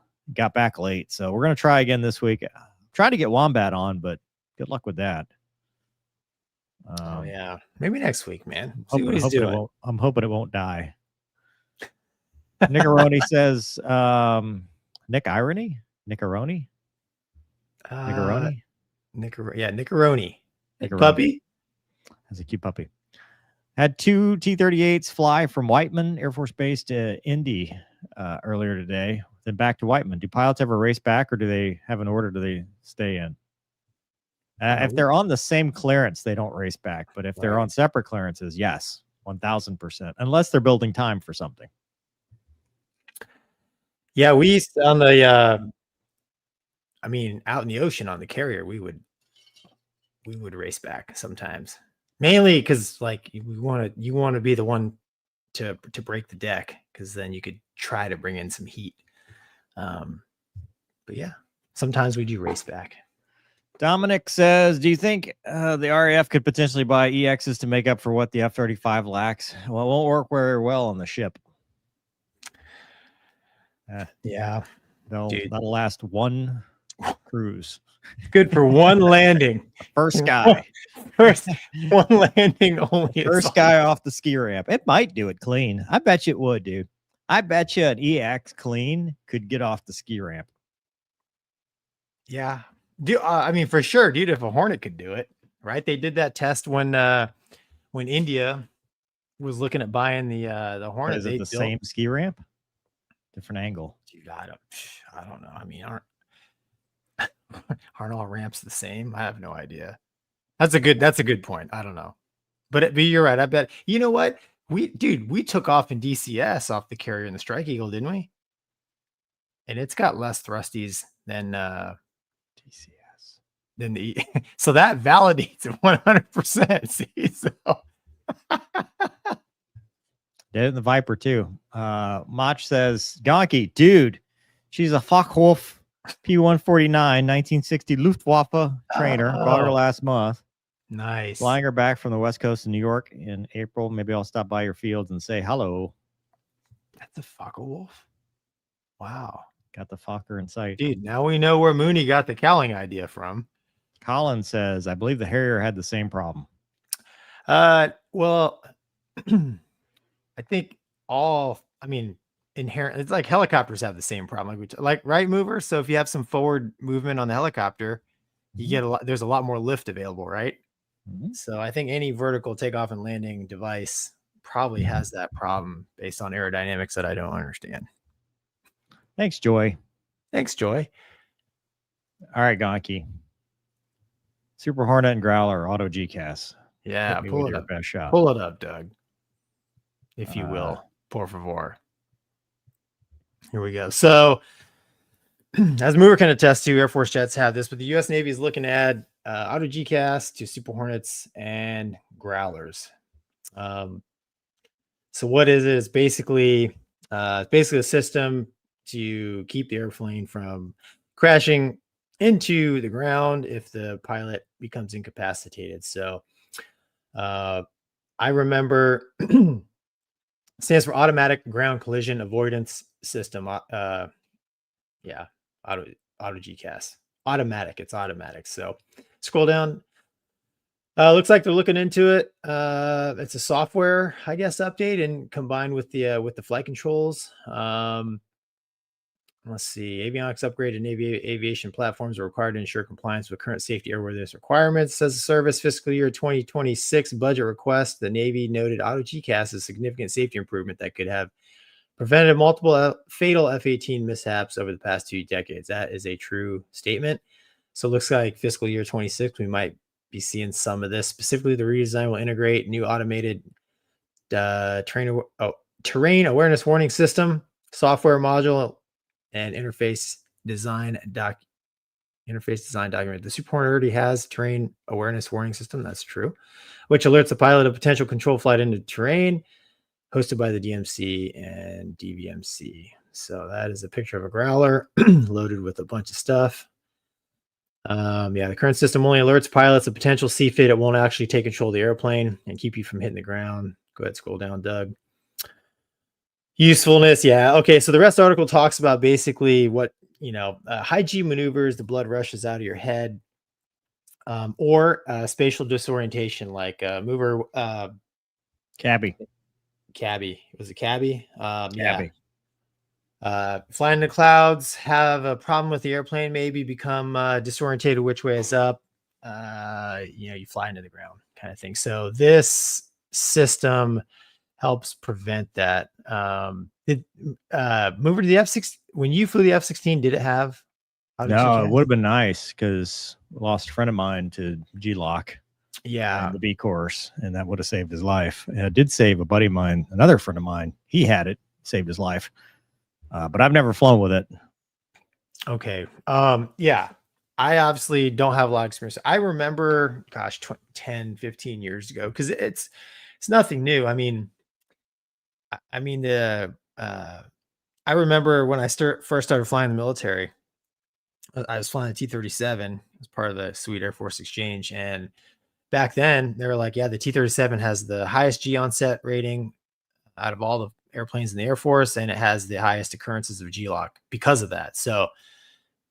Speaker 1: back late, so we're gonna try again this week. Trying to get Wombat on, but good luck with that.
Speaker 2: Oh yeah, maybe next week, man.
Speaker 1: I'm hoping it won't die. Nickaroni says, Nickaroni.
Speaker 2: Nickaroni. Puppy.
Speaker 1: That's a cute puppy. Had 2 T-38s fly from Whiteman Air Force Base to Indy earlier today, then back to Whiteman. Do pilots ever race back, or do they have an order? Do they stay in? If they're on the same clearance, they don't race back. But if they're on separate clearances, yes. 1000%, unless they're building time for something.
Speaker 2: Yeah, we used to, on the I mean, out in the ocean on the carrier, we would race back sometimes. Mainly because like you want to be the one to break the deck, because then you could try to bring in some heat. But yeah, sometimes we do race back.
Speaker 1: Dominic says, do you think the RAF could potentially buy EXs to make up for what the F-35 lacks? Well, it won't work very well on the ship.
Speaker 2: Yeah,
Speaker 1: That'll last one cruise.
Speaker 2: good for one landing.
Speaker 1: First guy.
Speaker 2: First one landing only.
Speaker 1: First guy off the ski ramp. It might do it clean. I bet you it would, dude. I bet you an EX clean could get off the ski ramp.
Speaker 2: Yeah. I mean, for sure, dude, if a Hornet could do it, right? They did that test when India was looking at buying the Hornet.
Speaker 1: Is it the same ski ramp? Different angle.
Speaker 2: Dude, I don't know. I mean, aren't all ramps the same? I have no idea. That's a good point. I don't know. But you're right. I bet. You know what? We took off in DCS off the carrier in the Strike Eagle, didn't we? And it's got less thrusties than DCS. Than the so that validates it 100%. See, so
Speaker 1: did it in the Viper too. Mach says, Gonky, dude, she's a Focke-Wulf P-149 1960 Luftwaffe trainer. Bought her last month.
Speaker 2: Nice.
Speaker 1: Flying her back from the west coast of New York in April. Maybe I'll stop by your fields and say hello.
Speaker 2: That's a Focke-Wulf. Wow.
Speaker 1: Got the Fokker in sight.
Speaker 2: Dude, now we know where Mooney got the cowling idea from.
Speaker 1: Colin says, I believe the Harrier had the same problem.
Speaker 2: Well, I think inherent, it's like helicopters have the same problem, like right mover. So if you have some forward movement on the helicopter, you get there's a lot more lift available, right? So I think any vertical takeoff and landing device probably has that problem based on aerodynamics that I don't understand.
Speaker 1: Thanks, Joy.
Speaker 2: Thanks, Joy.
Speaker 1: All right, Gonky. Super Hornet and Growler auto GCAS.
Speaker 2: Yeah, pull it up.
Speaker 1: Best shot.
Speaker 2: Pull it up, Doug, if you will, por favor. Here we go. So, as Mover can attest to, Air Force jets have this, but the U.S. Navy is looking to add auto GCAS to Super Hornets and Growlers. So what is it? It's basically a system to keep the airplane from crashing into the ground if the pilot becomes incapacitated. So I remember stands for Automatic Ground Collision Avoidance System. Auto GCAS. Automatic. It's automatic. So scroll down. Looks like they're looking into it. It's a software, I guess, update and combined with the flight controls. Let's see. Avionics upgrade and aviation platforms are required to ensure compliance with current safety airworthiness requirements. Says the service fiscal year 2026 budget request. The Navy noted auto GCAS is a significant safety improvement that could have prevented multiple fatal F-18 mishaps over the past 2 decades. That is a true statement. So it looks like fiscal year 26, we might be seeing some of this. Specifically, the redesign will integrate new automated terrain awareness warning system, software module, and interface design document. The Super Hornet already has terrain awareness warning system. That's true, which alerts the pilot of potential control flight into terrain, hosted by the DMC and DVMC. So that is a picture of a Growler loaded with a bunch of stuff. The current system only alerts pilots of potential CFIT. It won't actually take control of the airplane and keep you from hitting the ground. Go ahead, scroll down, Doug. Usefulness. Yeah. Okay. So the rest of the article talks about basically what, high G maneuvers, the blood rushes out of your head, or spatial disorientation, like mover,
Speaker 1: Cabby.
Speaker 2: Was it cabby?
Speaker 1: Cabby.
Speaker 2: Flying in the clouds, have a problem with the airplane, maybe become disorientated which way is up. You fly into the ground kind of thing. So this system helps prevent that. Mover to the F-16, when you flew the F-16, did it have?
Speaker 1: No, it would have been nice because lost a friend of mine to G-Lock.
Speaker 2: Yeah.
Speaker 1: in the B course, and that would have saved his life. And it did save a buddy of mine, another friend of mine. He had it, saved his life. But I've never flown with it.
Speaker 2: Okay. Yeah. I obviously don't have a lot of experience. I remember, gosh, 10, 15 years ago, because it's nothing new. I mean, I remember when I first started flying the military, I was flying a T-37 as part of the Sweet Air Force Exchange. And back then they were like, yeah, the T-37 has the highest G onset rating out of all the airplanes in the Air Force, and it has the highest occurrences of G-lock because of that. So,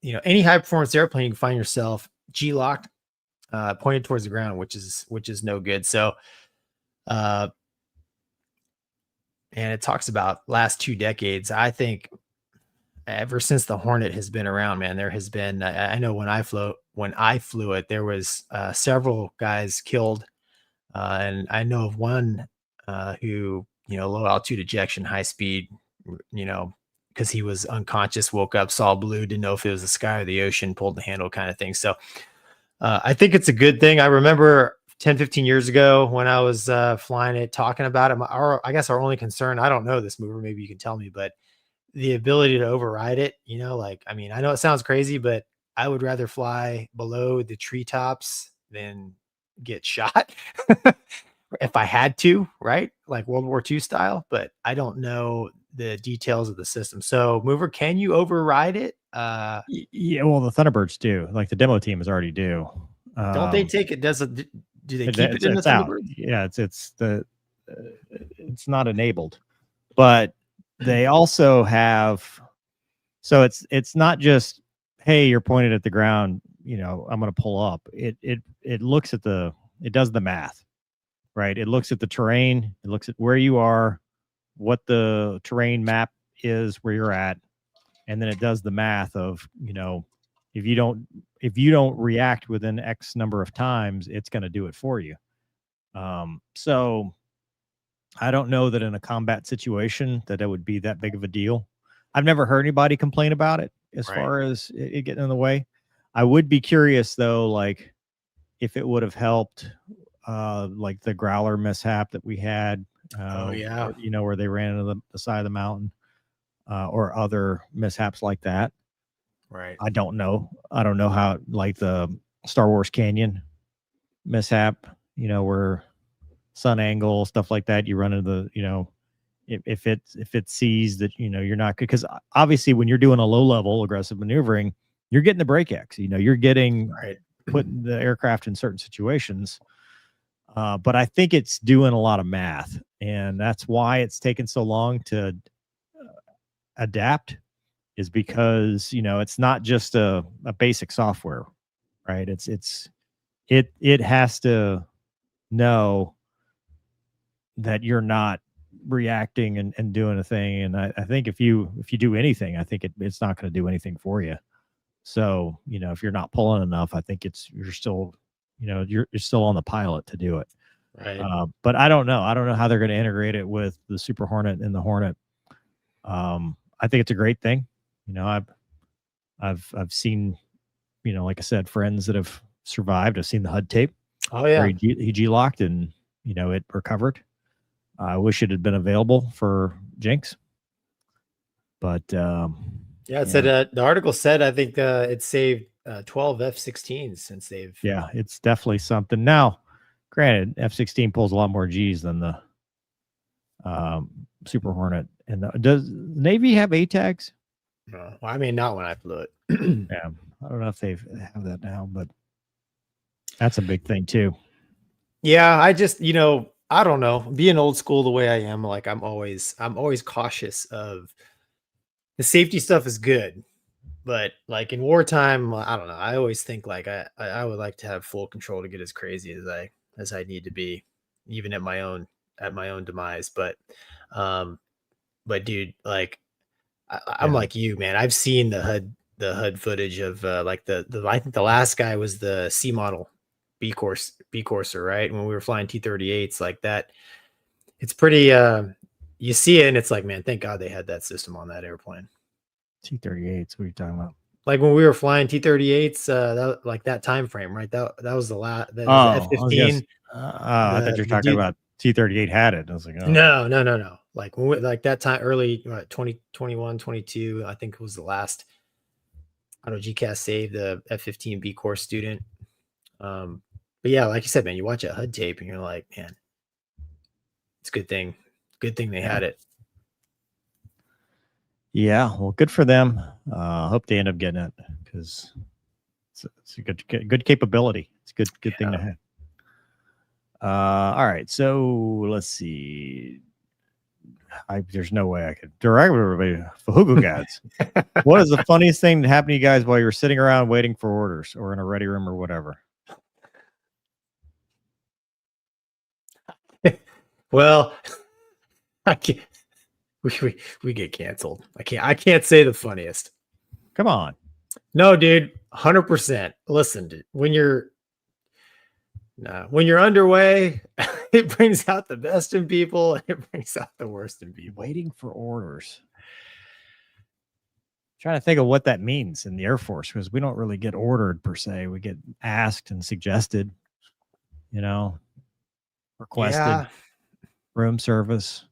Speaker 2: you know, any high performance airplane, you can find yourself G-locked, pointed towards the ground, which is no good. So, and it talks about last 2 decades. I think ever since the Hornet has been around, man, there has been, I know when I flew it, there was several guys killed. And I know of one who, you know, low altitude ejection, high speed, you know, because he was unconscious, woke up, saw blue, didn't know if it was the sky or the ocean, pulled the handle kind of thing. So I think it's a good thing. I remember 10, 15 years ago when I was flying it, talking about it. I guess our only concern, I don't know this mover, maybe you can tell me, but the ability to override it, you know, like, I mean, I know it sounds crazy, but I would rather fly below the treetops than get shot if I had to, right? Like World War II style, but I don't know the details of the system. So mover, can you override it?
Speaker 1: Yeah, well, the Thunderbirds do. Like the demo team is already due.
Speaker 2: Don't they take it? Do they keep it in the
Speaker 1: it's out.
Speaker 2: Thunderbird?
Speaker 1: Yeah, it's not enabled, but they also have. So it's not just, hey, you're pointed at the ground, you know, I'm going to pull up. It looks at it does the math, right? It looks at the terrain. It looks at where you are, what the terrain map is, where you're at, and then it does the math of, you know, if you don't react within X number of times, it's going to do it for you. So I don't know that in a combat situation that it would be that big of a deal. I've never heard anybody complain about it as far as it getting in the way. I would be curious though, like if it would have helped, like the growler mishap that we had.
Speaker 2: Yeah,
Speaker 1: you know, where they ran into the side of the mountain, or other mishaps like that.
Speaker 2: right.
Speaker 1: I don't know. I don't know how, like the Star Wars Canyon mishap, you know, where sun angle, stuff like that, you run into the, you know, if it sees that, you know, you're not, because obviously when you're doing a low level aggressive maneuvering, you're getting the brake X, you know, you're getting putting the aircraft in certain situations. But I think it's doing a lot of math, and that's why it's taken so long to adapt, is because, you know, it's not just a basic software, right? It has to know that you're not reacting and doing a thing. And I think if you do anything, I think it's not going to do anything for you. So, you know, if you're not pulling enough, I think you're still, you know, you're still on the pilot to do it.
Speaker 2: Right.
Speaker 1: But I don't know how they're going to integrate it with the Super Hornet and the Hornet. I think it's a great thing. You know, I've seen, you know, like I said, friends that have survived. I've seen the HUD tape.
Speaker 2: Oh yeah.
Speaker 1: Where he G-locked and, you know, it recovered. I wish it had been available for Jinx, but
Speaker 2: yeah, it said the article said I think it saved 12 F-16s since they've.
Speaker 1: Yeah, it's definitely something. Now, granted, F-16 pulls a lot more G's than the Super Hornet. And does the Navy have ATAGs?
Speaker 2: No, well, I mean, not when I flew it.
Speaker 1: Yeah, I don't know if they have that now, but that's a big thing too.
Speaker 2: Yeah, I just, you know, I don't know, being old school the way I am, like I'm always cautious of the safety stuff is good, but like in wartime, I don't know. I always think like I would like to have full control to get as crazy as I need to be, even at my own demise. But dude, like I'm like you, man. I've seen the HUD footage of like the I think the last guy was the C model B courser, right? When we were flying T-38s like that, it's pretty you see it and it's like, man, thank God they had that system on that airplane.
Speaker 1: T-38s, what are you talking about?
Speaker 2: like when we were flying T-38s, that like that time frame, right? That was the last. That
Speaker 1: Oh,
Speaker 2: was
Speaker 1: I
Speaker 2: the
Speaker 1: was
Speaker 2: F-15.
Speaker 1: I thought you were
Speaker 2: The
Speaker 1: talking
Speaker 2: dude-
Speaker 1: about T-38 had it. I was like, oh.
Speaker 2: No. Like when like that time, early 2021, 22. I think it was the last. I don't know. GCAS saved the F-15 B course student. But yeah, like you said, man, you watch a HUD tape and you're like, man, it's a good thing. Good thing they had it.
Speaker 1: Yeah, well, good for them. Hope they end up getting it because it's a good capability. It's a good thing to have. All right, so let's see. There's no way I could direct everybody. Fahugu guys, what is the funniest thing that happened to you guys while you were sitting around waiting for orders or in a ready room or whatever?
Speaker 2: Well, I can't. We get canceled. I can't say the funniest.
Speaker 1: Come on.
Speaker 2: No, dude, 100%. Listen, dude, when you're underway, it brings out the best in people and it brings out the worst in people.
Speaker 1: Waiting for orders. Trying to think of what that means in the Air Force because we don't really get ordered per se. We get asked and suggested, requested.
Speaker 2: Yeah.
Speaker 1: Room service.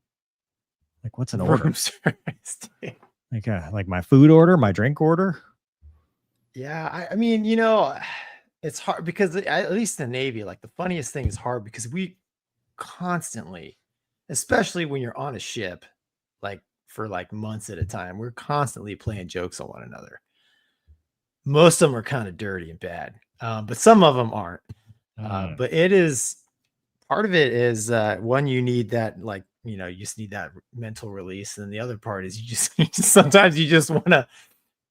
Speaker 1: Like what's an order?
Speaker 2: Room service, dude.
Speaker 1: Like my food order, my drink order.
Speaker 2: Yeah, I mean, it's hard because at least in the Navy, like the funniest thing is hard because we constantly, especially when you're on a ship, like for like months at a time, we're constantly playing jokes on one another. Most of them are kind of dirty and bad, but some of them aren't. But it is part of it is one, you need that, like, you just need that mental release, and the other part is you just sometimes you just want to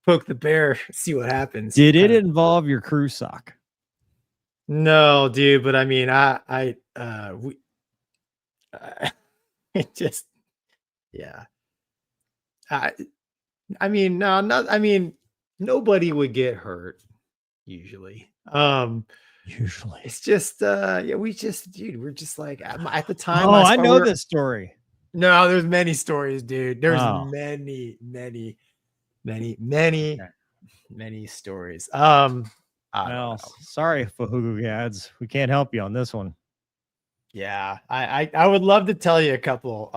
Speaker 2: poke the bear, see what happens.
Speaker 1: Did it involve your crew sock?
Speaker 2: No, dude, but I mean, it just, yeah. I mean, no, not. I mean, nobody would get hurt usually.
Speaker 1: Usually,
Speaker 2: it's just, yeah, dude, we're just like at the time.
Speaker 1: Oh, I know this story.
Speaker 2: No, there's many stories, dude. There's many stories.
Speaker 1: Well, sorry, Fahugu Gads. We can't help you on this one.
Speaker 2: Yeah, I would love to tell you a couple,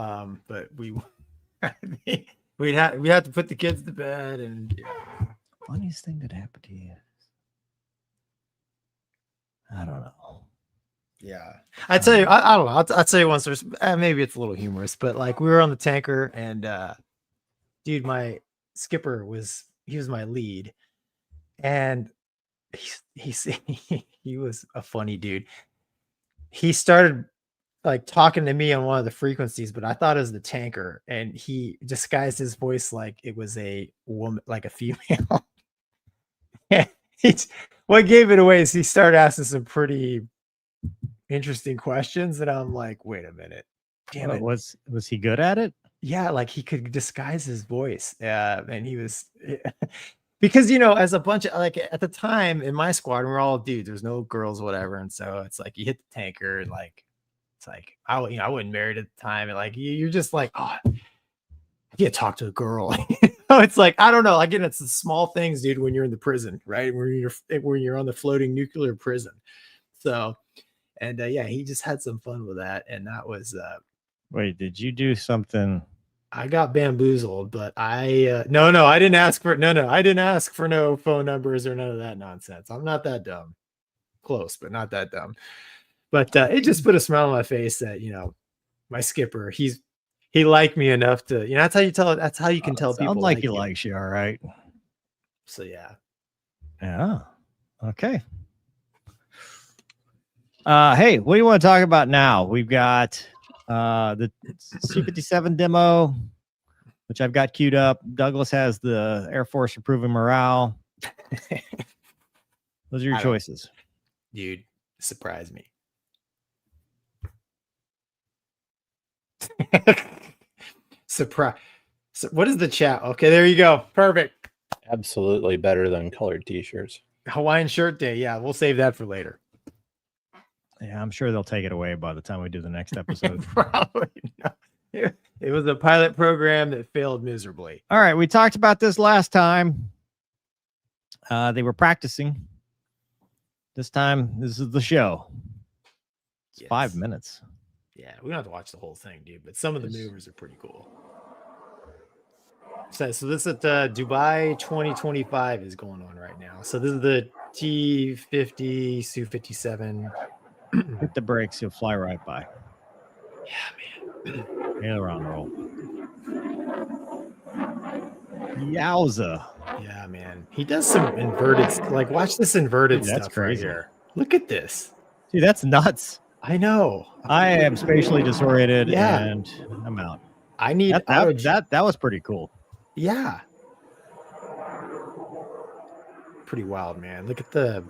Speaker 2: but we'd have to put the kids to bed and
Speaker 1: Funniest thing that happened to you. I don't know.
Speaker 2: Yeah, I tell you, I don't know. I'll tell you once. There's maybe it's a little humorous, but like we were on the tanker, and dude, my skipper was my lead, and he was a funny dude. He started like talking to me on one of the frequencies, but I thought it was the tanker, and he disguised his voice like it was a woman, like a female. What gave it away is he started asking some pretty interesting questions, and I'm like, wait a minute, damn it.
Speaker 1: Was he good at it?
Speaker 2: Yeah, like he could disguise his voice. Yeah, and he was because as a bunch of, like, at the time in my squad, we're all dudes, there's no girls, whatever, and so it's like you hit the tanker, and like it's like I wasn't married at the time, and like you're just like, oh, I can't talk to a girl. It's like, I don't know, again, it's the small things, dude, when you're in the prison, right, when you're on the floating nuclear prison. So, and yeah, he just had some fun with that, and that was
Speaker 1: Wait, did you do something?
Speaker 2: I got bamboozled, but no, I didn't ask for I didn't ask for no phone numbers or none of that nonsense. I'm not that dumb. Close, but not that dumb. But it just put a smile on my face that my skipper, he liked me enough to, that's how you tell it. That's how you can tell people
Speaker 1: like he likes you. All right.
Speaker 2: So yeah.
Speaker 1: Yeah. Okay. Hey, what do you want to talk about now? We've got the C-57 demo, which I've got queued up. Douglas has the Air Force improving morale. Those are your choices.
Speaker 2: Dude, surprise me. Surprise. What is the chat? Okay, there you go. Perfect.
Speaker 3: Absolutely better than colored t-shirts.
Speaker 2: Hawaiian shirt day. Yeah, we'll save that for later.
Speaker 1: Yeah, I'm sure they'll take it away by the time we do the next episode.
Speaker 2: Probably not. It was a pilot program that failed miserably.
Speaker 1: All right, we talked about this last time. They were practicing. This time, this is the show. It's 5
Speaker 2: Yes.
Speaker 1: minutes.
Speaker 2: Yeah, we don't have to watch the whole thing, dude. But some of the maneuvers are pretty cool. So this at Dubai 2025 is going on right now. So this is the T50 Su-57.
Speaker 1: Hit the brakes, you'll fly right by.
Speaker 2: Yeah, man.
Speaker 1: Aileron roll. Yowza.
Speaker 2: Yeah, man. He does some inverted, like watch this inverted
Speaker 1: Dude, that's
Speaker 2: stuff right
Speaker 1: crazy.
Speaker 2: here. Look at this.
Speaker 1: Dude, that's nuts.
Speaker 2: I know.
Speaker 1: I am spatially disoriented
Speaker 2: Yeah.
Speaker 1: and I'm out.
Speaker 2: I need
Speaker 1: That was pretty cool.
Speaker 2: Yeah. Pretty wild, man. Look at the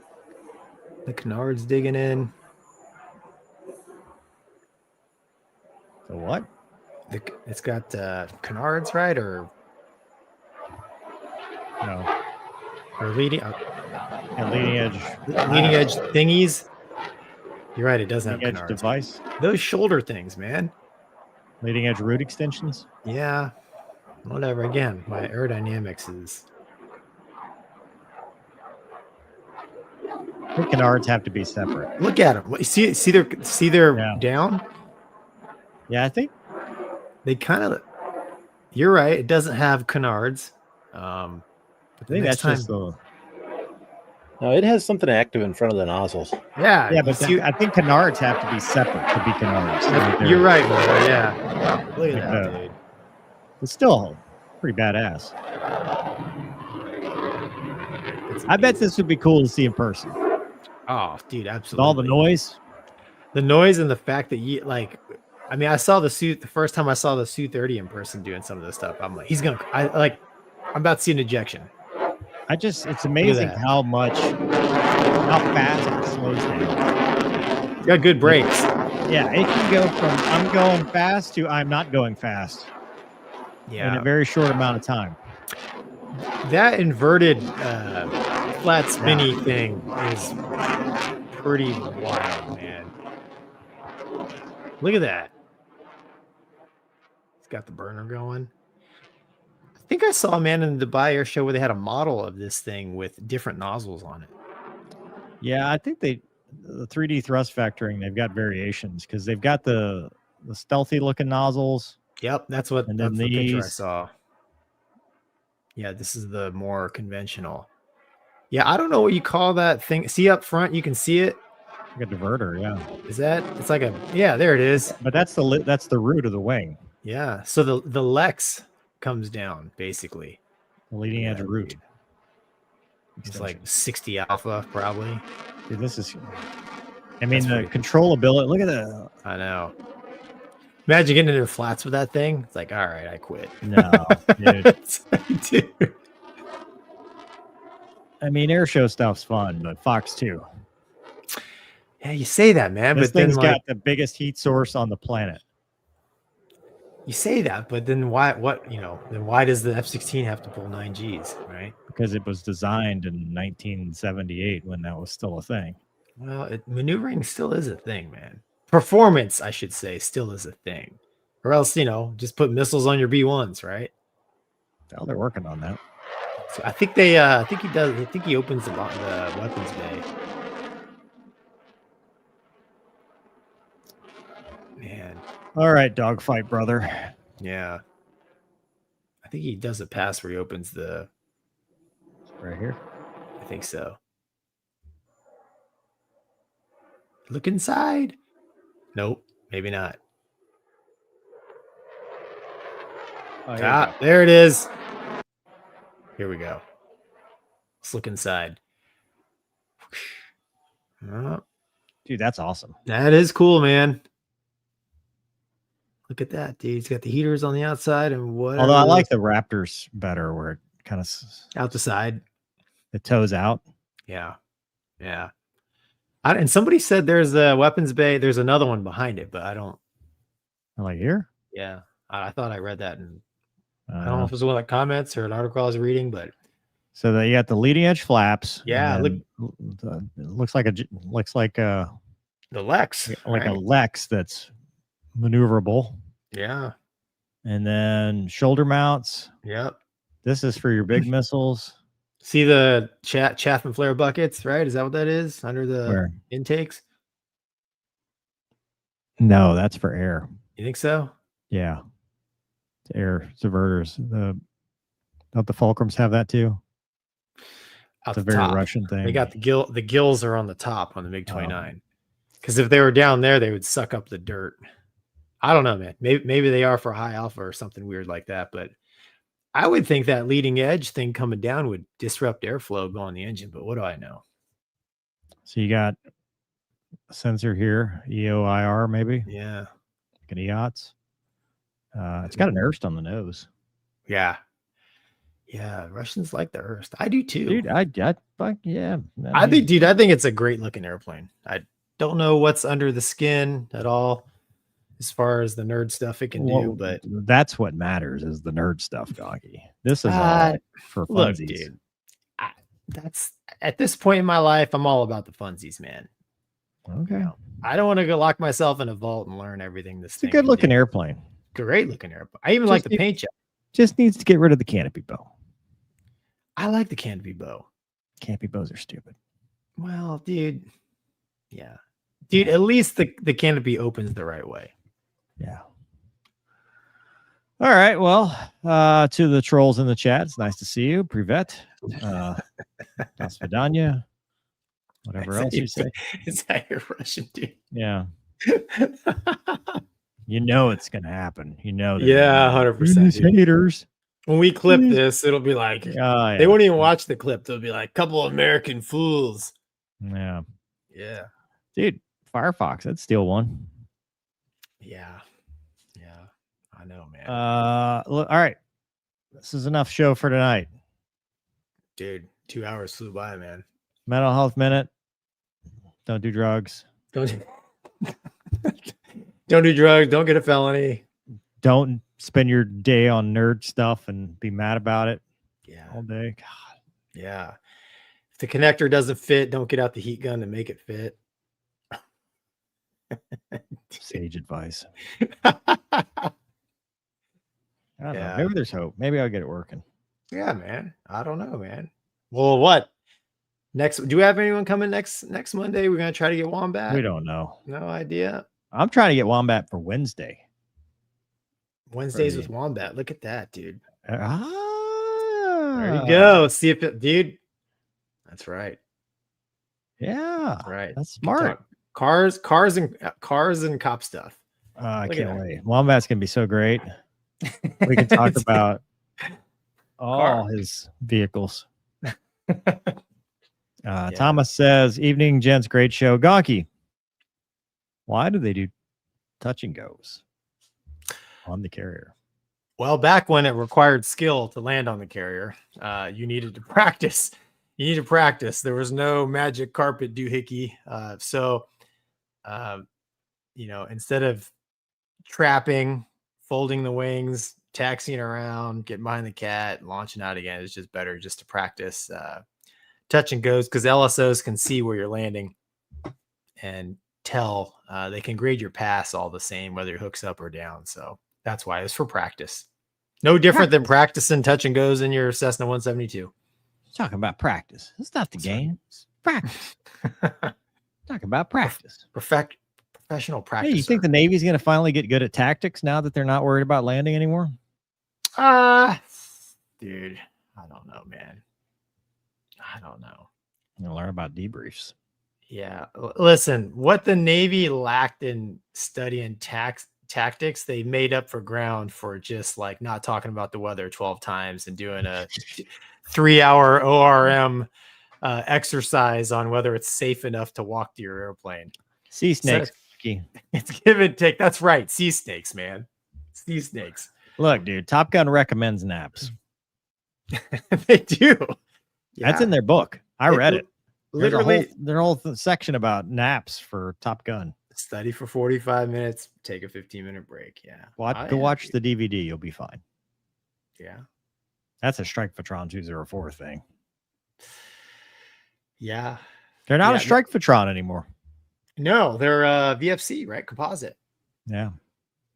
Speaker 2: canards digging in.
Speaker 1: So what?
Speaker 2: It's got canards, right? Or
Speaker 1: No.
Speaker 2: leading
Speaker 1: Leading edge.
Speaker 2: leading edge thingies. You're right, it doesn't have
Speaker 1: Leading edge
Speaker 2: canards.
Speaker 1: device.
Speaker 2: Those shoulder things, man.
Speaker 1: Leading edge root extensions.
Speaker 2: Yeah. Whatever. Again, my aerodynamics is
Speaker 1: The canards have to be separate.
Speaker 2: look at them. See they're
Speaker 1: Yeah.
Speaker 2: down.
Speaker 1: Yeah, I think
Speaker 2: They kind of. You're right. It doesn't have canards. But
Speaker 1: I
Speaker 2: the
Speaker 1: think
Speaker 2: next
Speaker 1: that's just the
Speaker 3: No, it has something active in front of the nozzles.
Speaker 2: yeah.
Speaker 1: yeah,
Speaker 2: you
Speaker 1: but
Speaker 2: see-
Speaker 1: I think canards have to be separate to be canards.
Speaker 2: you're right, Miller. Yeah. Look at that,
Speaker 1: Yeah.
Speaker 2: dude.
Speaker 1: It's still pretty badass. I bet this would be cool to see in person.
Speaker 2: Oh, dude,
Speaker 1: With
Speaker 2: absolutely.
Speaker 1: all the noise.
Speaker 2: The noise and the fact that you like. I mean, I saw the suit the first time I saw the Su-30 in person doing some of this stuff. I'm like, I'm about to see an ejection.
Speaker 1: It's amazing
Speaker 2: that.
Speaker 1: how fast it slows down.
Speaker 2: It's got good brakes.
Speaker 1: Yeah, it can go from I'm going fast to I'm not going fast in
Speaker 2: Yeah,
Speaker 1: a very short amount of time.
Speaker 2: that inverted flat spinny thing is pretty wild, man. Look at that. It's got the burner going. I think I saw a man in the Dubai Air Show where they had a model of this thing with different nozzles on it.
Speaker 1: Yeah, I think the 3D thrust vectoring, they've got variations because they've got the stealthy looking nozzles.
Speaker 2: Yep, that's what
Speaker 1: And
Speaker 2: that's
Speaker 1: then
Speaker 2: the picture I
Speaker 1: these-
Speaker 2: saw. Yeah, this is the more conventional. Yeah, I don't know what you call that thing. See up front, you can see it.
Speaker 1: Like a diverter, yeah.
Speaker 2: Is that? It's like a yeah. There it is.
Speaker 1: But that's the root of the wing,
Speaker 2: Yeah. So the Lex comes down basically.
Speaker 1: the leading edge
Speaker 2: Yeah,
Speaker 1: root.
Speaker 2: dude. It's like 60 alpha probably.
Speaker 1: Dude, this is. I mean,
Speaker 2: That's
Speaker 1: the
Speaker 2: pretty
Speaker 1: controllability. Look at that.
Speaker 2: I know. Imagine getting into flats with that thing. It's like, all right, I quit.
Speaker 1: No, dude.
Speaker 2: Dude.
Speaker 1: I mean, air show stuff's fun, but Fox 2.
Speaker 2: Yeah, you say that, man,
Speaker 1: This
Speaker 2: but then
Speaker 1: thing's
Speaker 2: like
Speaker 1: got the biggest heat source on the planet.
Speaker 2: you say that, but then why? What Then why does the F-16 have to pull 9 Gs, right?
Speaker 1: Because it was designed in 1978 when that was still a thing.
Speaker 2: Well, maneuvering still is a thing, man. Performance, I should say, still is a thing. Or else, just put missiles on your B1s, right?
Speaker 1: Oh, they're working on that.
Speaker 2: So I think they, I think he does. I think he opens the weapons bay. Man,
Speaker 1: All right, dogfight, brother.
Speaker 2: yeah. I think he does a pass where he opens the.
Speaker 1: Right here.
Speaker 2: I think so. Look inside. Nope, maybe not.
Speaker 1: Oh,
Speaker 2: There it is. Here we go. Let's look inside. Oh,
Speaker 1: dude, that's awesome.
Speaker 2: that is cool, man. Look at that, dude. He's got the heaters on the outside and what?
Speaker 1: Although I like the Raptors better, where it kind of
Speaker 2: out the side.
Speaker 1: the toes out.
Speaker 2: Yeah, yeah. And somebody said there's a weapons bay. There's another one behind it, but I don't.
Speaker 1: I'm like here.
Speaker 2: Yeah, I thought I read that, and I don't know if it was one of the comments or an article I was reading, but
Speaker 1: So you got the leading edge flaps.
Speaker 2: Yeah,
Speaker 1: and then it looks like a
Speaker 2: the Lex,
Speaker 1: like a
Speaker 2: right?
Speaker 1: Lex that's maneuverable,
Speaker 2: Yeah,
Speaker 1: and then shoulder mounts.
Speaker 2: yep.
Speaker 1: This is for your big missiles.
Speaker 2: See the chaff and flare buckets, right? Is that what that is under the
Speaker 1: Where?
Speaker 2: intakes?
Speaker 1: No, that's for air.
Speaker 2: You think so?
Speaker 1: Yeah. It's air diverters. Don't the Fulcrums have that too?
Speaker 2: Out
Speaker 1: It's a
Speaker 2: the
Speaker 1: very
Speaker 2: top.
Speaker 1: Russian thing.
Speaker 2: They got the gills are on the top on the MiG-29.
Speaker 1: Oh.
Speaker 2: Because if they were down there, they would suck up the dirt. I don't know, man. Maybe they are for high alpha or something weird like that. But I would think that leading edge thing coming down would disrupt airflow going the engine. But what do I know?
Speaker 1: So you got a sensor here, EOIR maybe,
Speaker 2: Yeah.
Speaker 1: like an EOTS. It's got an Erst on the nose.
Speaker 2: Yeah. Yeah. Russians like the Erst. I do too.
Speaker 1: Dude, yeah.
Speaker 2: I think it's a great looking airplane. I don't know what's under the skin at all as far as the nerd stuff it can do, but
Speaker 1: that's what matters is the nerd stuff, Gonky. This is all for
Speaker 2: look,
Speaker 1: funsies.
Speaker 2: dude. That's at this point in my life, I'm all about the funsies, man.
Speaker 1: Okay.
Speaker 2: I don't want to go lock myself in a vault and learn everything this
Speaker 1: It's a
Speaker 2: thing
Speaker 1: good
Speaker 2: can
Speaker 1: looking
Speaker 2: do.
Speaker 1: airplane.
Speaker 2: Great looking airplane. I even like the paint job.
Speaker 1: Just needs to get rid of the canopy bow.
Speaker 2: I like the canopy bow.
Speaker 1: Canopy bows are stupid.
Speaker 2: Well, dude. Yeah. Dude, at least the canopy opens the right way.
Speaker 1: Yeah. All right. Well, to the trolls in the chat, it's nice to see you. Privet. Das Vidanya. Whatever else you say.
Speaker 2: Is that your Russian, dude?
Speaker 1: Yeah. You know it's gonna happen. You know that.
Speaker 2: Yeah, 100%. dude.
Speaker 1: Haters.
Speaker 2: When we clip this, it'll be like
Speaker 1: Yeah.
Speaker 2: they won't even watch the clip. They'll be like, couple of American fools.
Speaker 1: Yeah.
Speaker 2: Yeah.
Speaker 1: Dude, Firefox, I'd steal one.
Speaker 2: Yeah. Yeah. I know, man.
Speaker 1: Look, all right. This is enough show for tonight.
Speaker 2: Dude, 2 hours flew by, man.
Speaker 1: Mental health minute. Don't do drugs.
Speaker 2: Don't do drugs. Don't get a felony.
Speaker 1: Don't spend your day on nerd stuff and be mad about it
Speaker 2: Yeah.
Speaker 1: all day. God.
Speaker 2: Yeah. If the connector doesn't fit, don't get out the heat gun to make it fit.
Speaker 1: Sage advice.
Speaker 2: Yeah,
Speaker 1: I don't know. Maybe there's hope. Maybe I'll get it working.
Speaker 2: man. I don't know, man. Well, what? Next, do we have anyone coming next Monday? We're gonna try to get Wombat.
Speaker 1: We don't know.
Speaker 2: No idea.
Speaker 1: I'm trying to get Wombat for Wednesday.
Speaker 2: Wednesdays with Wombat. Look at that, dude. There
Speaker 1: Ah,
Speaker 2: you go. See if it, dude. That's right.
Speaker 1: Yeah,
Speaker 2: That's right.
Speaker 1: that's smart.
Speaker 2: Cars and cop stuff.
Speaker 1: I
Speaker 2: Look at
Speaker 1: can't
Speaker 2: that.
Speaker 1: wait. Wombat's gonna be so great. We can talk about all his vehicles. Thomas says, "Evening, gents. Great show, Gonky. Why do they do touch and goes on the carrier?"
Speaker 2: Well, back when it required skill to land on the carrier, you needed to practice. You need to practice. There was no magic carpet doohickey. Instead of trapping, folding the wings, taxiing around, getting behind the cat, launching out again, it's just better just to practice touch and goes because LSOs can see where you're landing and tell. They can grade your pass all the same, whether your hook's up or down. So that's why it's for practice. No different than practicing touch and goes in your Cessna 172.
Speaker 1: Talking about practice. It's not the
Speaker 2: That's
Speaker 1: game. It's practice. Talking about practice.
Speaker 2: Professional practice.
Speaker 1: Hey, you think the Navy's going to finally get good at tactics now that they're not worried about landing anymore?
Speaker 2: Dude, I don't know, man. I don't know.
Speaker 1: You'll learn about debriefs.
Speaker 2: Yeah. Listen, what the Navy lacked in studying tactics, they made up for ground for just like not talking about the weather 12 times and doing a 3-hour ORM exercise on whether it's safe enough to walk to your airplane.
Speaker 1: Sea snakes.
Speaker 2: It's give and take. That's right. Sea snakes, man. Sea snakes.
Speaker 1: Look, dude, Top Gun recommends naps.
Speaker 2: They do.
Speaker 1: That's in their book. I read it.
Speaker 2: Literally,
Speaker 1: there's a whole section about naps for Top Gun.
Speaker 2: study for 45 minutes, take a 15-minute break. Yeah.
Speaker 1: Go watch the DVD. You'll be fine.
Speaker 2: Yeah.
Speaker 1: That's a Strike Patron 204 thing.
Speaker 2: Yeah.
Speaker 1: They're not a Strike Patron anymore.
Speaker 2: No, they're VFC, right? Composite.
Speaker 1: Yeah.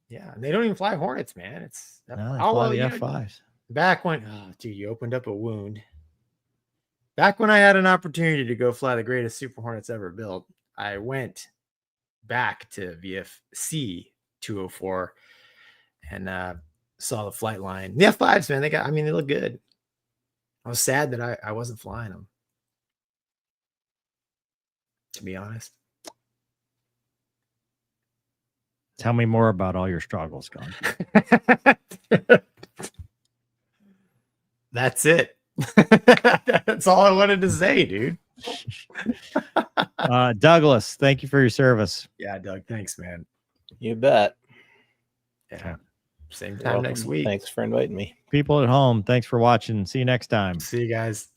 Speaker 2: Yeah. And they don't even fly Hornets, man.
Speaker 1: No, they fly the F5s.
Speaker 2: Back when, dude, you opened up a wound. Back when I had an opportunity to go fly the greatest Super Hornets ever built, I went back to VFC 204 and saw the flight line. The F5s, man, they look good. I was sad that I wasn't flying them, to be honest.
Speaker 1: Tell me more about all your struggles, Gonky.
Speaker 2: That's it. That's all I wanted to say, dude.
Speaker 1: Douglas, thank you for your service.
Speaker 2: Yeah, Doug, thanks, man.
Speaker 3: You bet.
Speaker 2: Yeah. Same
Speaker 3: You're
Speaker 2: time
Speaker 3: welcome.
Speaker 2: next week.
Speaker 3: Thanks for inviting me.
Speaker 1: People at home, thanks for watching. See you next time.
Speaker 2: See you guys.